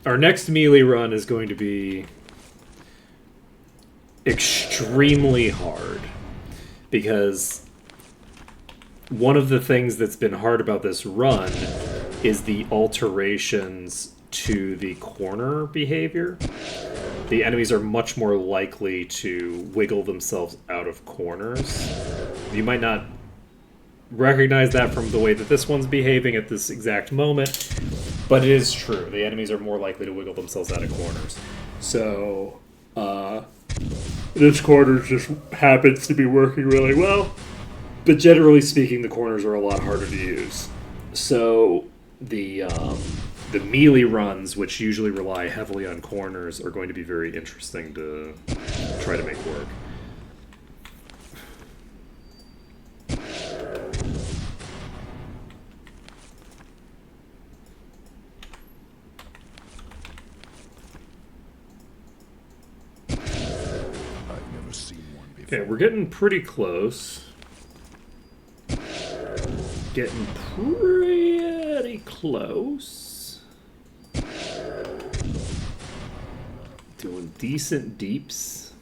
Our next melee run is going to be extremely hard. Because one of the things that's been hard about this run is the alterations to the corner behavior. The enemies are much more likely to wiggle themselves out of corners. You might not recognize that from the way that this one's behaving at this exact moment, but it is true. The enemies are more likely to wiggle themselves out of corners. So, this corner just happens to be working really well, but generally speaking, the corners are a lot harder to use. So the the melee runs, which usually rely heavily on corners, are going to be very interesting to try to make work. I've never seen one before. Okay, we're getting pretty close. Getting pretty close. Doing decent deeps.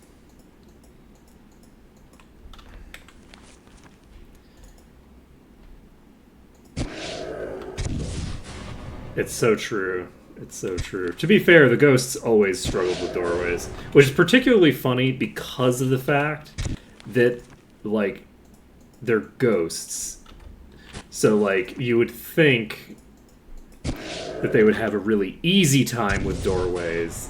It's so true. It's so true. To be fair, the ghosts always struggled with doorways, which is particularly funny because of the fact that, like, they're ghosts. So, like, you would think that they would have a really easy time with doorways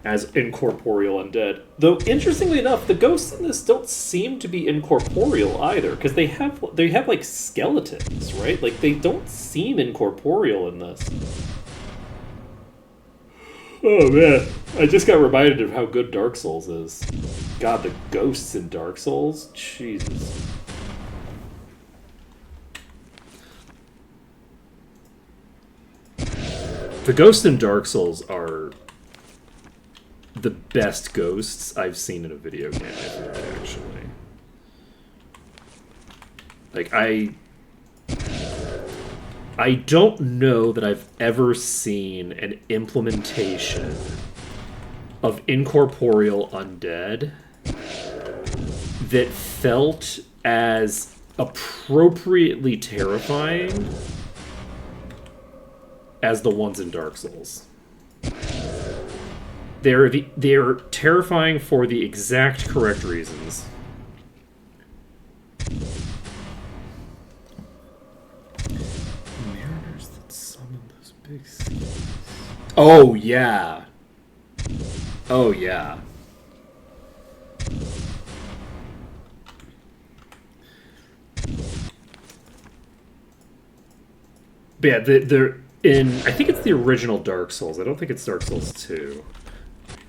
as incorporeal undead. Though, interestingly enough, the ghosts in this don't seem to be incorporeal either, because they have like skeletons, right? Like, they don't seem incorporeal in this. Oh man, I just got reminded of how good Dark Souls is. God, the ghosts in Dark Souls? Jesus. The ghosts in Dark Souls are the best ghosts I've seen in a video game, I think, actually. Like, I don't know that I've ever seen an implementation of incorporeal undead that felt as appropriately terrifying as the ones in Dark Souls. They're terrifying for the exact correct reasons. Mariners that summon those big seas. Oh yeah. Oh yeah. But yeah, they're in. I think it's the original Dark Souls. I don't think it's Dark Souls 2.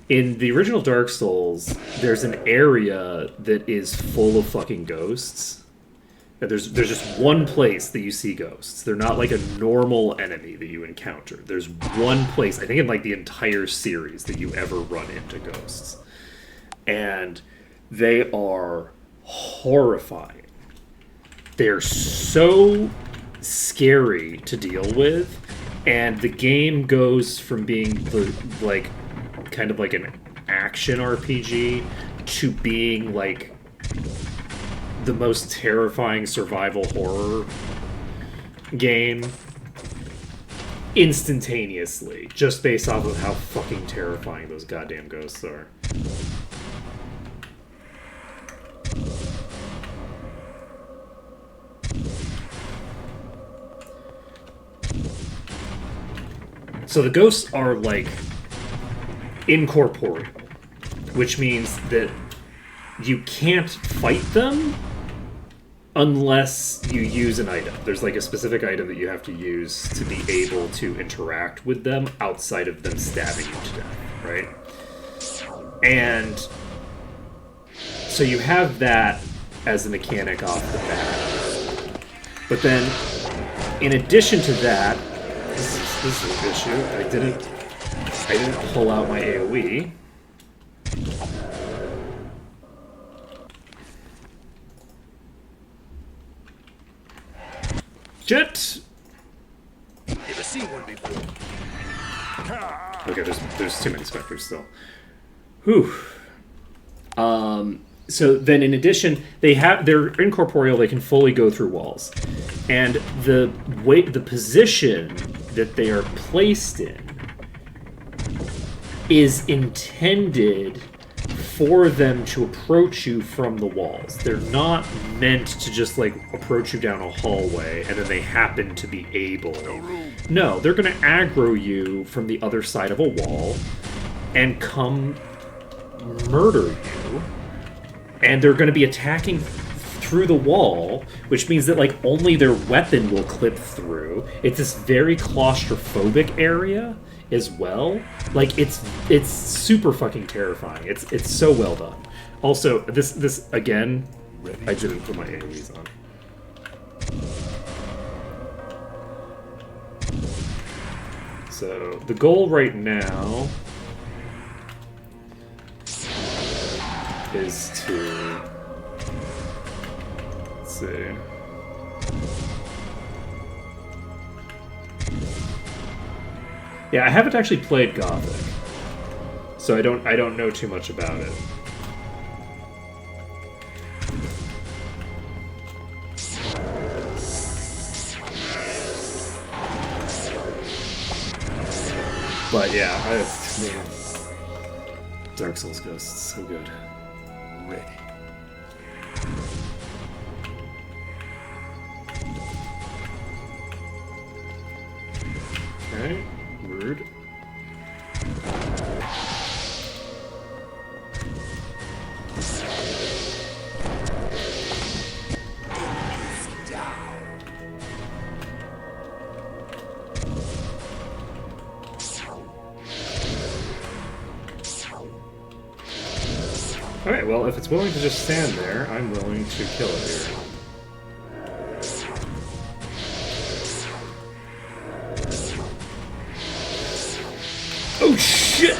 In the original Dark Souls, there's an area that is full of fucking ghosts. And there's just one place that you see ghosts. They're not like a normal enemy that you encounter. There's one place, I think in like the entire series, that you ever run into ghosts. And they are horrifying. They're so scary to deal with, and the game goes from being like kind of like an action RPG to being like the most terrifying survival horror game instantaneously, just based off of how fucking terrifying those goddamn ghosts are. So the ghosts are like incorporeal, which means that you can't fight them unless you use an item. There's like a specific item that you have to use to be able to interact with them outside of them stabbing you to death, right? And so you have that as a mechanic off the bat. But then, in addition to that, this is an issue. I didn't pull out my AoE. Jet! Never seen one before. Okay, there's too many specters still. Whew. So then, in addition, they're incorporeal. They can fully go through walls, and the position that they are placed in is intended for them to approach you from the walls. They're not meant to just like approach you down a hallway and then they happen to be able. No, they're going to aggro you from the other side of a wall and come murder you. And they're going to be attacking through the wall, which means that like only their weapon will clip through. It's this very claustrophobic area as well. Like it's super fucking terrifying. It's so well done. Also, this again, I didn't put my AoEs on. So the goal right now is to, let's see. Yeah, I haven't actually played Gothic, so I don't know too much about it. But yeah, man, Dark Souls Ghosts, so good. Ready. Okay, rude. Alright, well, if it's willing to just stand there, I'm willing to kill it here. Oh, shit!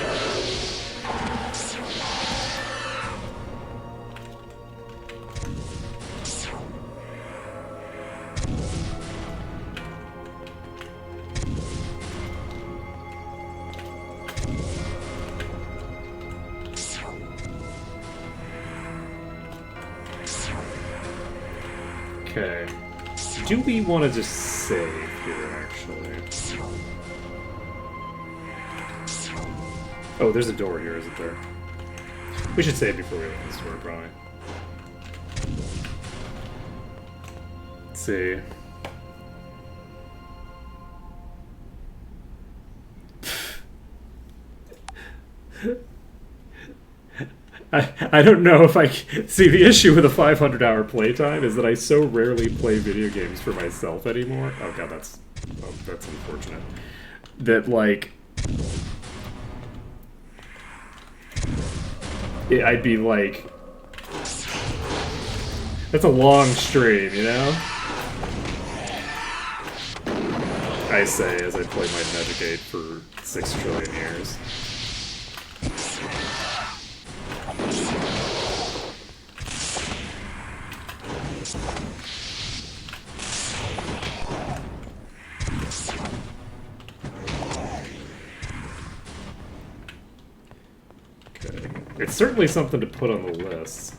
Okay. Do we want to just save here, actually? Oh, there's a door here, isn't there? We should save before we open this door, probably. Let's see. I don't know if I... See, the issue with a 500-hour playtime is that I so rarely play video games for myself anymore. Oh god, that's unfortunate. That, like... I'd be like... That's a long stream, you know? I say as I play my Medicaid for 6 trillion years. Okay. It's certainly something to put on the list.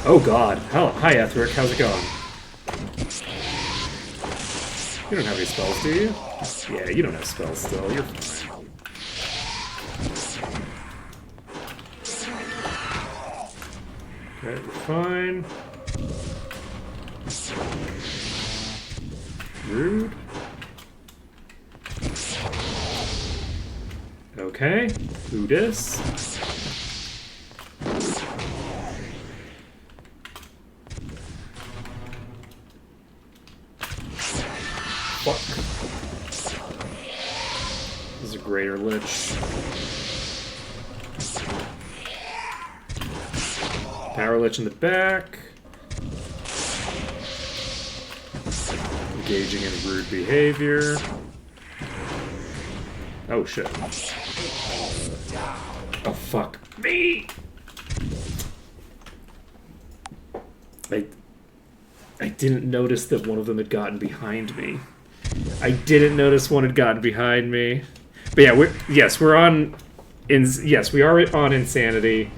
Oh god. Hi, Etheric. How's it going? You don't have any spells, do you? Yeah, you don't have spells still. You're fine. Okay, we're fine. Rude. Okay. Who dis? Fuck. This is a greater lich. Power lich in the back. Engaging in rude behavior. Oh shit. Oh fuck me! I didn't notice that one of them had gotten behind me. I didn't notice one had gotten behind me. But yeah, we are on Insanity.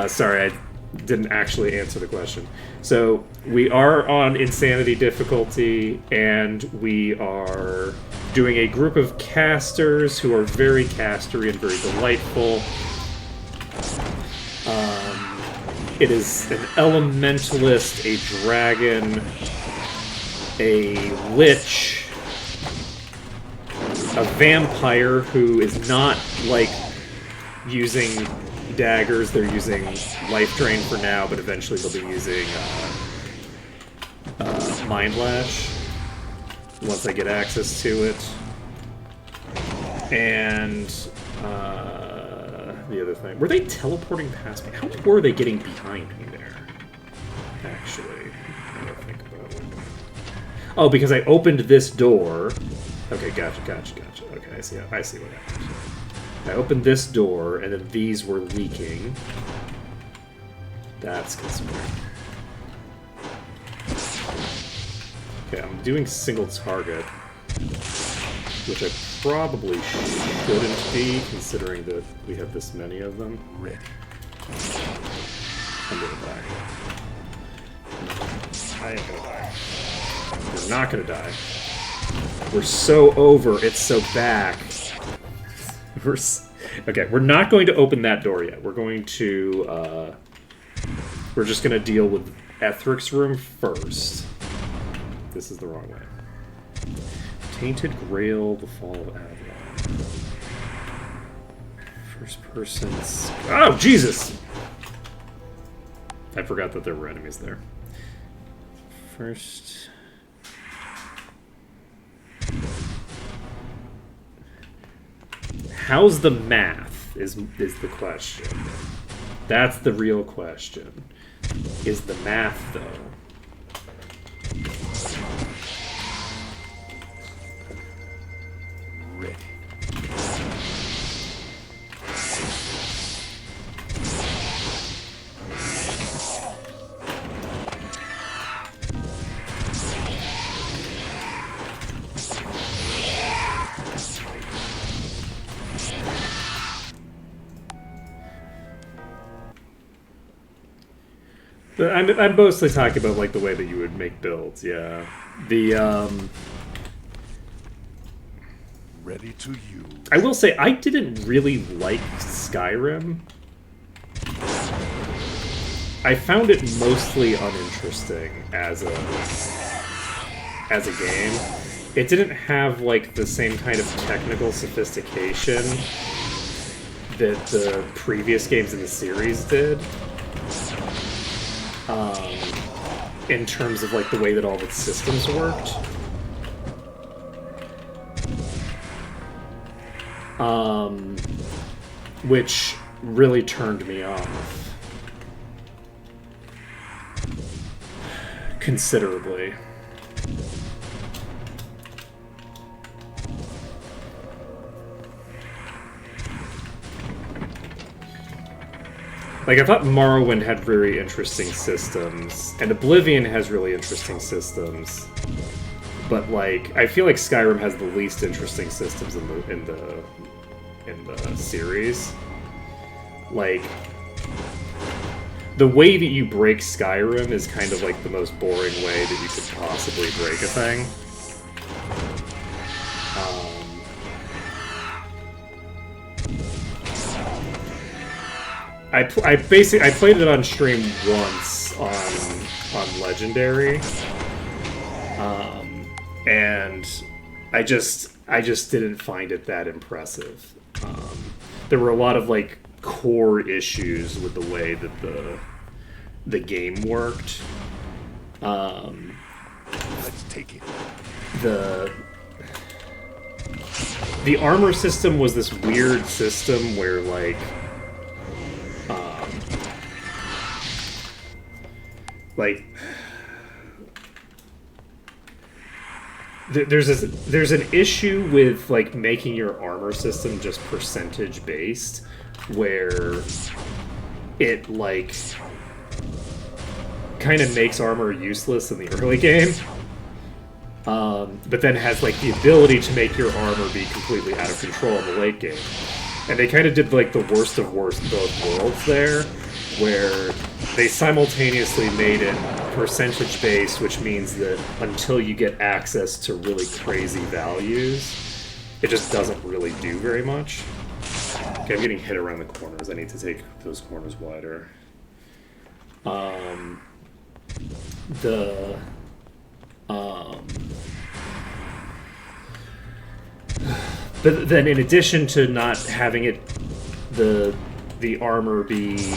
Sorry, I didn't actually answer the question. So we are on Insanity difficulty, and we are doing a group of casters who are very castery and very delightful. It is an elementalist, a dragon, a lich, a vampire who is not, like, using daggers. They're using life drain for now, but eventually they'll be using Mind Lash once I get access to it. And the other thing, were they teleporting past me? How were they getting behind me there? Actually, I gotta think about it. Oh, because I opened this door. Okay, gotcha. Okay, I see what happened. I opened this door, and then these were leaking. That's concerning. Okay, I'm doing single target, which I probably shouldn't be, considering that we have this many of them. Ready. I'm gonna die. I am gonna die. We're not gonna die. We're so over, it's so back. Okay, we're not going to open that door yet. We're going to, we're just gonna deal with Ethric's room first. This is the wrong way. Tainted Grail, the Fall of Avalon. First person... Oh, Jesus! I forgot that there were enemies there. First... How's the math, is the question. That's the real question. Is the math, though? Ready. But I'm mostly talking about, like, the way that you would make builds, yeah. Ready to use. I will say, I didn't really like Skyrim. I found it mostly uninteresting as a game. It didn't have, like, the same kind of technical sophistication that the previous games in the series did. In terms of, like, the way that all the systems worked. Which really turned me off. Considerably. Like, I thought Morrowind had very interesting systems, and Oblivion has really interesting systems, but, like, I feel like Skyrim has the least interesting systems in the series. Like, the way that you break Skyrim is kind of like the most boring way that you could possibly break a thing. I played it on stream once on Legendary, and I just didn't find it that impressive. There were a lot of, like, core issues with the way that the game worked. Let's take it. The armor system was this weird system where, like, there's an issue with, like, making your armor system just percentage based, where it, like, kind of makes armor useless in the early game, but then has, like, the ability to make your armor be completely out of control in the late game. And they kind of did, like, the worst of both worlds there, where they simultaneously made it percentage-based, which means that until you get access to really crazy values, it just doesn't really do very much. Okay, I'm getting hit around the corners. I need to take those corners wider. But then, in addition to not having it, the armor be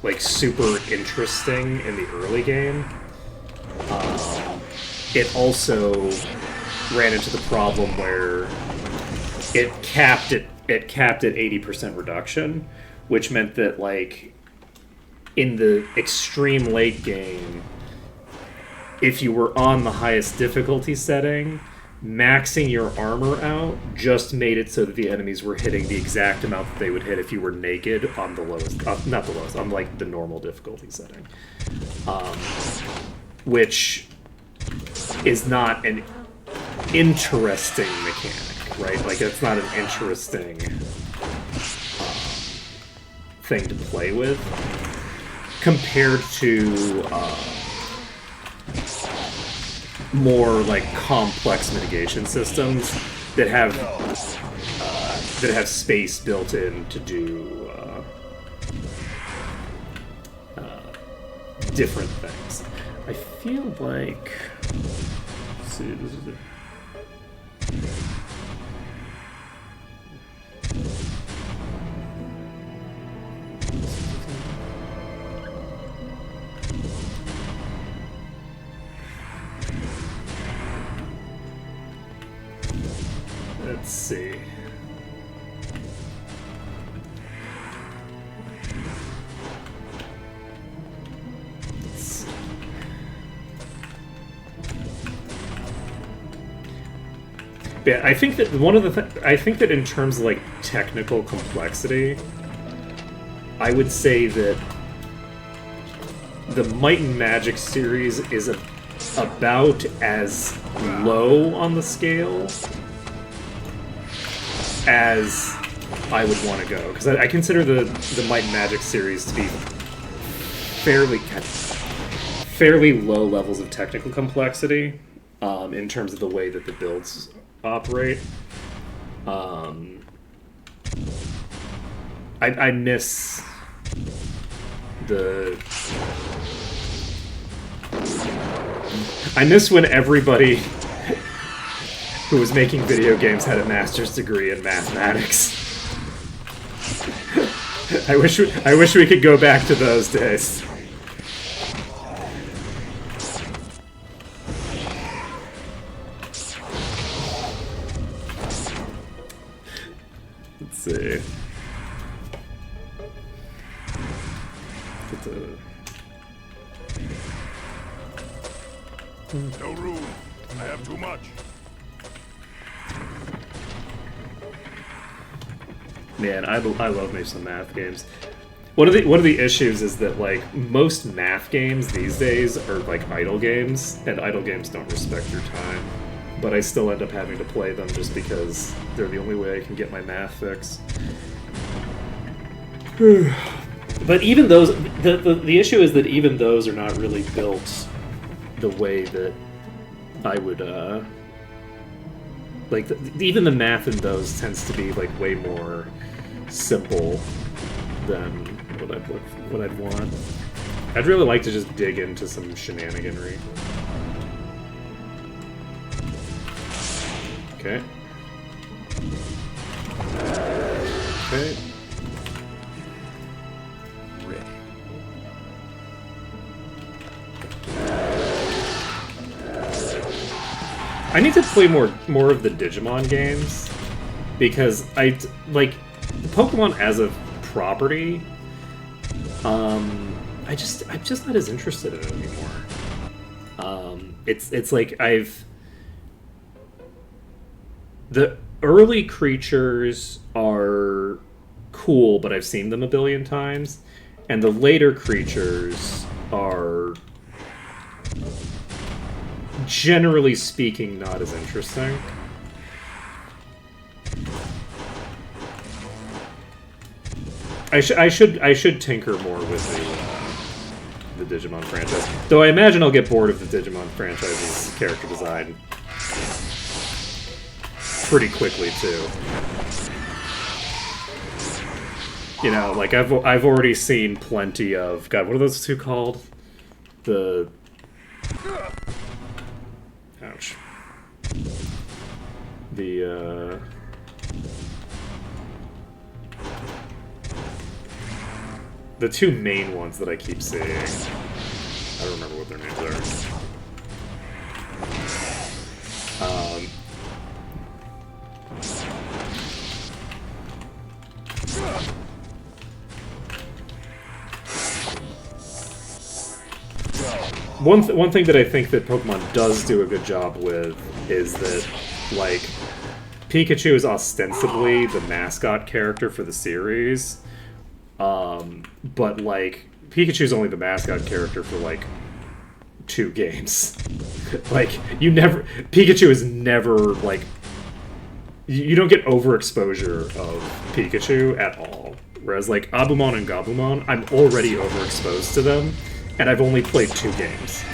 like super interesting in the early game, it also ran into the problem where it capped at 80% reduction, which meant that like in the extreme late game, if you were on the highest difficulty setting, maxing your armor out just made it so that the enemies were hitting the exact amount that they would hit if you were naked on the lowest, not the lowest, on like the normal difficulty setting, which is not an interesting mechanic, right? Like it's not an interesting thing to play with compared to more like complex mitigation systems that have space built in to do different things. I feel like, let's see, this is it. Let's see. Yeah, I think that I think that in terms of like technical complexity, I would say that the Might and Magic series is about as low on the scale as I would want to go, because I consider the Might and Magic series to be fairly low levels of technical complexity in terms of the way that the builds operate. I miss when everybody who was making video games had a master's degree in mathematics. I wish we could go back to those days. Let's see. No room. I have too much. Man, I love me some math games. One of the issues is that like most math games these days are like idle games, and idle games don't respect your time. But I still end up having to play them just because they're the only way I can get my math fix. But even those, the issue is that even those are not really built the way that I would like. Even the math in those tends to be like way more simple than what I'd want. I'd really like to just dig into some shenaniganry. Okay. Okay. Ready. I need to play more of the Digimon games because like Pokemon as a property. I'm just not as interested in it anymore. It's like the early creatures are cool, but I've seen them a billion times, and the later creatures are, generally speaking, not as interesting. I should tinker more with the Digimon franchise, though I imagine I'll get bored of the Digimon franchise's character design pretty quickly too. You know, like I've already seen plenty of, God, what are those two called? The Ouch. The two main ones that I keep seeing, I don't remember what their names are. One thing that I think that Pokemon does do a good job with is that, like, Pikachu is ostensibly the mascot character for the series, but, like, Pikachu's only the mascot character for, like, 2 games. Like, Pikachu is never, like, you don't get overexposure of Pikachu at all. Whereas, like, Abumon and Gabumon, I'm already overexposed to them, and I've only played 2 games.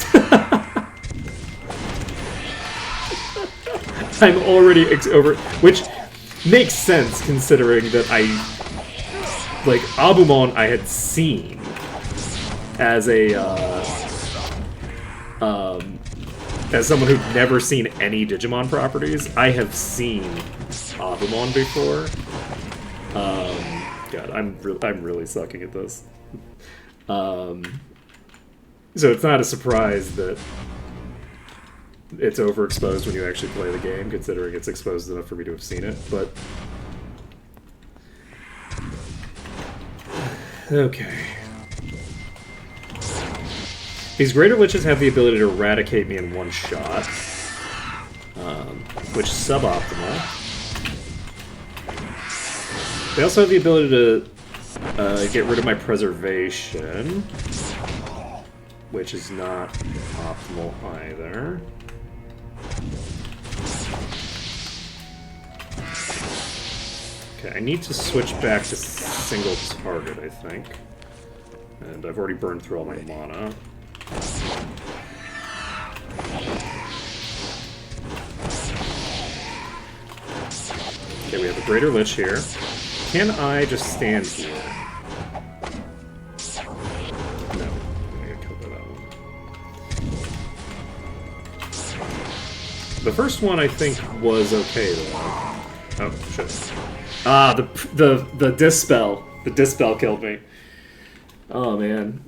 I'm already over... Which makes sense, considering that like, Abumon I had seen as a, as someone who'd never seen any Digimon properties. I have seen Abumon before. God, I'm really sucking at this. So it's not a surprise that it's overexposed when you actually play the game, considering it's exposed enough for me to have seen it, but... Okay. These Greater Liches have the ability to eradicate me in one shot, which is suboptimal. They also have the ability to get rid of my preservation, which is not optimal either. Okay, I need to switch back to single target, I think. And I've already burned through all my mana. Okay, we have a Greater Lich here. Can I just stand here? No, I'm gonna get killed by that one. The first one I think was okay though. Oh shit! Ah, the dispel. The dispel killed me. Oh man.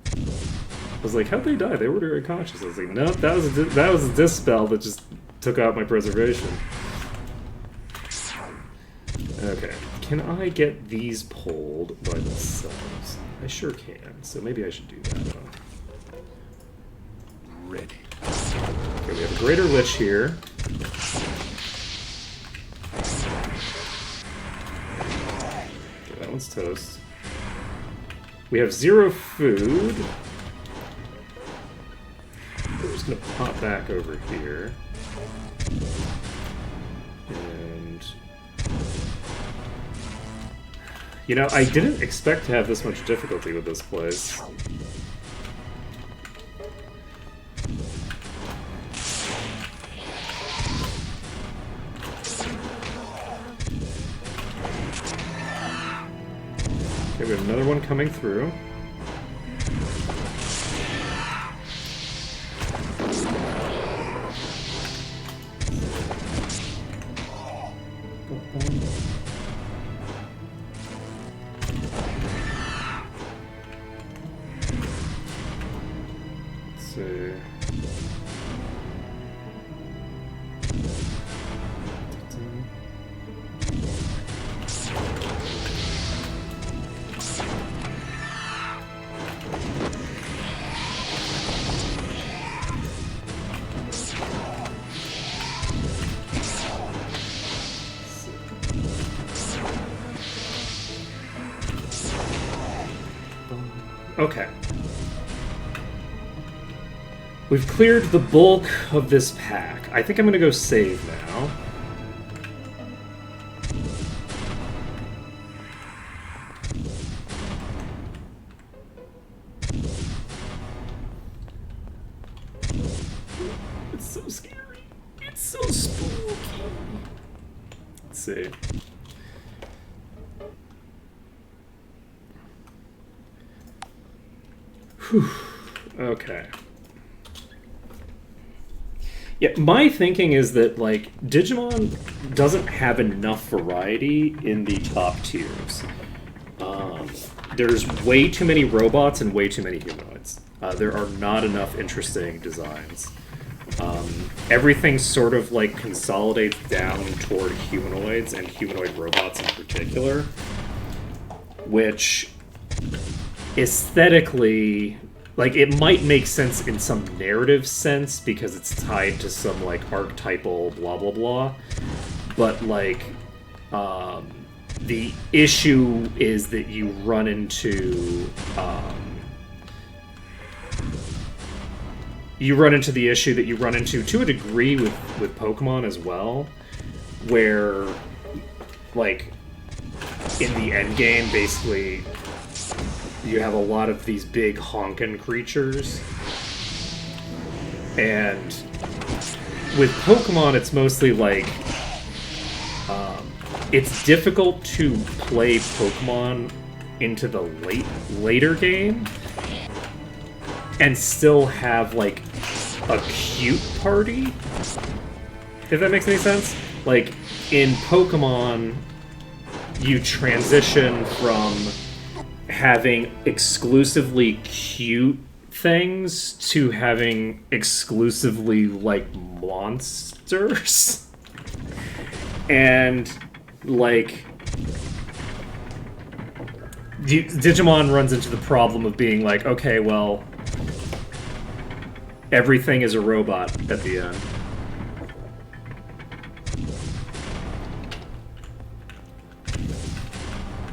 I was like, how'd they die? They were very conscious. I was like, nope, that was a dispel that just took out my preservation. Okay, can I get these pulled by themselves? I sure can, so maybe I should do that. Ready. Okay, we have a Greater Lich here. Okay, that one's toast. We have 0 food. We're just gonna pop back over here. And... You know, I didn't expect to have this much difficulty with this place. Okay, we have another one coming through. Let's see. Okay. We've cleared the bulk of this pack. I think I'm gonna go save now. It's so scary. It's so spooky. Let's see. Whew. Okay. Yeah, my thinking is that, like, Digimon doesn't have enough variety in the top tiers. There's way too many robots and way too many humanoids. There are not enough interesting designs. Everything sort of, like, consolidates down toward humanoids and humanoid robots in particular, which aesthetically, like, it might make sense in some narrative sense because it's tied to some, like, archetypal blah blah blah, but, like, the issue is that you run into the issue that you run into to a degree with Pokemon as well, where, like, in the end game, basically, you have a lot of these big honkin' creatures, and with Pokemon, it's mostly like, it's difficult to play Pokemon into the later game and still have, like, a cute party, if that makes any sense. Like, in Pokemon, you transition from having exclusively cute things to having exclusively, like, monsters. And, like, Digimon runs into the problem of being like, okay, well, everything is a robot at the end.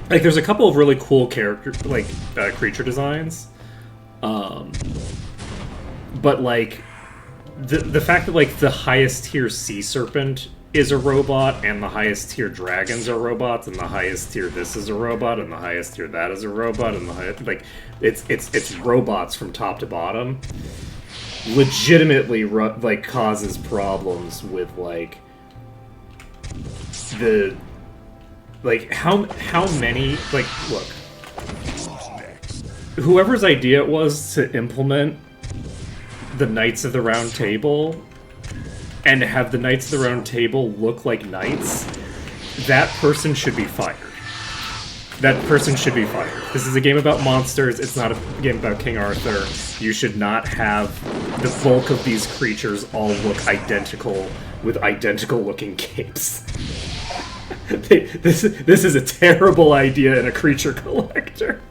Like, there's a couple of really cool creature designs, but, like, the fact that, like, the highest tier sea serpent is a robot, and the highest tier dragons are robots, and the highest tier this is a robot, and the highest tier that is a robot, and the highest, like, it's robots from top to bottom, legitimately like causes problems with, like, the, like, how many, like, look, whoever's idea it was to implement the Knights of the Round Table and have the Knights of the Round Table look like knights, that person should be fired. That person should be fired. This is a game about monsters, it's not a game about King Arthur. You should not have the bulk of these creatures all look identical with identical looking capes. This is a terrible idea in a creature collector.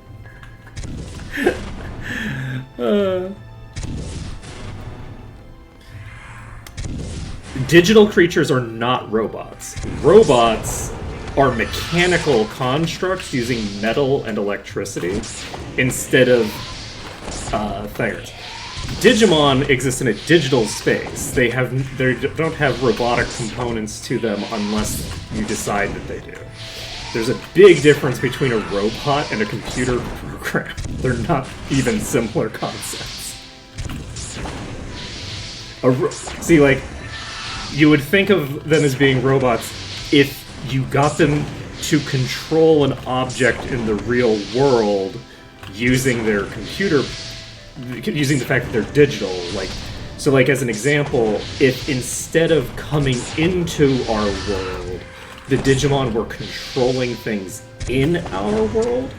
Digital creatures are not robots. Robots are mechanical constructs using metal and electricity instead of thingers. Digimon exists in a digital space. They don't have robotic components to them unless you decide that they do. There's a big difference between a robot and a computer program. They're not even similar concepts. See, like, you would think of them as being robots if you got them to control an object in the real world using their computer, using the fact that they're digital. Like, so, like, as an example, if instead of coming into our world, the Digimon were controlling things in our world,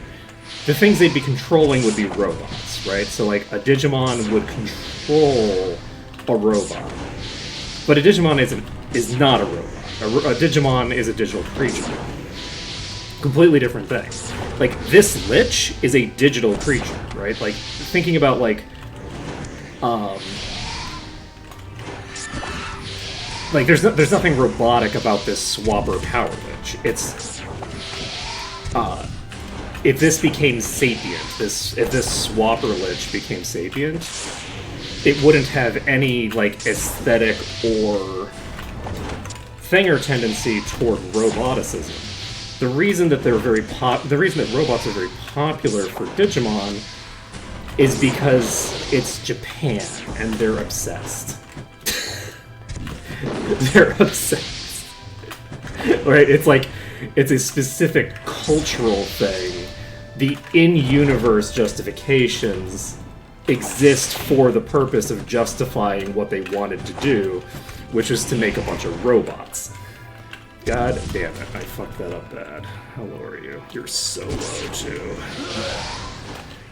the things they'd be controlling would be robots, right? So, like, a Digimon would control a robot. But a Digimon is not a robot. A Digimon is a digital creature. Completely different thing. Like, this Lich is a digital creature, right? Like, thinking about, like, like, there's nothing robotic about this Swapper Power Lich. It's, if this became sapient, if this Swapper Lich became sapient, it wouldn't have any, like, aesthetic or thinger tendency toward roboticism. The reason that robots are very popular for Digimon is because it's Japan and they're obsessed. They're obsessed. Right? It's like, it's a specific cultural thing. The in-universe justifications exist for the purpose of justifying what they wanted to do, which was to make a bunch of robots. God damn it, I fucked that up bad. How low are you? You're so low, too.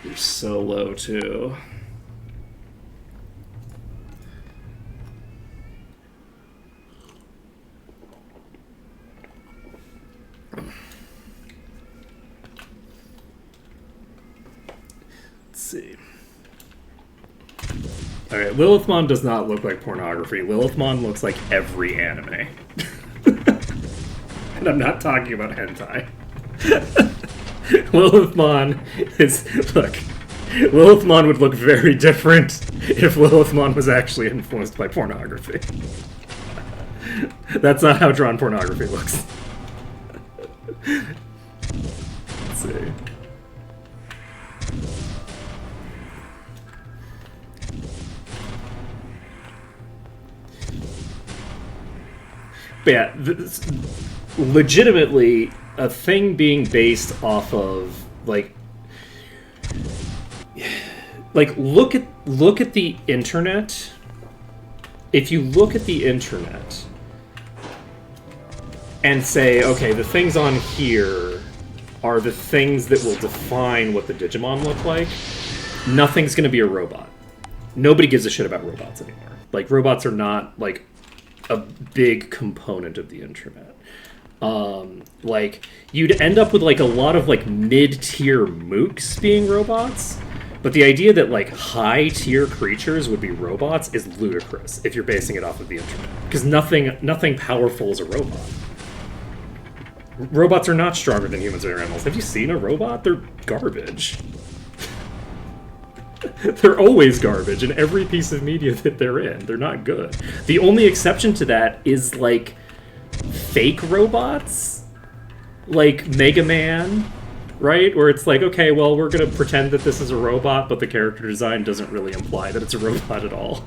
You're so low, too. Let's see. Alright, Lilithmon does not look like pornography. Lilithmon looks like every anime. And I'm not talking about hentai. Lilithmon is... Look, Lilithmon would look very different if Lilithmon was actually influenced by pornography. That's not how drawn pornography looks. Let's see. But yeah, legitimately, a thing being based off of like look at the internet. If you look at the internet and say, okay, the things on here are the things that will define what the Digimon look like, nothing's going to be a robot. Nobody gives a shit about robots anymore. Like, robots are not like a big component of the internet. Like, you'd end up with like a lot of like mid-tier mooks being robots, but the idea that like high-tier creatures would be robots is ludicrous if you're basing it off of the internet, because nothing powerful is a robot. Robots are not stronger than humans or animals. Have you seen a robot? They're garbage. They're always garbage in every piece of media that they're in. They're not good. The only exception to that is like fake robots, like Mega Man, right? Where it's like, okay, well, we're gonna pretend that this is a robot, but the character design doesn't really imply that it's a robot at all.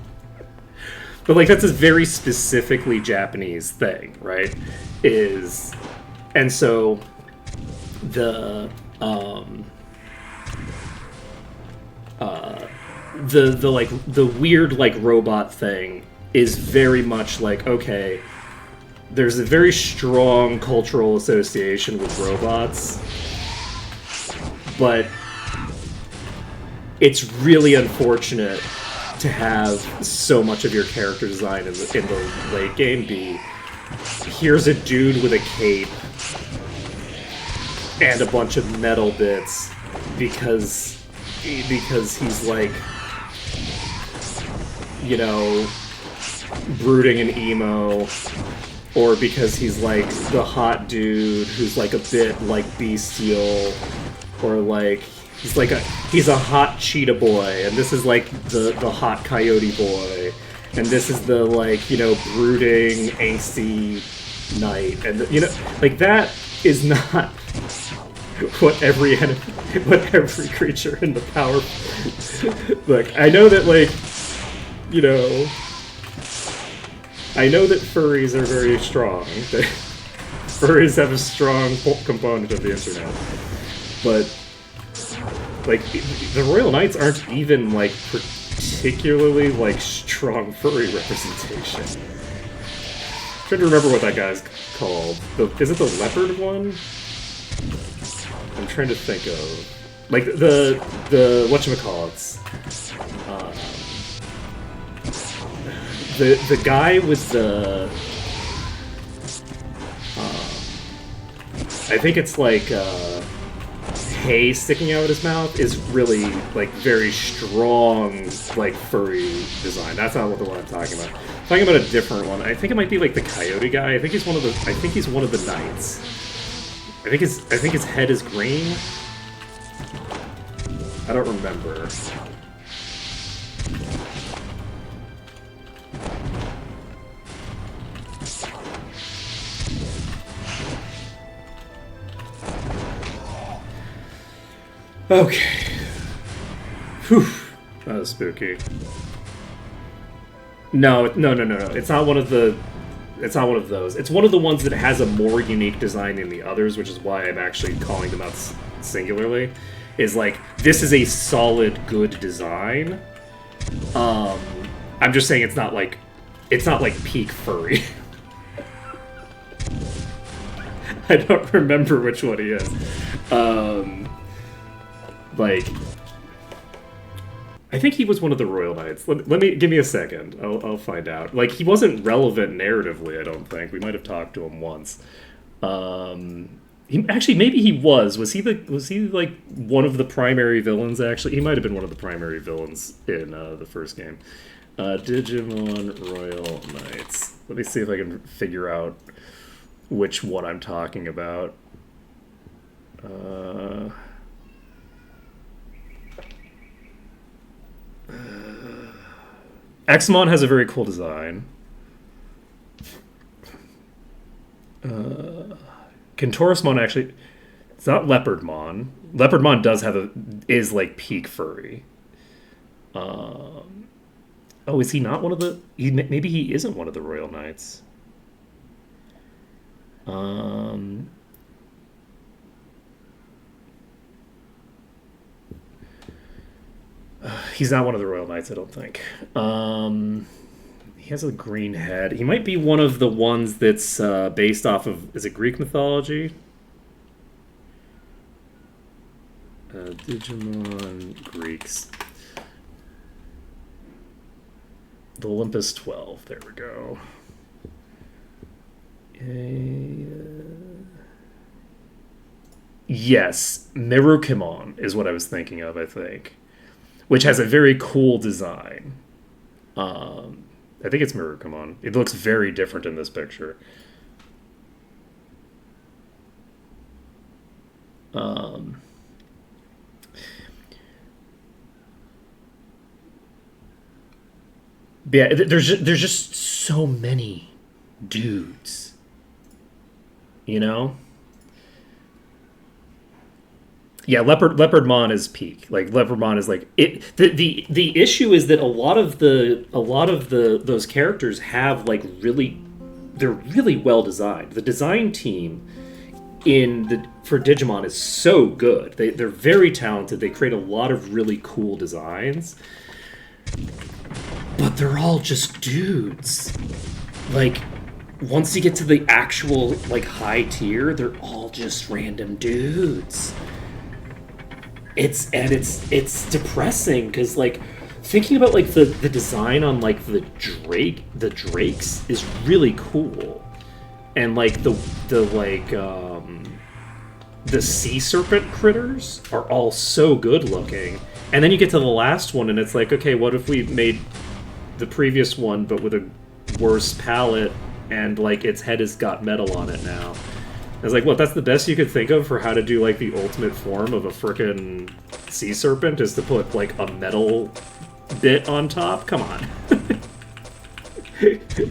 But like, that's a very specifically Japanese thing, right? And so the weird like robot thing is very much like, okay, there's a very strong cultural association with robots, but it's really unfortunate to have so much of your character design in the late game be, here's a dude with a cape and a bunch of metal bits because he's like, you know, brooding and emo, or because he's like the hot dude who's like a bit like bestial, or like he's a hot cheetah boy, and this is like the hot coyote boy, and this is the like, you know, brooding angsty knight, and you know, like, that is not what every creature in the power. Look, I know that, like, you know, I know that furries are very strong. That furries have a strong component of the internet, but like, the Royal Knights aren't even like particularly like strong furry representation. I'm trying to remember what that guy's called. Is it the leopard one? I'm trying to think of, like, the whatchamacallits. The guy with the I think it's like hay sticking out of his mouth is really like very strong, like, furry design. That's not the one I'm talking about. I'm talking about a different one. I think it might be like the coyote guy. I think he's one of the knights. I think his head is green. I don't remember. Okay. Whew. That was spooky. No. It's not one of the... It's not one of those. It's one of the ones that has a more unique design than the others, which is why I'm actually calling them out singularly. is like, this is a solid, good design. I'm just saying it's not like peak furry. I don't remember which one he is. Like, I think he was one of the Royal Knights. Let me give me a second. I'll find out. Like, he wasn't relevant narratively, I don't think. We might have talked to him once. Actually, maybe he was. Was he like one of the primary villains? Actually, he might have been one of the primary villains in the first game. Digimon Royal Knights. Let me see if I can figure out which one I'm talking about. Xmon has a very cool design. Kentorismon actually, it's not Leopardmon. Leopardmon is like peak furry. Oh, is he not one of the? Maybe he isn't one of the Royal Knights. He's not one of the Royal Knights, I don't think. He has a green head. He might be one of the ones that's based off of... Is it Greek mythology? Digimon Greeks. The Olympus 12. There we go. Yes, Mirukimon is what I was thinking of, I think. Which has a very cool design. I think it's Mirukimon. It looks very different in this picture. Yeah, there's just so many dudes. You know? Yeah, Leopardmon is peak. Like Leopardmon is like it. The issue is that a lot of those characters have like they're really well designed. The design team for Digimon is so good. They're very talented. They create a lot of really cool designs, but they're all just dudes. Like once you get to the actual like high tier, they're all just random dudes. It's depressing because like thinking about like the design on like the drakes is really cool, and like the sea serpent critters are all so good looking, and then you get to the last one and it's like, okay, what if we made the previous one but with a worse palette and like its head has got metal on it now. I was like, what, that's the best you could think of for how to do, like, the ultimate form of a frickin' sea serpent is to put, like, a metal bit on top? Come on.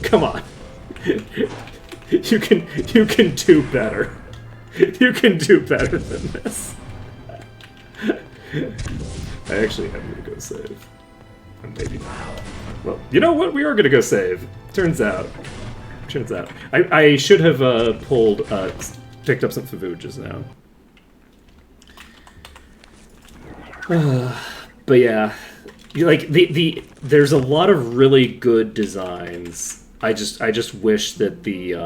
Come on. You can do better. You can do better than this. I actually am gonna go save. Maybe not. Well, you know what? We are gonna go save. Turns out. I should have picked up some food just now. But yeah, like there's a lot of really good designs. I just wish that the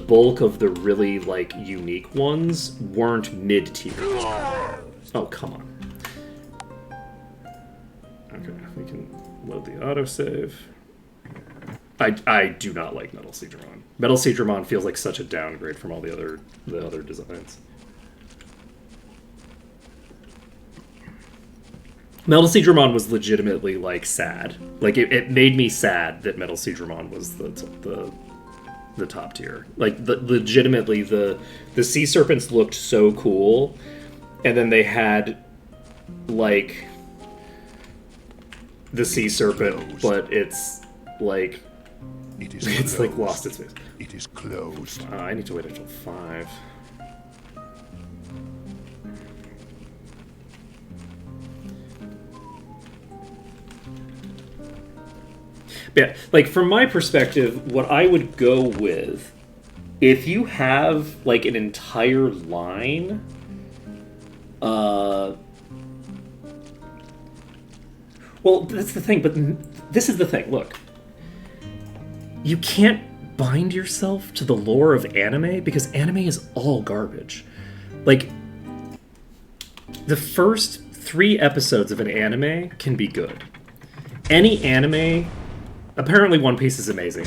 bulk of the really like unique ones weren't mid tier. Oh, come on. Okay, we can load the autosave. I do not like Metal Seedramon. Metal Seedramon feels like such a downgrade from all the other designs. Metal Seedramon was legitimately like sad. Like it made me sad that Metal Seedramon was the top tier. Like legitimately the sea serpents looked so cool, and then they had like the sea serpent, but it's like it's like lost its face. It is closed. I need to wait until 5. Yeah, like from my perspective, what I would go with, if you have like an entire line Well, that's the thing, but this is the thing. Look, you can't bind yourself to the lore of anime because anime is all garbage. Like, the first 3 episodes of an anime can be good. Any anime, apparently One Piece is amazing.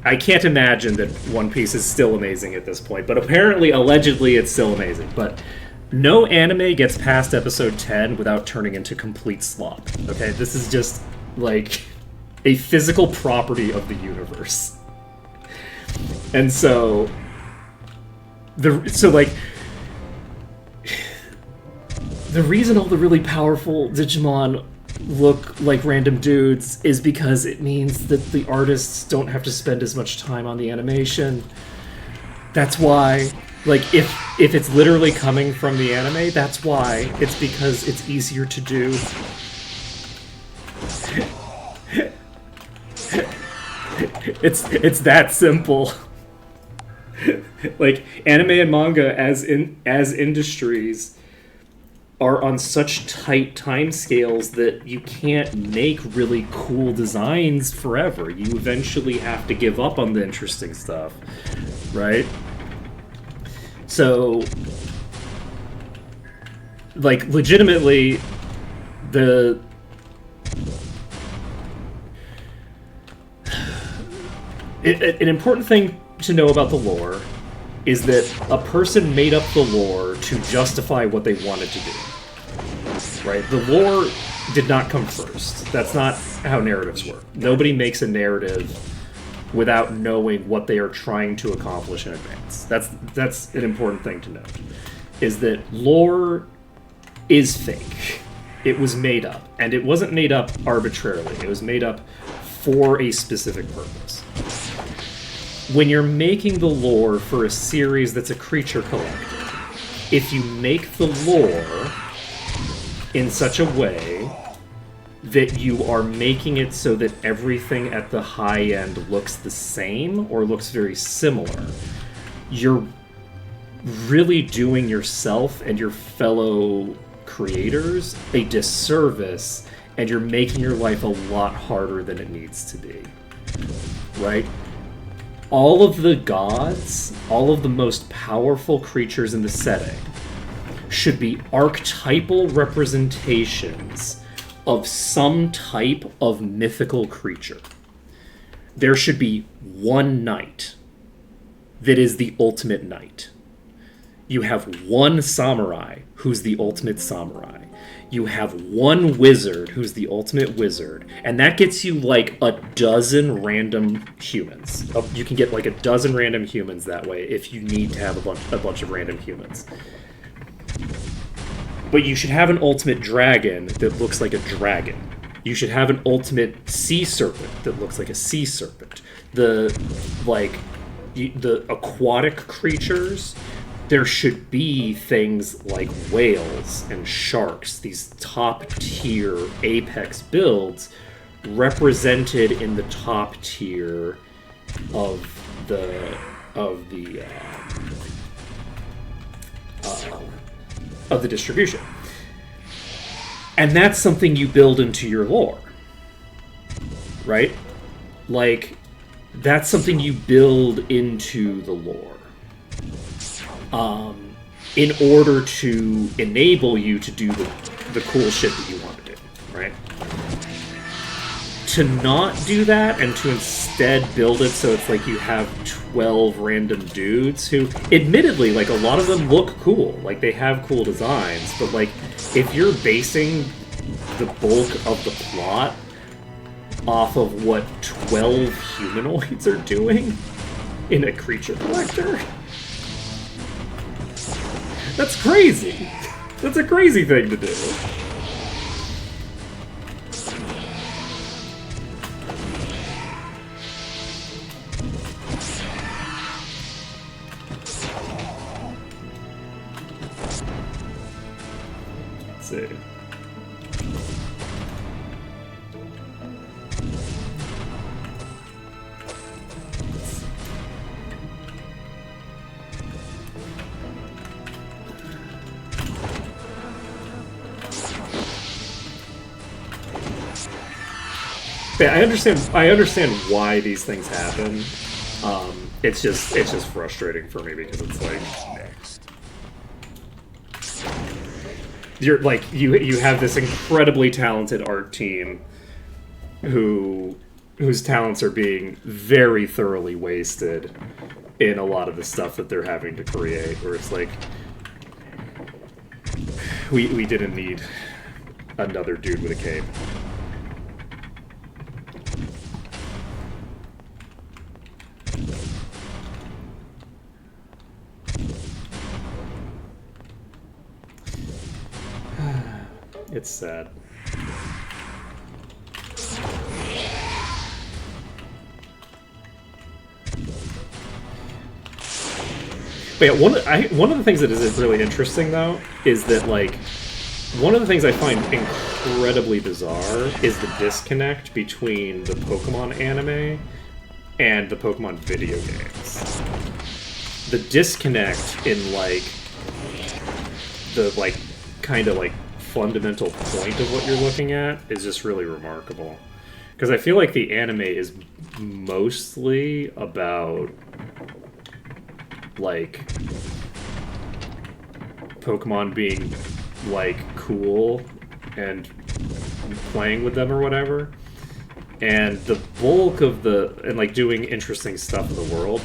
I can't imagine that One Piece is still amazing at this point, but apparently, allegedly, it's still amazing. But no anime gets past episode 10 without turning into complete slop. Okay, this is just like a physical property of the universe. And so the reason all the really powerful Digimon look like random dudes is because it means that the artists don't have to spend as much time on the animation. That's why, like, if it's literally coming from the anime, that's why. It's because it's easier to do. It's that simple. Like, anime and manga as industries are on such tight time scales that you can't make really cool designs forever. You eventually have to give up on the interesting stuff, right? So, like, legitimately, an important thing to know about the lore is that a person made up the lore to justify what they wanted to do. Right? The lore did not come first. That's not how narratives work. Nobody makes a narrative without knowing what they are trying to accomplish in advance. That's an important thing to note. Is that lore is fake. It was made up. And it wasn't made up arbitrarily. It was made up for a specific purpose. When you're making the lore for a series that's a creature collective, if you make the lore in such a way that you are making it so that everything at the high end looks the same or looks very similar, you're really doing yourself and your fellow creators a disservice, and you're making your life a lot harder than it needs to be. Right? All of the gods, all of the most powerful creatures in the setting, should be archetypal representations of some type of mythical creature. There should be one knight that is the ultimate knight. You have one samurai who's the ultimate samurai. You have one wizard who's the ultimate wizard, and that gets you like a dozen random humans. You can get like a dozen random humans that way if you need to have a bunch of random humans. But you should have an ultimate dragon that looks like a dragon. You should have an ultimate sea serpent that looks like a sea serpent. The aquatic creatures, there should be things like whales and sharks, these top-tier apex builds represented in the top tier of the distribution. And that's something you build into your lore, right? Like, that's something you build into the lore. In order to enable you to do the cool shit that you want to do, right? To not do that and to instead build it so it's like you have 12 random dudes who, admittedly, like, a lot of them look cool. Like, they have cool designs, but, like, if you're basing the bulk of the plot off of what 12 humanoids are doing in a creature collector, that's crazy. That's a crazy thing to do. Let's see. Yeah, I understand why these things happen. It's just frustrating for me because it's like Next. you're like you have this incredibly talented art team whose talents are being very thoroughly wasted in a lot of the stuff that they're having to create, where it's like we didn't need another dude with a cape. It's sad. But yeah, one of the things that is really interesting though is that like one of the things I find incredibly bizarre is the disconnect between the Pokemon anime and the Pokemon video games. The disconnect in like the like kind of like fundamental point of what you're looking at is just really remarkable. Because I feel like the anime is mostly about like Pokemon being like cool and playing with them or whatever, and the bulk of and like doing interesting stuff in the world,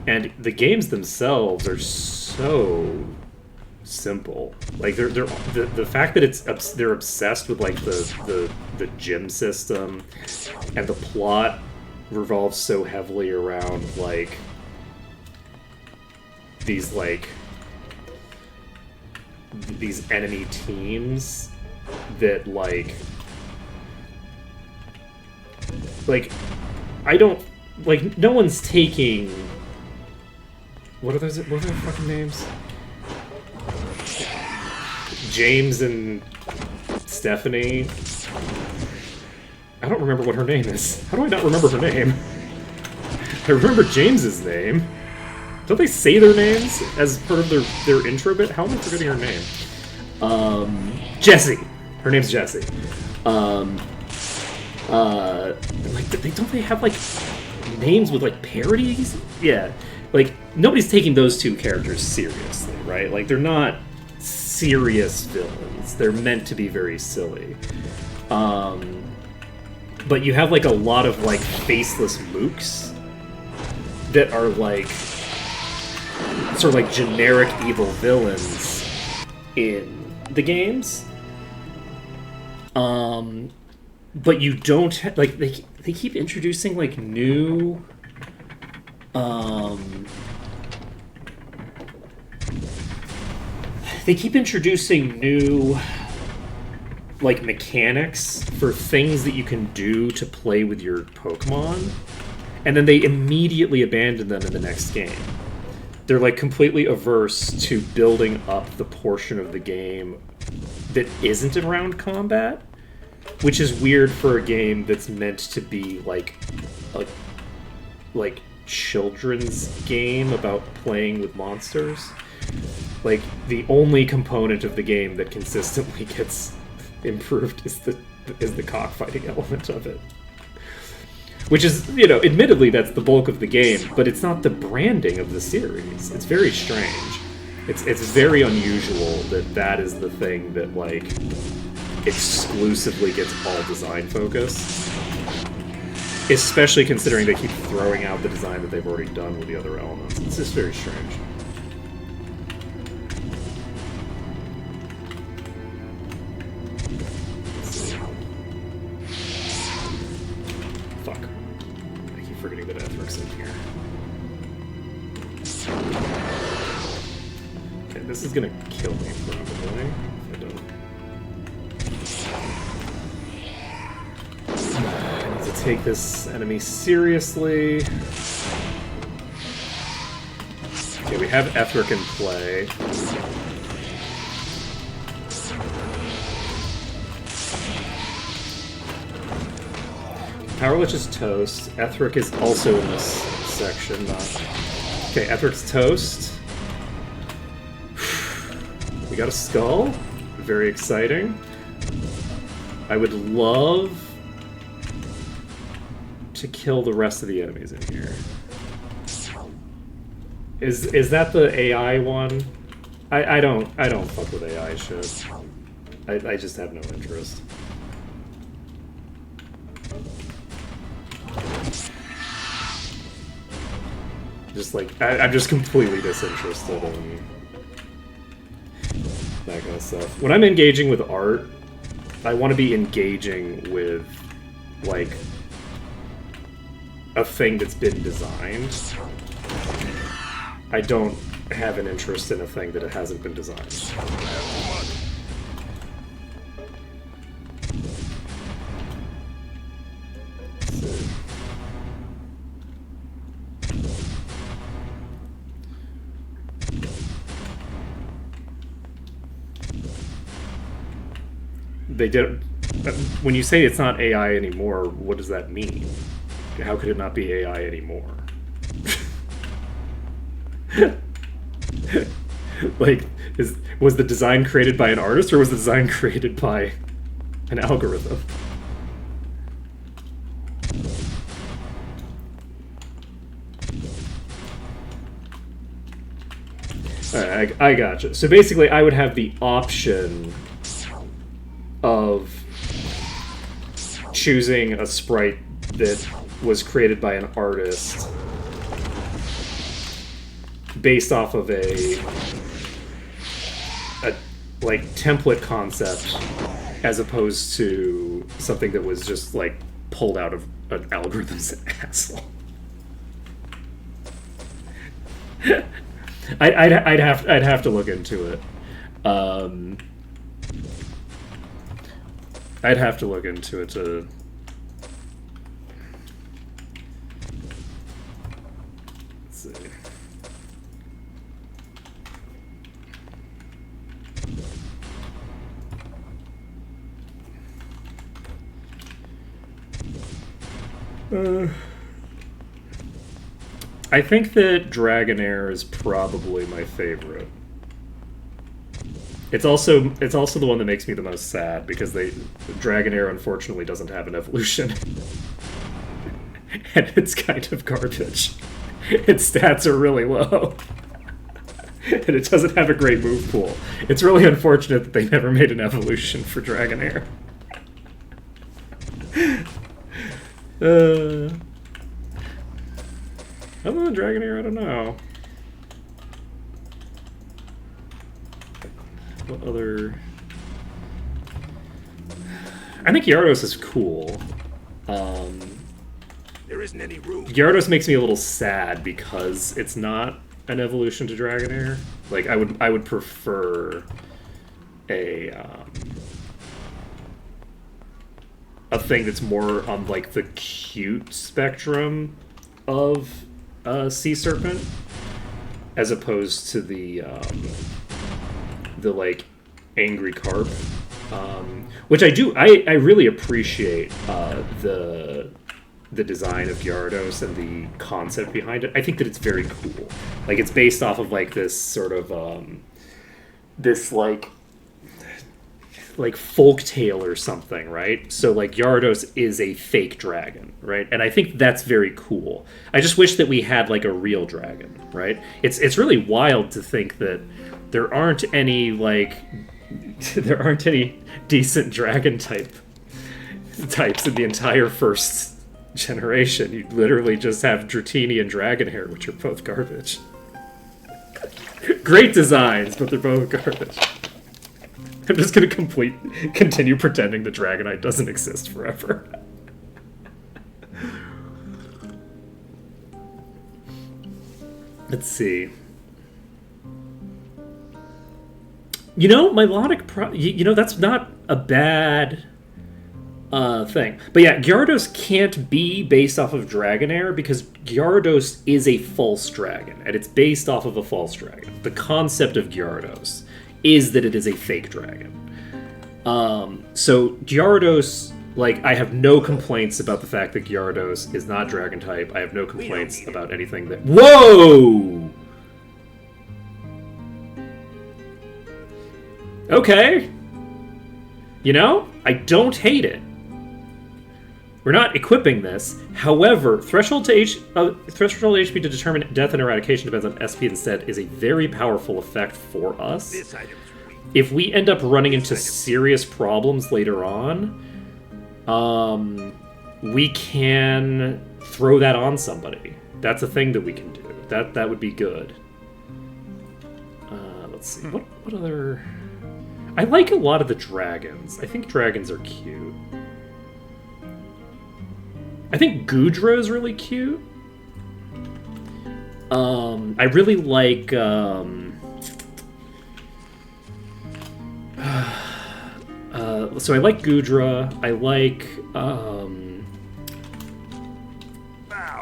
and the games themselves are so simple. Like the fact that they're obsessed with like the gym system, and the plot revolves so heavily around like these enemy teams that like I don't like no one's taking what are their fucking names? James and Stephanie. I don't remember what her name is. How do I not remember her name? I remember James's name. Don't they say their names as part of their intro bit? How am I forgetting her name? Jessie. Her name's Jessie. Like, don't they have like names with like parodies? Yeah. Like nobody's taking those two characters seriously, right? Like they're not serious villains. They're meant to be very silly. But you have like a lot of like faceless mooks that are like sort of like generic evil villains in the games. But you don't like they keep introducing like new they keep introducing new like mechanics for things that you can do to play with your Pokemon, and then they immediately abandon them in the next game. They're like completely averse to building up the portion of the game that isn't around combat, which is weird for a game that's meant to be like a children's game about playing with monsters. Like the only component of the game that consistently gets improved is the cockfighting element of it. Which is, you know, admittedly that's the bulk of the game, but it's not the branding of the series. It's very strange. It's very unusual that is the thing that, like, exclusively gets all design focus. Especially considering they keep throwing out the design that they've already done with the other elements. It's just very strange. Fuck. I keep forgetting that Ethric's in here. Okay, this is gonna kill me probably if I don't. I need to take this enemy seriously. Okay, we have Ethric in play. Power Lich is toast. Ethric is also in this section. Okay, Ethric's toast. We got a skull. Very exciting. I would love to kill the rest of the enemies in here. Is that the AI one? I don't fuck with AI shit. I just have no interest. Just like I'm just completely disinterested in that kind of stuff. When I'm engaging with art, I want to be engaging with like a thing that's been designed. I don't have an interest in a thing that it hasn't been designed. They did. When you say it's not AI anymore, what does that mean? How could it not be AI anymore? Like, was the design created by an artist, or was the design created by an algorithm? Alright, I gotcha. So basically, I would have the option of choosing a sprite that was created by an artist based off of a like template concept, as opposed to something that was just like pulled out of an algorithm's asshole. I'd have to look into it. I'd have to look into it to. Let's see. I think that Dragonair is probably my favorite. It's also the one that makes me the most sad, because Dragonair unfortunately doesn't have an evolution. And it's kind of garbage. Its stats are really low. And it doesn't have a great move pool. It's really unfortunate that they never made an evolution for Dragonair. Other than Dragonair, I don't know. What other... I think Gyarados is cool. There isn't any room. Gyarados makes me a little sad because it's not an evolution to Dragonair. Like, I would prefer a thing that's more on like the cute spectrum of Sea Serpent, as opposed to the like angry carp, which I really appreciate the design of Gyarados and the concept behind it. I think that it's very cool. Like, it's based off of like this sort of this like folk tale or something, right? So like Gyarados is a fake dragon, right? And I think that's very cool. I just wish that we had like a real dragon, right? It's really wild to think that there aren't any decent dragon types in the entire first generation. You literally just have Dratini and Dragonhair, which are both garbage. Great designs, but they're both garbage. I'm just gonna continue pretending the Dragonite doesn't exist forever. Let's see. You know, melodic that's not a bad thing. But yeah, Gyarados can't be based off of Dragonair because Gyarados is a false dragon, and it's based off of a false dragon. The concept of Gyarados is that it is a fake dragon. So Gyarados, like, I have no complaints about the fact that Gyarados is not dragon type. I have no complaints about anything that... Whoa! Okay. You know, I don't hate it. We're not equipping this. However, threshold HP to determine death and eradication depends on SP instead is a very powerful effect for us. This item's weak. If we end up running into serious problems later on, we can throw that on somebody. That's a thing that we can do. That would be good. Let's see. What other... I like a lot of the dragons. I think dragons are cute. I think Gudra is really cute. I really like... so I like Gudra. I like...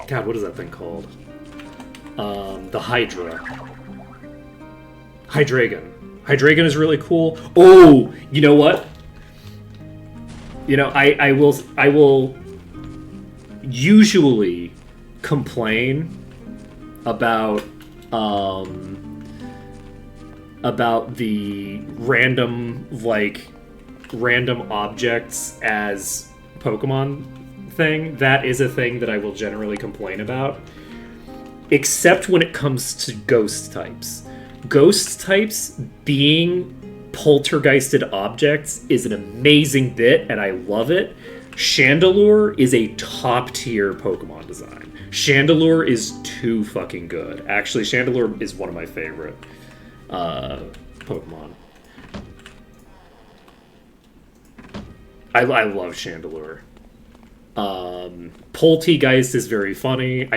God, what is that thing called? The Hydra. Hydreigon. Hydreigon is really cool. Oh, you know what? You know, I will usually complain about the random objects as Pokemon thing. That is a thing that I will generally complain about, except when it comes to ghost types. Ghost types being poltergeisted objects is an amazing bit, and I love it. Chandelure is a top-tier Pokemon design. Chandelure is too fucking good. Actually, Chandelure is one of my favorite Pokemon. I love Chandelure. Poltegeist is very funny.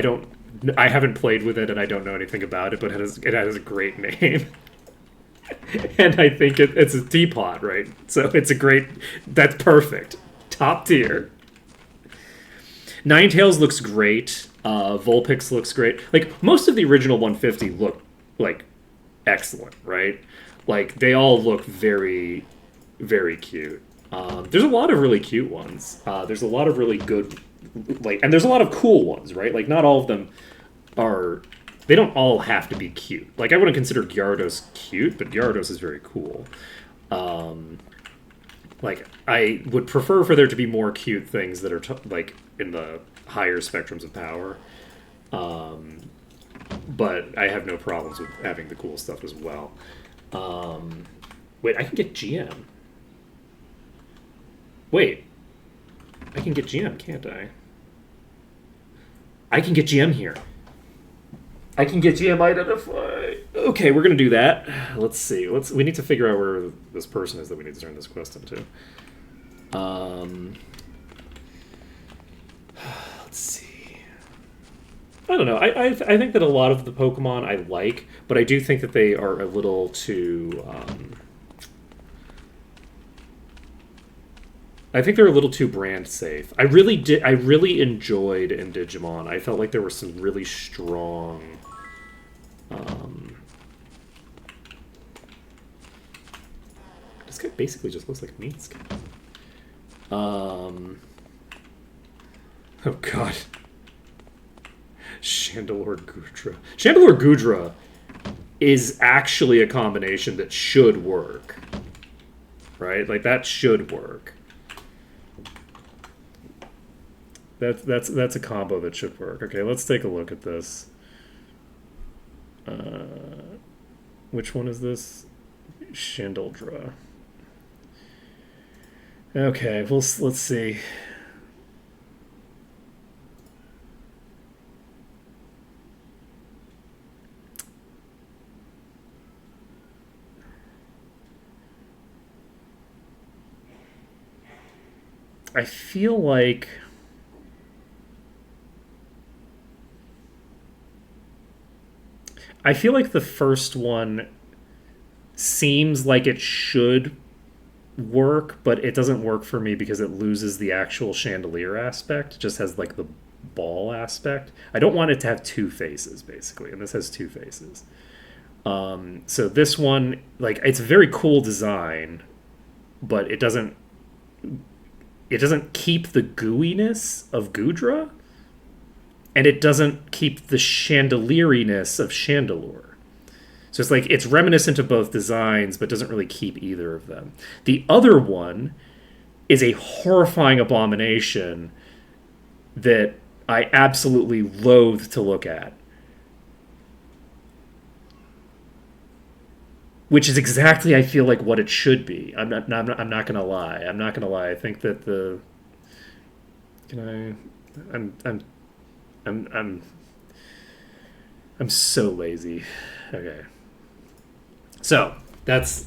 I haven't played with it and I don't know anything about it, but it has a great name. And I think it's a teapot, right? So it's a great... That's perfect. Top tier. Ninetales looks great. Vulpix looks great. Like, most of the original 150 look, like, excellent, right? Like, they all look very, very cute. There's a lot of really cute ones. There's a lot of really good... Like, and there's a lot of cool ones, right? Like, not all of them are... They don't all have to be cute. Like, I wouldn't consider Gyarados cute, but Gyarados is very cool. Like, I would prefer for there to be more cute things that are, like, in the higher spectrums of power. But I have no problems with having the cool stuff as well. Wait, I can get GM. Wait. I can get GM, can't I? I can get GM here. I can get GM identify. Okay, we're gonna do that. Let's see. We need to figure out where this person is that we need to turn this quest into. Let's see. I don't know. I think that a lot of the Pokemon I like, but I do think that they are a little too. I think they're a little too brand safe. I really enjoyed in Digimon. I felt like there were some really strong. This guy basically just looks like Minsk. Oh god. Chandelure Gudra. Chandelure Gudra is actually a combination that should work. Right? Like, that should work. That's a combo that should work. Okay, let's take a look at this. Which one is this? Chandeldra. Okay, let's see. I feel like the first one seems like it should work, but it doesn't work for me because it loses the actual chandelier aspect. It just has, like, the ball aspect. I don't want it to have two faces, basically, and this has two faces. So this one, like, it's a very cool design, but it doesn't keep the gooiness of Gudra, and it doesn't keep the chandelieriness of Chandelure. So it's like, it's reminiscent of both designs, but doesn't really keep either of them. The other one is a horrifying abomination that I absolutely loathe to look at. Which is exactly, I feel like, what it should be. I'm not gonna lie. I'm not gonna lie. I think that the can I I'm so lazy. Okay. So that's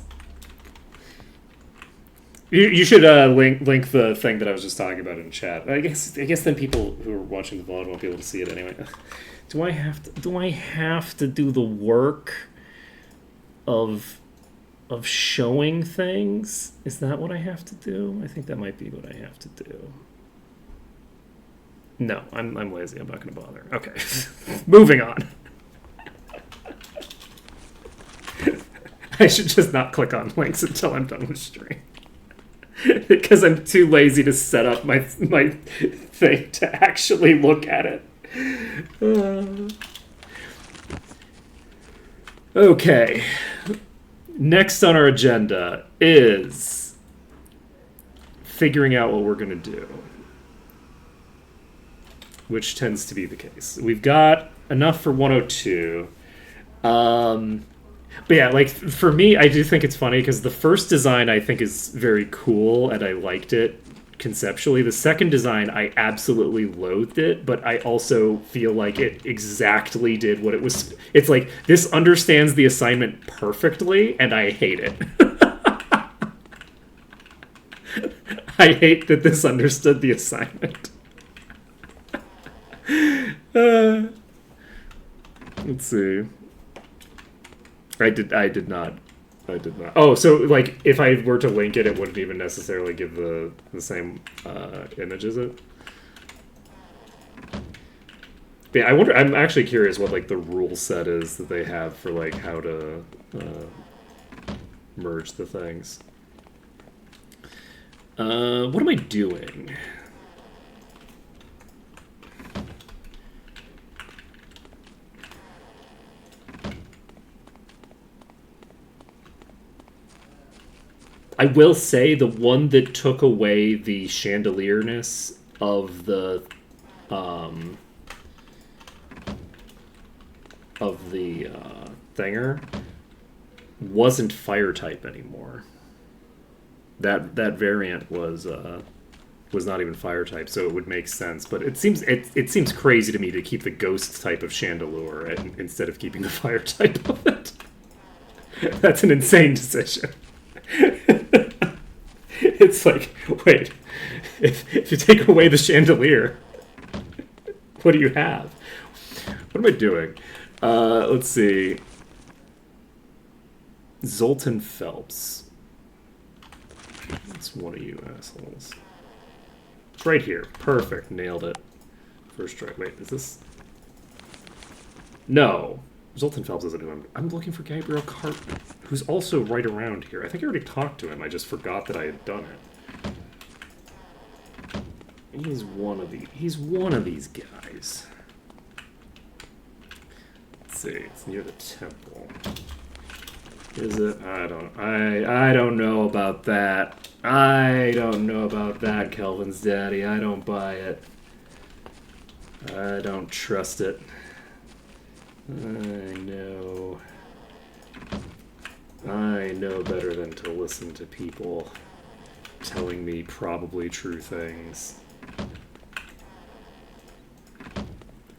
you should link the thing that I was just talking about in chat. I guess then people who are watching the VOD won't be able to see it anyway. Do I have to do the work of showing things? Is that what I have to do? I think that might be what I have to do. No, I'm lazy. I'm not going to bother. Okay. Moving on. I should just not click on links until I'm done with stream. Because I'm too lazy to set up my thing to actually look at it. Okay. Next on our agenda is figuring out what we're going to do, which tends to be the case. We've got enough for 102. But yeah, like, for me, I do think it's funny because the first design I think is very cool and I liked it conceptually. The second design, I absolutely loathed it, but I also feel like it exactly did what it was. It's like, this understands the assignment perfectly, and I hate it. I hate that this understood the assignment. Let's see. I did not. Oh, so, like, if I were to link it, it wouldn't even necessarily give the same image, is it? But yeah, I wonder, I'm actually curious what, like, the rule set is that they have for, like, how to merge the things. What am I doing? I will say the one that took away the chandelierness of the thinger wasn't fire type anymore. That variant was not even fire type, so it would make sense. But it seems crazy to me to keep the ghost type of chandelier instead of keeping the fire type of it. That's an insane decision. It's like, wait, if you take away the chandelier, what do you have? What am I doing? Let's see. Zoltan Phelps. It's one of you assholes. It's right here. Perfect. Nailed it. First try. Wait, is this... No. Zoltan Phelps isn't who I'm looking for Gabriel Cartman, who's also right around here. I think I already talked to him. I just forgot that I had done it. He's one of these guys. Let's see. It's near the temple. Is it? I don't know about that. I don't know about that, Kelvin's daddy. I don't buy it. I don't trust it. I know better than to listen to people telling me probably true things.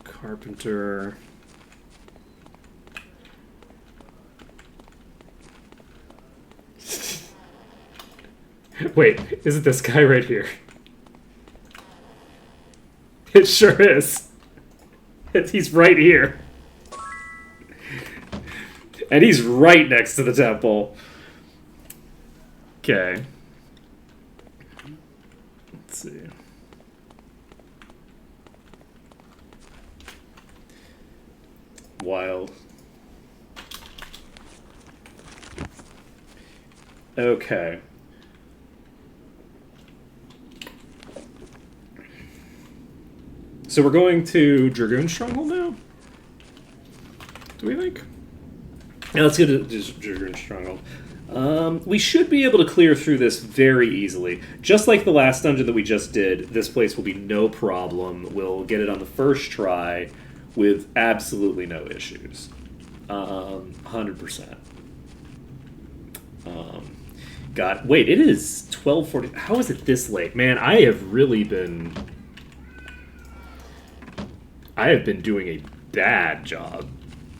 Carpenter. Wait, is it this guy right here? It sure is. He's right here. And he's right next to the temple. Okay. Let's see. Wild. Okay. So we're going to Dragoon Stronghold now? Do we think? Yeah, let's go to Dragoon Stronghold. We should be able to clear through this very easily. Just like the last dungeon that we just did, this place will be no problem. We'll get it on the first try with absolutely no issues. 100%. God, wait, it is 12:40. How is it this late? Man, I have been doing a bad job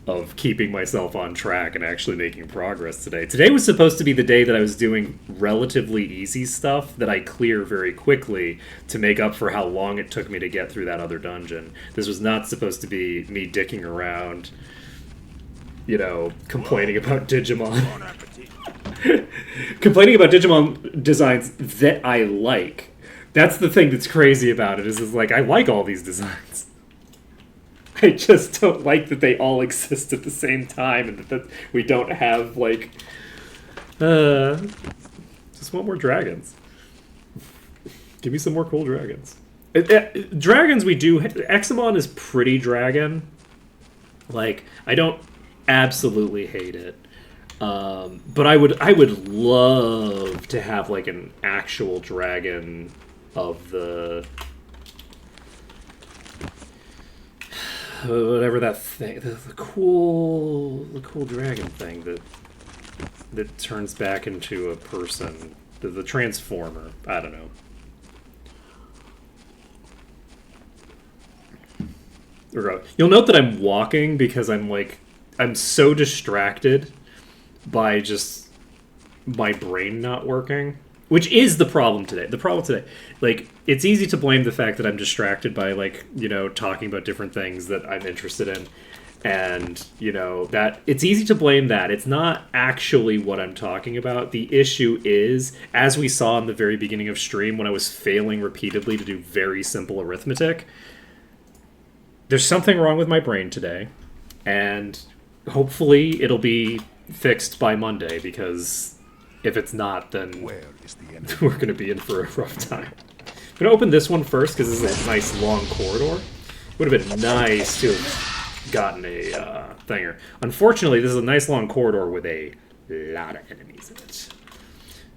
of keeping myself on track and actually making progress today. Today was supposed to be the day that I was doing relatively easy stuff that I clear very quickly to make up for how long it took me to get through that other dungeon. This was not supposed to be me dicking around, complaining about Digimon. Complaining about Digimon designs that I like. That's the thing that's crazy about it, is like, I like all these designs. I just don't like that they all exist at the same time and that we don't have, like, just want more dragons. Give me some more cool dragons. Dragons we do... Examon is pretty dragon. Like, I don't absolutely hate it. But I would love to have, like, an actual dragon of the... whatever that thing, the cool dragon thing that turns back into a person, the transformer. I don't know. You'll note that I'm walking because I'm so distracted by just my brain not working. Which is the problem today. Like, it's easy to blame the fact that I'm distracted by, like, talking about different things that I'm interested in. And, that it's easy to blame that. It's not actually what I'm talking about. The issue is, as we saw in the very beginning of stream when I was failing repeatedly to do very simple arithmetic, there's something wrong with my brain today. And hopefully it'll be fixed by Monday, because... if it's not, then we're going to be in for a rough time. I'm going to open this one first, because this is a nice long corridor. It would have been nice to have gotten a thinger. Unfortunately, this is a nice long corridor with a lot of enemies in it.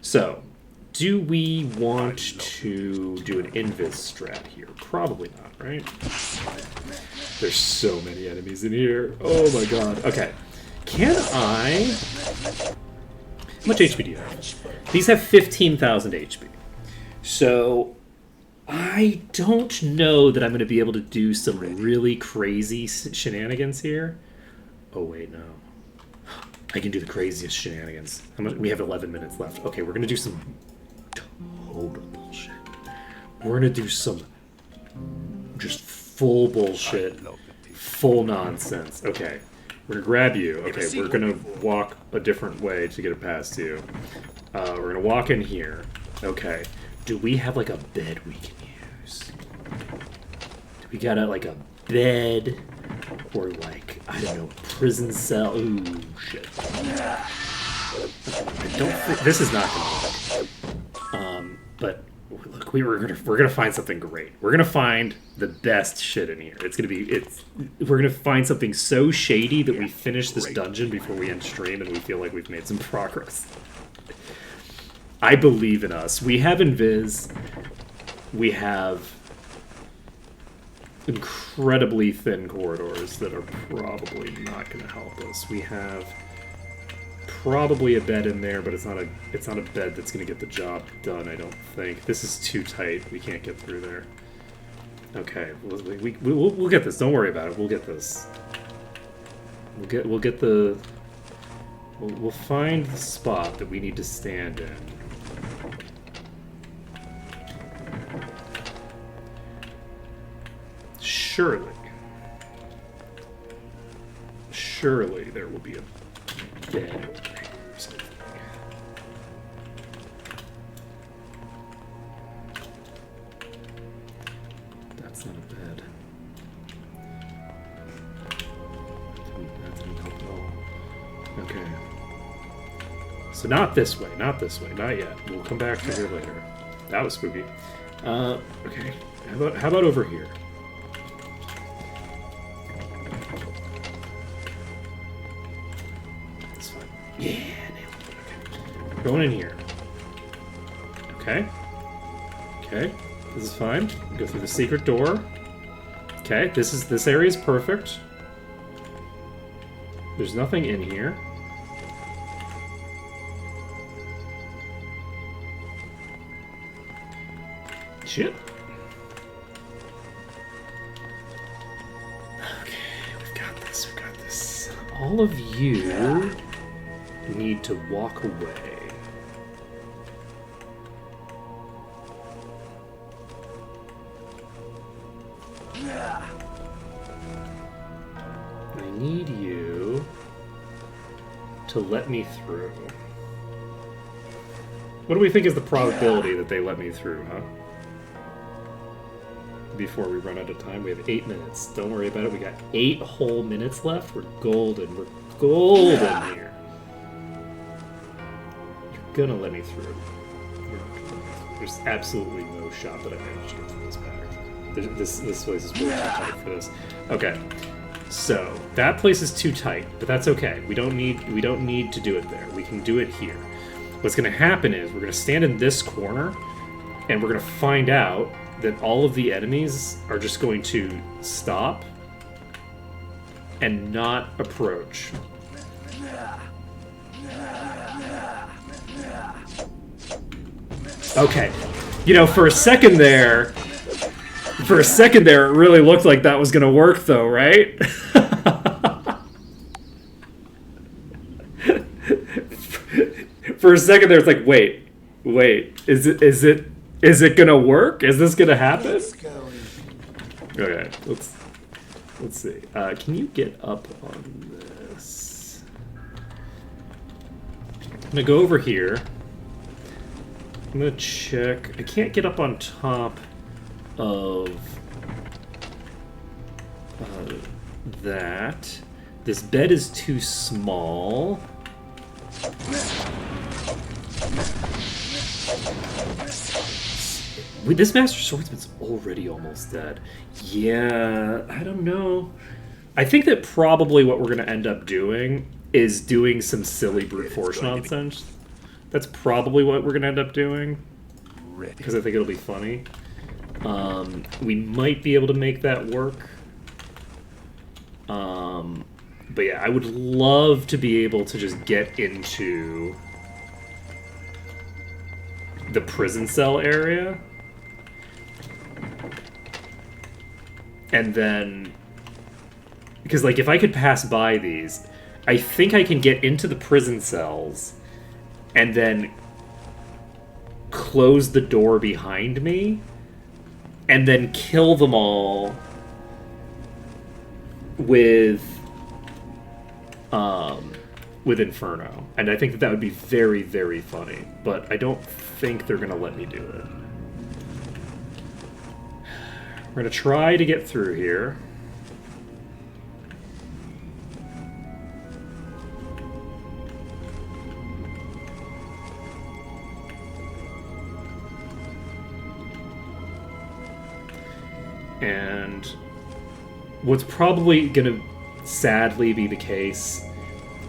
So, do we want to do an invis strat here? Probably not, right? There's so many enemies in here. Oh my god. Okay. Can I... How much HP do you have? These have 15,000 HP. So, I don't know that I'm going to be able to do some really crazy shenanigans here. Oh, wait, no. I can do the craziest shenanigans. We have 11 minutes left. Okay, we're going to do some total bullshit. We're going to do some just full bullshit, full nonsense. Okay. We're gonna grab you. Okay, we're gonna walk a different way to get it past you. We're gonna walk in here. Okay. Do we have, like, a bed we can use? Do we got like a bed? Or, like, I don't know, a prison cell? Ooh, shit. I don't think... This is not gonna work. But... Look, we're gonna find something great. We're gonna find the best shit in here. We're gonna find something so shady that we finish this dungeon before we end stream, and we feel like we've made some progress. I believe in us. We have invis. We have incredibly thin corridors that are probably not gonna help us. We have probably a bed in there, but it's not a bed that's going to get the job done, I don't think. This is too tight. We can't get through there. Okay, we'll get this. Don't worry about it. We'll get this. We'll find the spot that we need to stand in. Surely there will be a bed over there or something. That's not a bed. That didn't help at all. Okay. So not this way, not yet. We'll come back to here later. That was spooky. Okay. How about over here? That's fine. Yeah, nailed it. Okay. Going in here. Okay. Okay. This is fine. Go through the secret door. Okay, this area is perfect. There's nothing in here. Shit. Okay, we've got this, we've got this. All of you need to walk away. I need you to let me through. What do we think is the probability that they let me through, huh? Before we run out of time, we have 8 minutes. Don't worry about it. We got 8 whole minutes left. We're golden. We're golden here. You're gonna let me through. There's absolutely no shot that I managed to get through this back. This place is really too tight for this. Okay, so that place is too tight, but that's okay. We don't need to do it there. We can do it here. What's gonna happen is we're gonna stand in this corner, and we're gonna find out that all of the enemies are just going to stop and not approach. Okay. You know, for a second there, it really looked like that was gonna work though, right? For a second there, it's like, wait, is it gonna work? Is this gonna happen? Okay, let's see. Can you get up on this? I'm gonna go over here. I'm gonna check. I can't get up on top of that. This bed is too small. This Master Swordsman's already almost dead. Yeah, I don't know. I think that probably what we're going to end up doing is doing some silly brute force nonsense. That's probably what we're going to end up doing. Because I think it'll be funny. We might be able to make that work. But yeah, I would love to be able to just get into the prison cell area. And then, because like if I could pass by these, I think I can get into the prison cells and then close the door behind me and then kill them all with Inferno. And I think that would be very, very funny, but I don't think they're gonna let me do it. We're going to try to get through here. And what's probably going to sadly be the case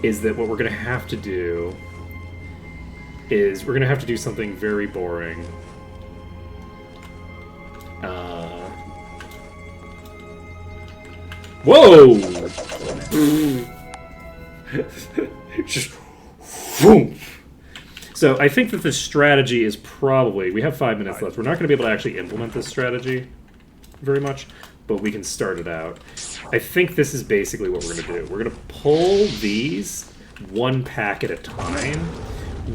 is that what we're going to have to do is we're going to have to do something very boring. Whoa! Just boom. So I think that the strategy is probably... We have 5 minutes left. We're not going to be able to actually implement this strategy very much, but we can start it out. I think this is basically what we're going to do. We're going to pull these one pack at a time.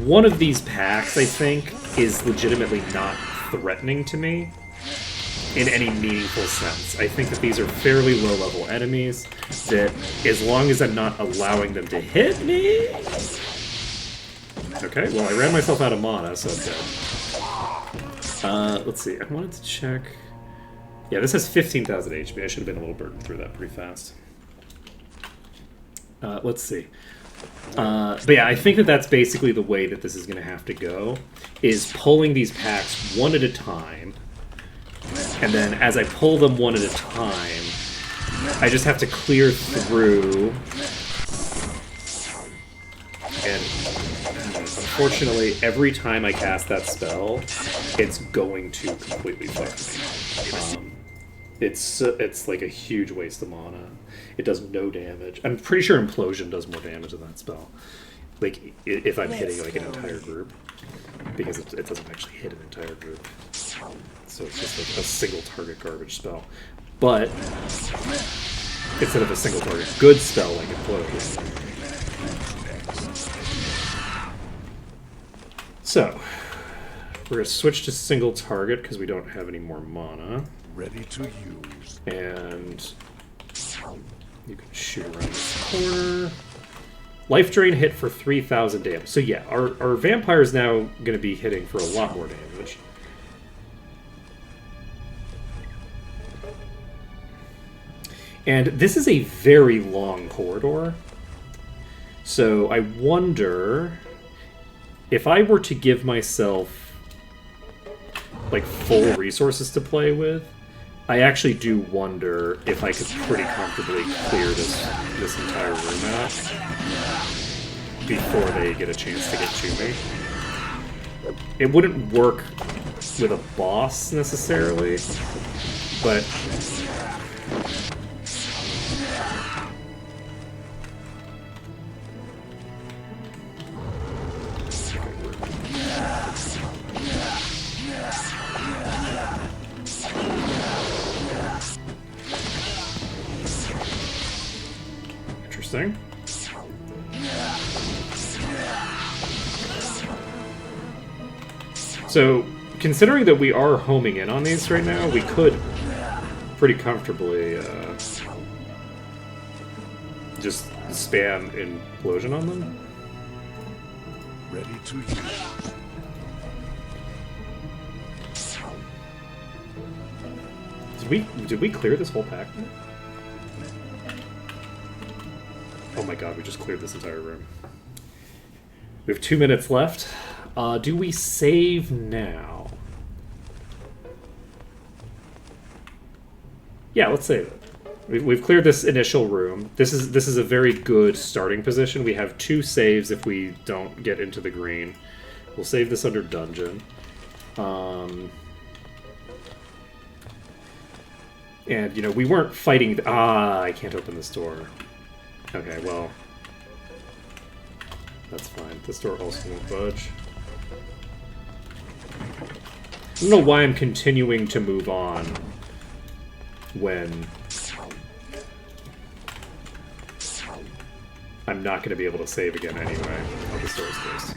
One of these packs, I think, is legitimately not threatening to me in any meaningful sense. I think that these are fairly low-level enemies that, as long as I'm not allowing them to hit me... Okay, well, I ran myself out of mana, so I'm dead. Let's see, I wanted to check... Yeah, this has 15,000 HP. I should have been a little burdened through that pretty fast. Let's see. But yeah, I think that that's basically the way that this is going to have to go, is pulling these packs one at a time, and then as I pull them one at a time, I just have to clear through, and unfortunately, every time I cast that spell, it's going to completely fuck me. It's like a huge waste of mana. It does no damage. I'm pretty sure Implosion does more damage than that spell. Like, if I'm hitting like an entire group. Because it doesn't actually hit an entire group. So it's just like a single target garbage spell. But instead of a single target good spell like Implosion. So, we're going to switch to single target because we don't have any more mana. Ready to use. And you can shoot around this corner. Life Drain hit for 3,000 damage. So yeah, our vampire is now going to be hitting for a lot more damage. And this is a very long corridor. So I wonder if I were to give myself like full resources to play with, I actually do wonder if I could pretty comfortably clear this entire room out before they get a chance to get to me. It wouldn't work with a boss necessarily, but interesting. So, considering that we are homing in on these right now, we could pretty comfortably just spam Implosion on them. Ready to use. Did we clear this whole pack? Oh my god, we just cleared this entire room. We have 2 minutes left. Do we save now? Yeah, let's save it. We've cleared this initial room. This is a very good starting position. We have 2 saves if we don't get into the green. We'll save this under dungeon. And, you know, we weren't fighting... I can't open this door. Okay, well... That's fine. This door also won't budge. I don't know why I'm continuing to move on when I'm not going to be able to save again anyway. Oh, this door is closed.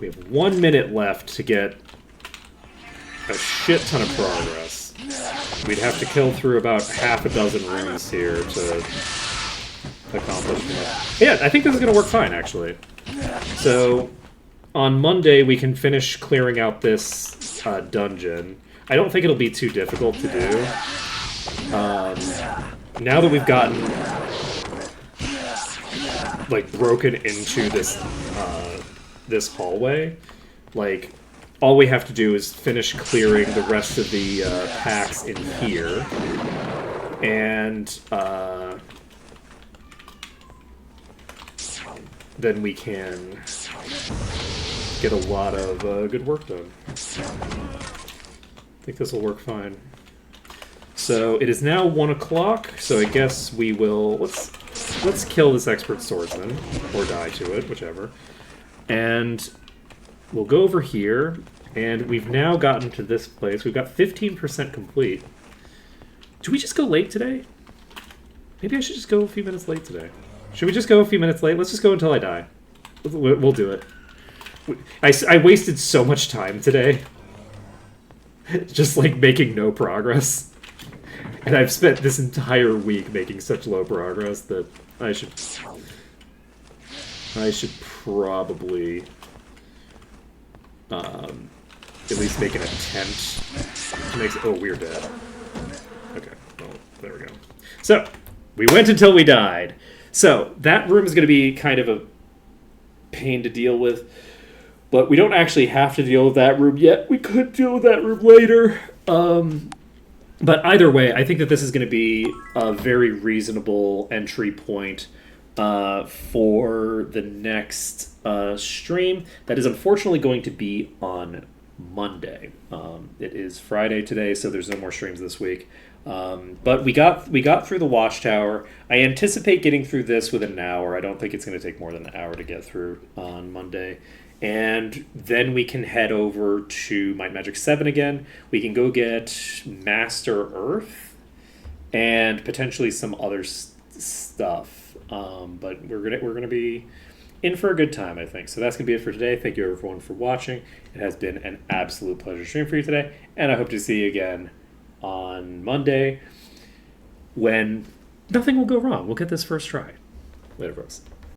We have 1 minute left to get a shit ton of progress. We'd have to kill through about half a dozen rooms here to accomplish that. Yeah, I think this is going to work fine, actually. So, on Monday, we can finish clearing out this dungeon. I don't think it'll be too difficult to do. Now that we've gotten like broken into this this hallway, like all we have to do is finish clearing the rest of the packs in here, and then we can get a lot of good work done. I think this will work fine. So it is now 1 o'clock, so I guess we will... Let's kill this expert swordsman, or die to it, whichever. And we'll go over here, and we've now gotten to this place. We've got 15% complete. Do we just go late today? Maybe I should just go a few minutes late today. Should we just go a few minutes late? Let's just go until I die. We'll do it. I wasted so much time today. Just, like, making no progress. And I've spent this entire week making such low progress that I should probably at least make an attempt to make... Oh, we're dead. Okay, well, there we go. So, we went until we died. So, that room is going to be kind of pain to deal with. But we don't actually have to deal with that room yet. We could deal with that room later. But either way, I think that this is going to be a very reasonable entry point for the next stream. That is unfortunately going to be on Monday. It is Friday today, so there's no more streams this week. But we got through the Watchtower. I anticipate getting through this within an hour. I don't think it's going to take more than an hour to get through on Monday. And then we can head over to Might Magic 7 again. We can go get Master Earth and potentially some other stuff. But we're gonna be in for a good time, I think. So that's gonna be it for today. Thank you everyone for watching. It has been an absolute pleasure streaming for you today, and I hope to see you again on Monday when nothing will go wrong. We'll get this first try. Later, folks.